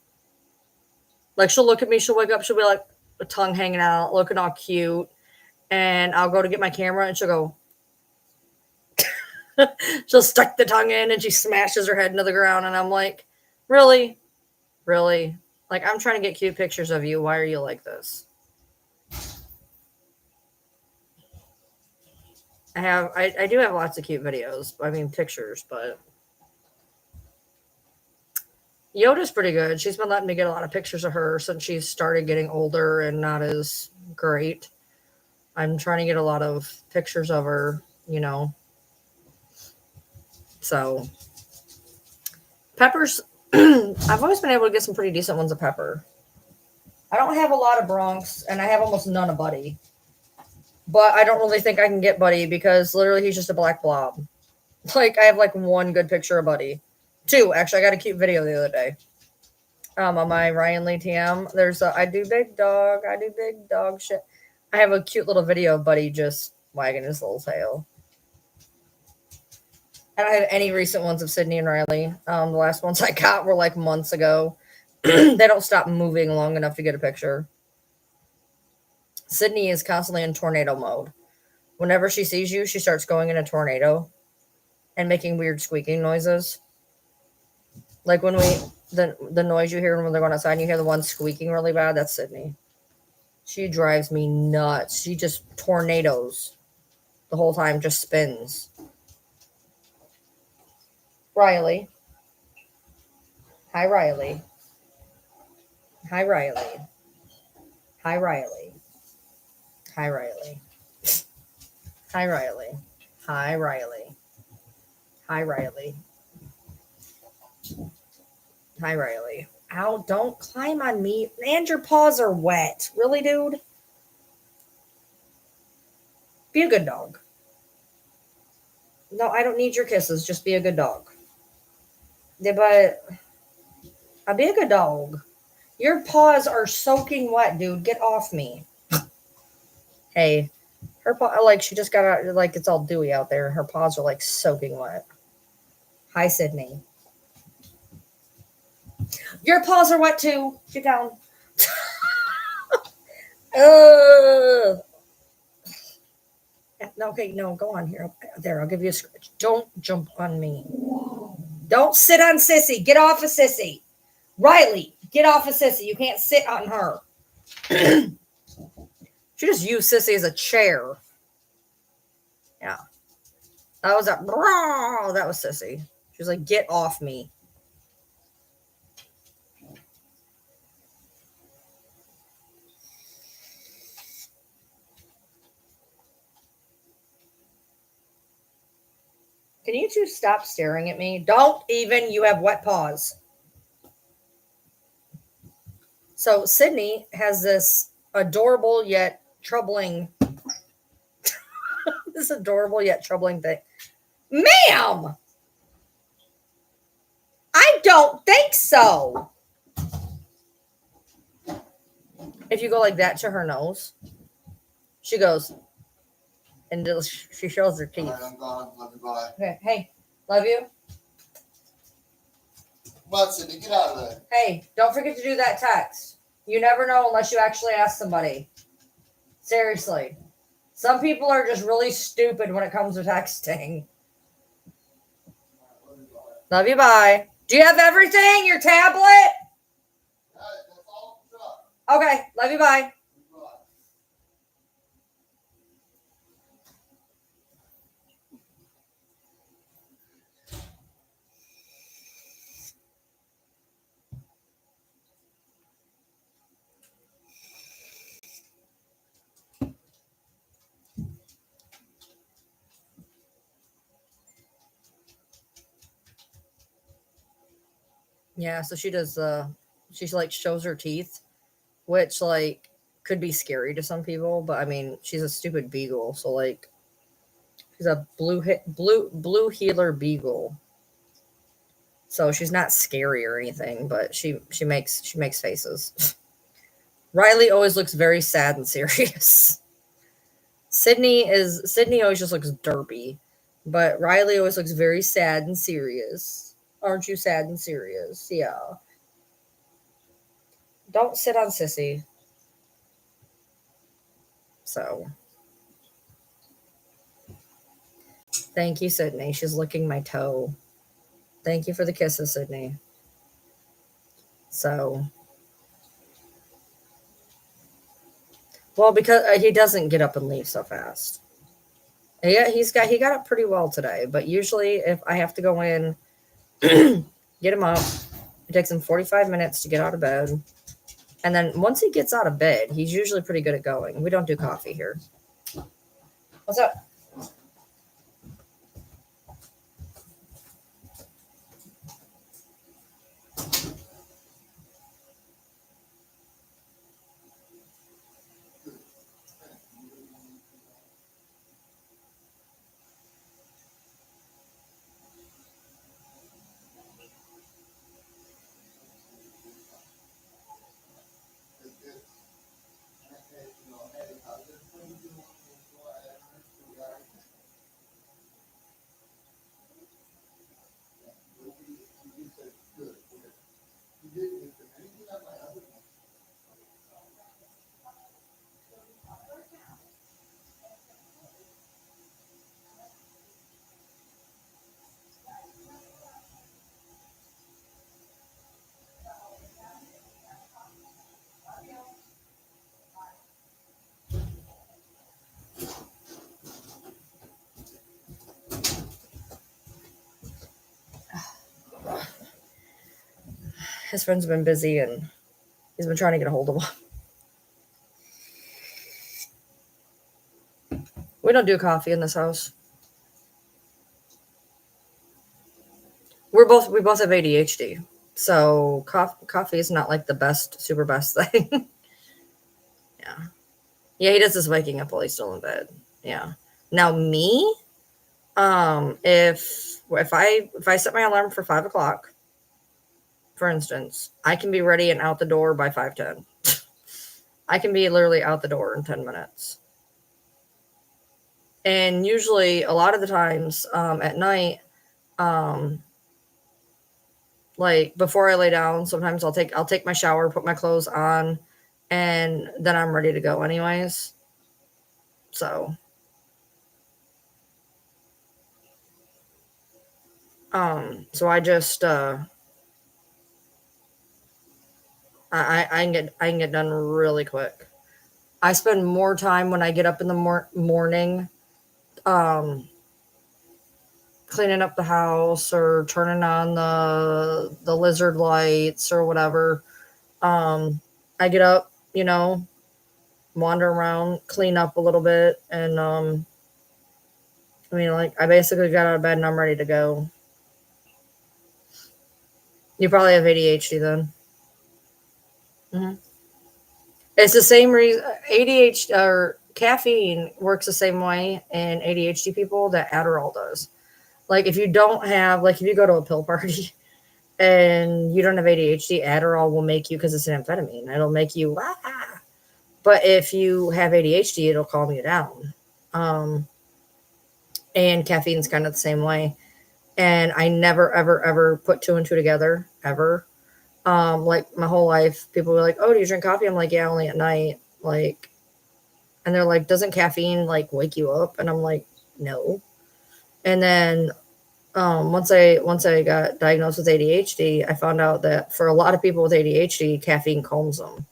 Like she'll look at me, she'll wake up, she'll be like, a tongue hanging out, looking all cute, and I'll go to get my camera and she'll go. She'll stick the tongue in and she smashes her head into the ground, and I'm like, really, really, like I'm trying to get cute pictures of you. Why are you like this? I do have lots of cute videos. I mean, pictures, but Yoda's pretty good. She's been letting me get a lot of pictures of her since she started getting older and not as great. I'm trying to get a lot of pictures of her, you know. So, Pepper's, I've always been able to get some pretty decent ones of Pepper. I don't have a lot of Bronx, and I have almost none of Buddy. But I don't really think I can get Buddy because literally he's just a black blob. Like, I have like one good picture of Buddy. Two, actually. I got a cute video the other day. On my Ryan Lee TM, there's I do big dog shit. I have a cute little video of Buddy just wagging his little tail. I don't have any recent ones of Sydney and Riley. The last ones I got were like months ago. They don't stop moving long enough to get a picture. Sydney is constantly in tornado mode. Whenever she sees you, she starts going in a tornado and making weird squeaking noises. Like when the noise you hear when they're going outside and you hear the one squeaking really bad, that's Sydney. She drives me nuts. She just tornadoes the whole time, just spins. Riley. Hi, Riley. Hi, Riley. Hi, Riley. Hi, Riley. Hi, Riley. Hi, Riley. Hi, Riley. Hi, Riley. Ow, don't climb on me. And your paws are wet. Really, dude? Be a good dog. No, I don't need your kisses. Just be a good dog. Yeah, but I'll be a good dog. Your paws are soaking wet, dude. Get off me. Hey, her paw, like she just got out, like it's all dewy out there. Her paws are like soaking wet. Hi, Sydney. Your paws are wet too. Get down. Okay, no, go on here. There, I'll give you a scratch. Don't jump on me. Don't sit on Sissy. Get off of Sissy. Riley, get off of Sissy. You can't sit on her. She just used Sissy as a chair. Yeah. That was that was Sissy. She was like, get off me. Can you two stop staring at me? Don't even. You have wet paws. So Sydney has this adorable yet troubling thing. Ma'am! I don't think so. If you go like that to her nose, she goes, and she shows her teeth. All right, I'm gone. Love you. Bye. Okay, hey, love you. Come on, Sydney, get out of there. Hey, don't forget to do that text. You never know unless you actually ask somebody. Seriously. Some people are just really stupid when it comes to texting. Love you, bye. Do you have everything? Your tablet? That's all the truck. Okay, love you, bye. Yeah, so she does she's like shows her teeth, which like could be scary to some people, but I mean, she's a stupid beagle, so like she's a blue heeler beagle. So she's not scary or anything, but she makes faces. Riley always looks very sad and serious. Sydney always just looks derpy, but Riley always looks very sad and serious. Aren't you sad and serious? Yeah. Don't sit on Sissy. So, thank you, Sydney. She's licking my toe. Thank you for the kisses, Sydney. So, well, because he doesn't get up and leave so fast. Yeah, he got up pretty well today, but usually if I have to go in, get him up, it takes him 45 minutes to get out of bed. And then once he gets out of bed, he's usually pretty good at going. We don't do coffee here. What's up? His friend's been busy and he's been trying to get a hold of him. We don't do coffee in this house. We both have ADHD, so coffee is not like the super best thing. Yeah, he does this waking up while he's still in bed. Yeah. Now me, if I set my alarm for 5 o'clock, for instance, I can be ready and out the door by 5:10. I can be literally out the door in 10 minutes. And usually, a lot of the times at night, like before I lay down, sometimes I'll take my shower, put my clothes on, and then I'm ready to go anyways. So so I just I can get done really quick. I spend more time when I get up in the morning cleaning up the house or turning on the lizard lights or whatever. I get up, wander around, clean up a little bit, and I mean, like, I basically got out of bed and I'm ready to go. You probably have ADHD then. Mm-hmm. It's the same reason ADHD or caffeine works the same way in ADHD people that Adderall does. Like if you don't have, like if you go to a pill party and you don't have ADHD, Adderall will make you, because it's an amphetamine, it'll make you ah. But if you have ADHD, it'll calm you down. Um, and caffeine's kind of the same way. And I never, ever, ever put two and two together, ever. Like my whole life, people were like, "Oh, do you drink coffee?" I'm like, "Yeah, only at night." Like, and they're like, "Doesn't caffeine like wake you up?" And I'm like, "No." And then once I got diagnosed with ADHD, I found out that for a lot of people with ADHD, caffeine calms them.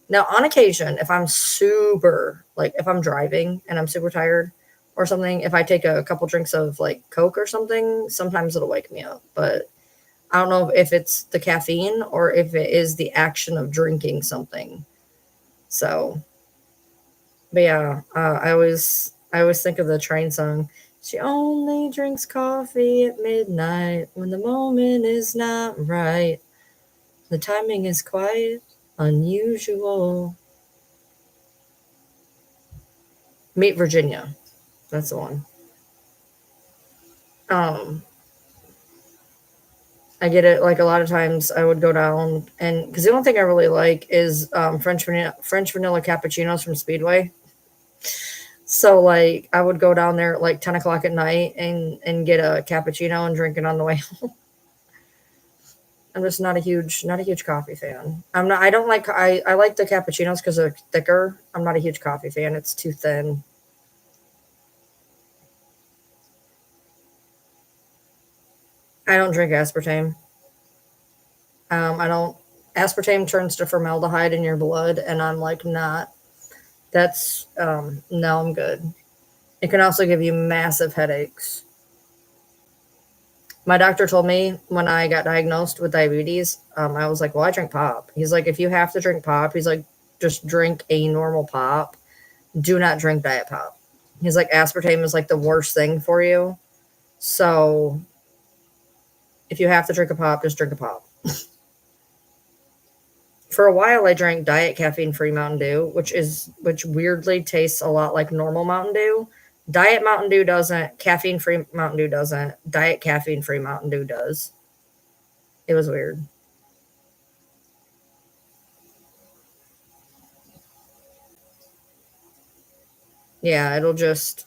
Now, on occasion, if I'm super, like if I'm driving and I'm super tired or something, if I take a couple drinks of like Coke or something, sometimes it'll wake me up. But I don't know if it's the caffeine or if it is the action of drinking something. So, but yeah, I always think of the train song. She only drinks coffee at midnight when the moment is not right. The timing is quite unusual. Meet Virginia. That's the one. Um, I get it. Like a lot of times, I would go down and because the only thing I really like is French vanilla cappuccinos from Speedway. So like I would go down there at like 10 o'clock at night and get a cappuccino and drink it on the way. I'm just not a huge coffee fan. I don't like I like the cappuccinos because they're thicker. I'm not a huge coffee fan. It's too thin. I don't drink aspartame. I don't aspartame turns to formaldehyde in your blood and I'm like not that's no, I'm good. It can also give you massive headaches. My doctor told me when I got diagnosed with diabetes, I was like, well, I drink pop. He's like, if you have to drink pop, he's like, just drink a normal pop. Do not drink diet pop. He's like, aspartame is like the worst thing for you. So if you have to drink a pop, just drink a pop. For a while, I drank diet caffeine free Mountain Dew, which weirdly tastes a lot like normal Mountain Dew. Diet Mountain Dew doesn't. Caffeine free Mountain Dew doesn't. Diet caffeine free Mountain Dew does. It was weird. Yeah, it'll just.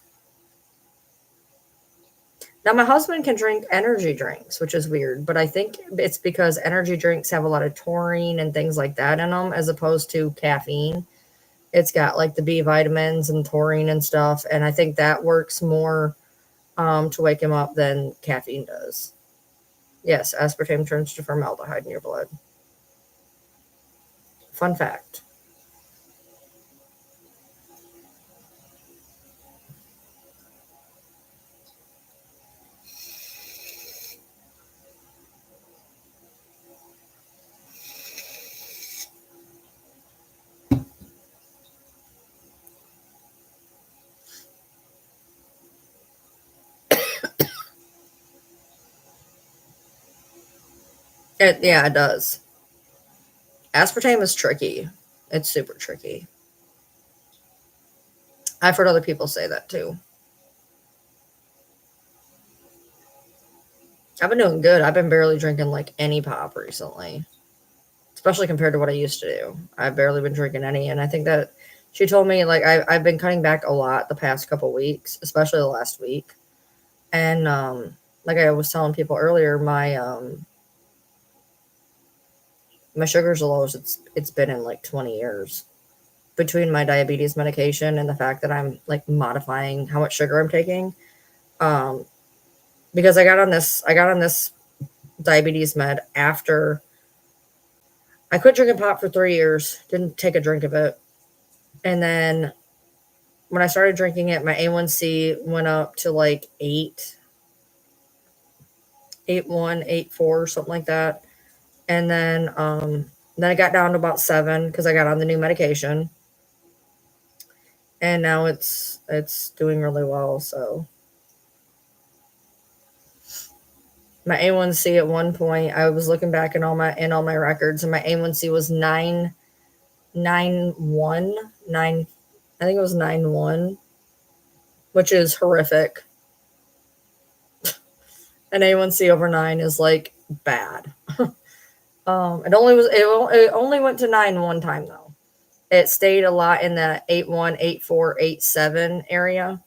Now, my husband can drink energy drinks, which is weird, but I think it's because energy drinks have a lot of taurine and things like that in them as opposed to caffeine. It's got like the B vitamins and taurine and stuff, and I think that works more to wake him up than caffeine does. Yes, aspartame turns to formaldehyde in your blood. Fun fact. Yeah, it does. Aspartame is tricky. It's super tricky. I've heard other people say that too. I've been doing good. I've been barely drinking like any pop recently, especially compared to what I used to do. I've barely been drinking any, and I think that she told me like I've been cutting back a lot the past couple weeks, especially the last week. And like I was telling people earlier, my sugar's the lowest it's been in like 20 years. Between my diabetes medication and the fact that I'm like modifying how much sugar I'm taking, um, because I got on this diabetes med after I quit drinking pop for 3 years, didn't take a drink of it, and then when I started drinking it, my A1C went up to like 8.1, 8.4, something like that. And then I got down to about 7 because I got on the new medication. And now it's doing really well. So my A1C at one point, I was looking back in all my records, and my A1C was 991 9. I think it was 9.1, which is horrific. An A1C over 9 is like bad. It only went to 9 one time though. It stayed a lot in the 8-1, 8-4, 8-7 area.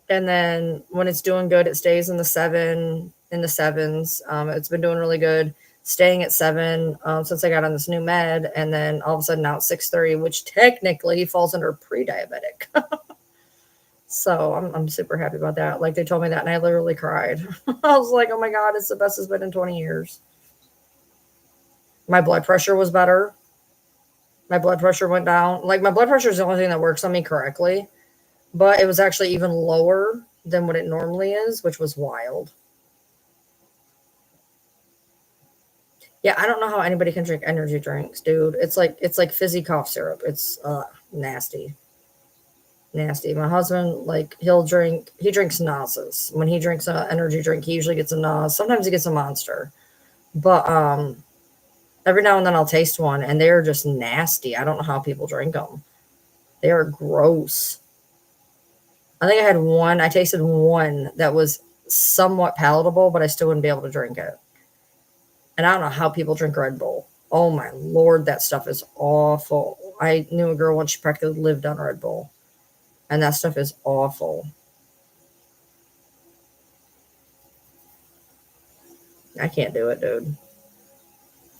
And then when it's doing good, it stays in the sevens. It's been doing really good, staying at 7 since I got on this new med, and then all of a sudden now it's 6:30, which technically falls under pre-diabetic. So I'm super happy about that. Like they told me that, and I literally cried. I was like, oh my god, it's the best it's been in 20 years. My blood pressure was better. My blood pressure went down. Like my blood pressure is the only thing that works on me correctly, but it was actually even lower than what it normally is, which was wild. Yeah, I don't know how anybody can drink energy drinks, dude. It's like fizzy cough syrup. It's nasty. Nasty. My husband, like, he drinks Nas's. When he drinks an energy drink, he usually gets a Nas. Sometimes he gets a Monster. But every now and then I'll taste one and they're just nasty. I don't know how people drink them. They are gross. I think I tasted one that was somewhat palatable, but I still wouldn't be able to drink it. And I don't know how people drink Red Bull. Oh my lord, that stuff is awful. I knew a girl once, she practically lived on Red Bull. And that stuff is awful. I can't do it, dude.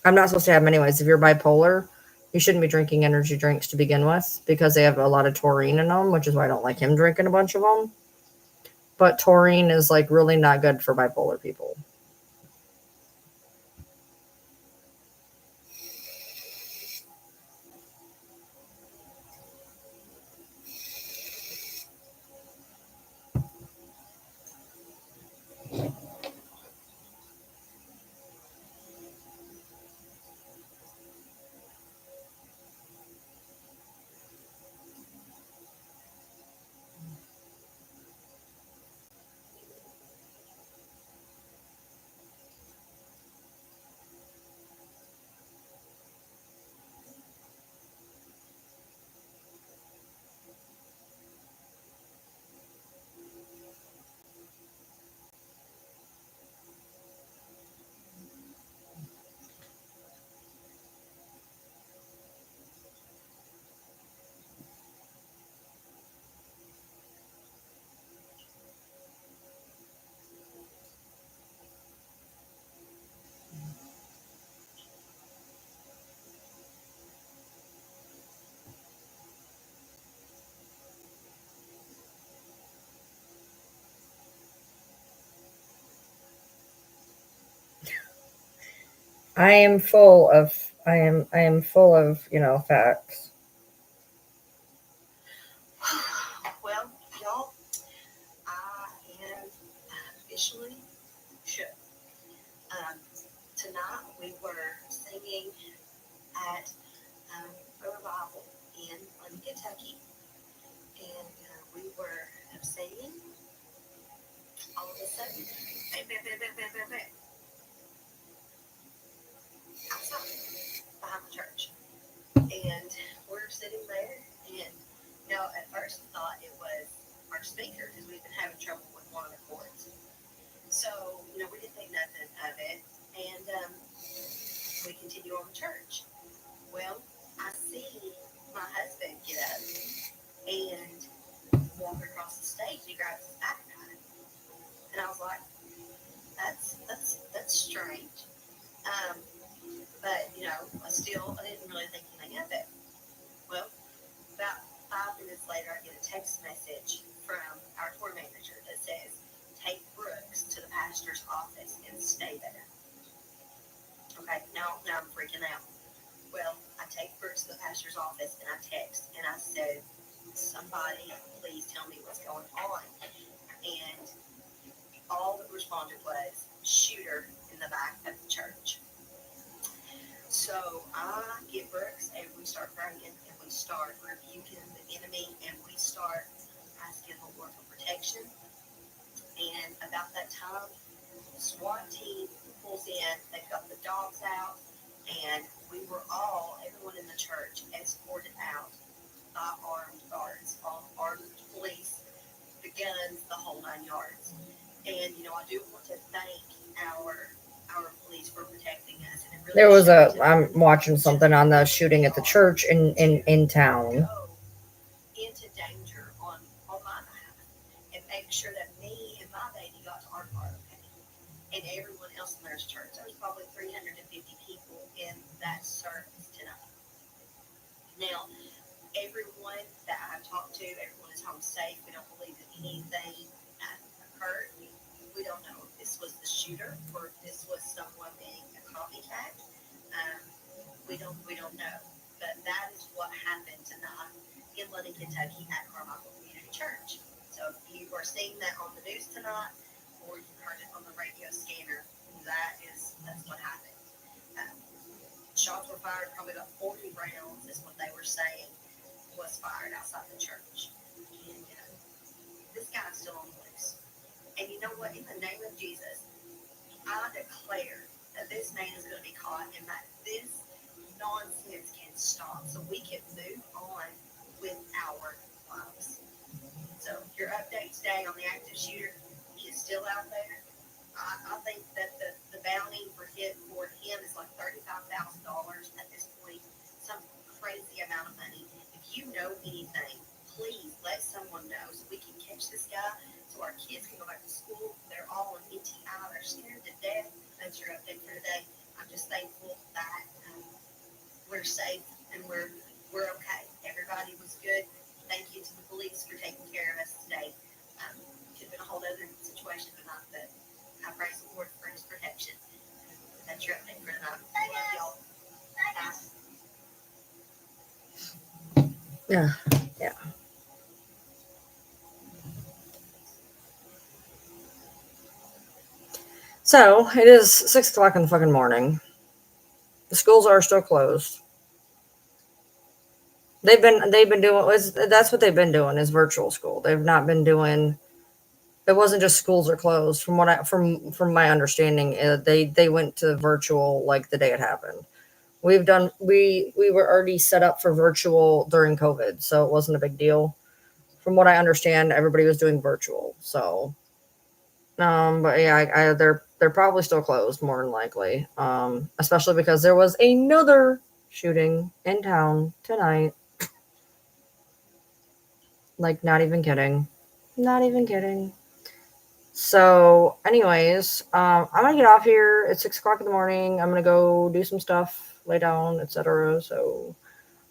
I'm not supposed to have them anyways. If you're bipolar, you shouldn't be drinking energy drinks to begin with because they have a lot of taurine in them, which is why I don't like him drinking a bunch of them. But taurine is like really not good for bipolar people. I am full of, facts. Well, y'all, I am officially shook. Um, Tonight we were singing at a revival in Kentucky, and we were singing. All of a sudden, bang, bang, bang, bang, bang, bang, bang, outside behind the church, and we're sitting there, and at first I thought it was our speaker because we've been having trouble with one of the cords. So we didn't think nothing of it, and we continue on the church. Well, I see my husband get up and walk across the stage. He grabs his backpack, and I was like, "That's strange." Um, but I didn't really think anything of it. Well, about 5 minutes later, I get a text message from our tour manager that says, "Take Brooks to the pastor's office and stay there." Okay, now I'm freaking out. Well, I take Brooks to the pastor's office and I text and I said, "Somebody, please tell me what's going on." And all that responded was, "Shooter in the back of the church." So I get Brooks and we start praying and we start rebuking the enemy and we start asking the Lord for protection. And about that time, the SWAT team pulls in, they've got the dogs out, and we were everyone in the church, escorted out by armed guards, all armed police, the guns, the whole 9 yards. And I do want to thank our our police were protecting us, and it really There was showed I'm watching something on the shooting at the church in town. go into danger on my behalf and make sure that me and my baby got to our car okay, and everyone else in their church. There was probably 350 people in that service tonight. Now, everyone that I've talked to, everyone is home safe. We don't believe that anything occurred. We don't know if this was the shooter or if this was someone being a copycat. Um, we don't know. But that is what happened tonight in London, Kentucky at Carmichael Community Church. So if you are seeing that on the news tonight or you heard it on the radio scanner, that's what happened. Um, Shots were fired, probably about 40 rounds is what they were saying was fired outside the church. And this guy's still on the loose. And you know what? In the name of Jesus, I declare that this man is going to be caught and that this nonsense can stop so we can move on with our lives. So your update today on the active shooter, he is still out there. I think that the bounty for him is like $35,000 at this point, some crazy amount of money. If you know anything, please let someone know so we can catch this guy, so our kids can go back to school. They're all on ETI. They're scared to death. That's your update for today. I'm just thankful that we're safe and we're okay. Everybody was good. Thank you to the police for taking care of us today. Could have been a whole other situation tonight, but I praise the Lord for his protection. That's your update for tonight. I love y'all. Yeah, yeah. So it is 6 o'clock in the fucking morning. The schools are still closed. They've been doing that's what they've been doing is virtual school. They've not been doing. It wasn't just schools are closed. From my understanding, they went to virtual like the day it happened. We were already set up for virtual during COVID, so it wasn't a big deal. From what I understand, everybody was doing virtual. So, but yeah, they're probably still closed more than likely. Especially because there was another shooting in town tonight. Like, not even kidding. Not even kidding. So, anyways, I'm gonna get off here at 6 o'clock in the morning. I'm gonna go do some stuff, lay down, etc. So,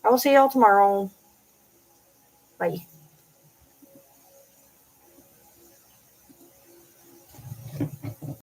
I will see y'all tomorrow. Bye.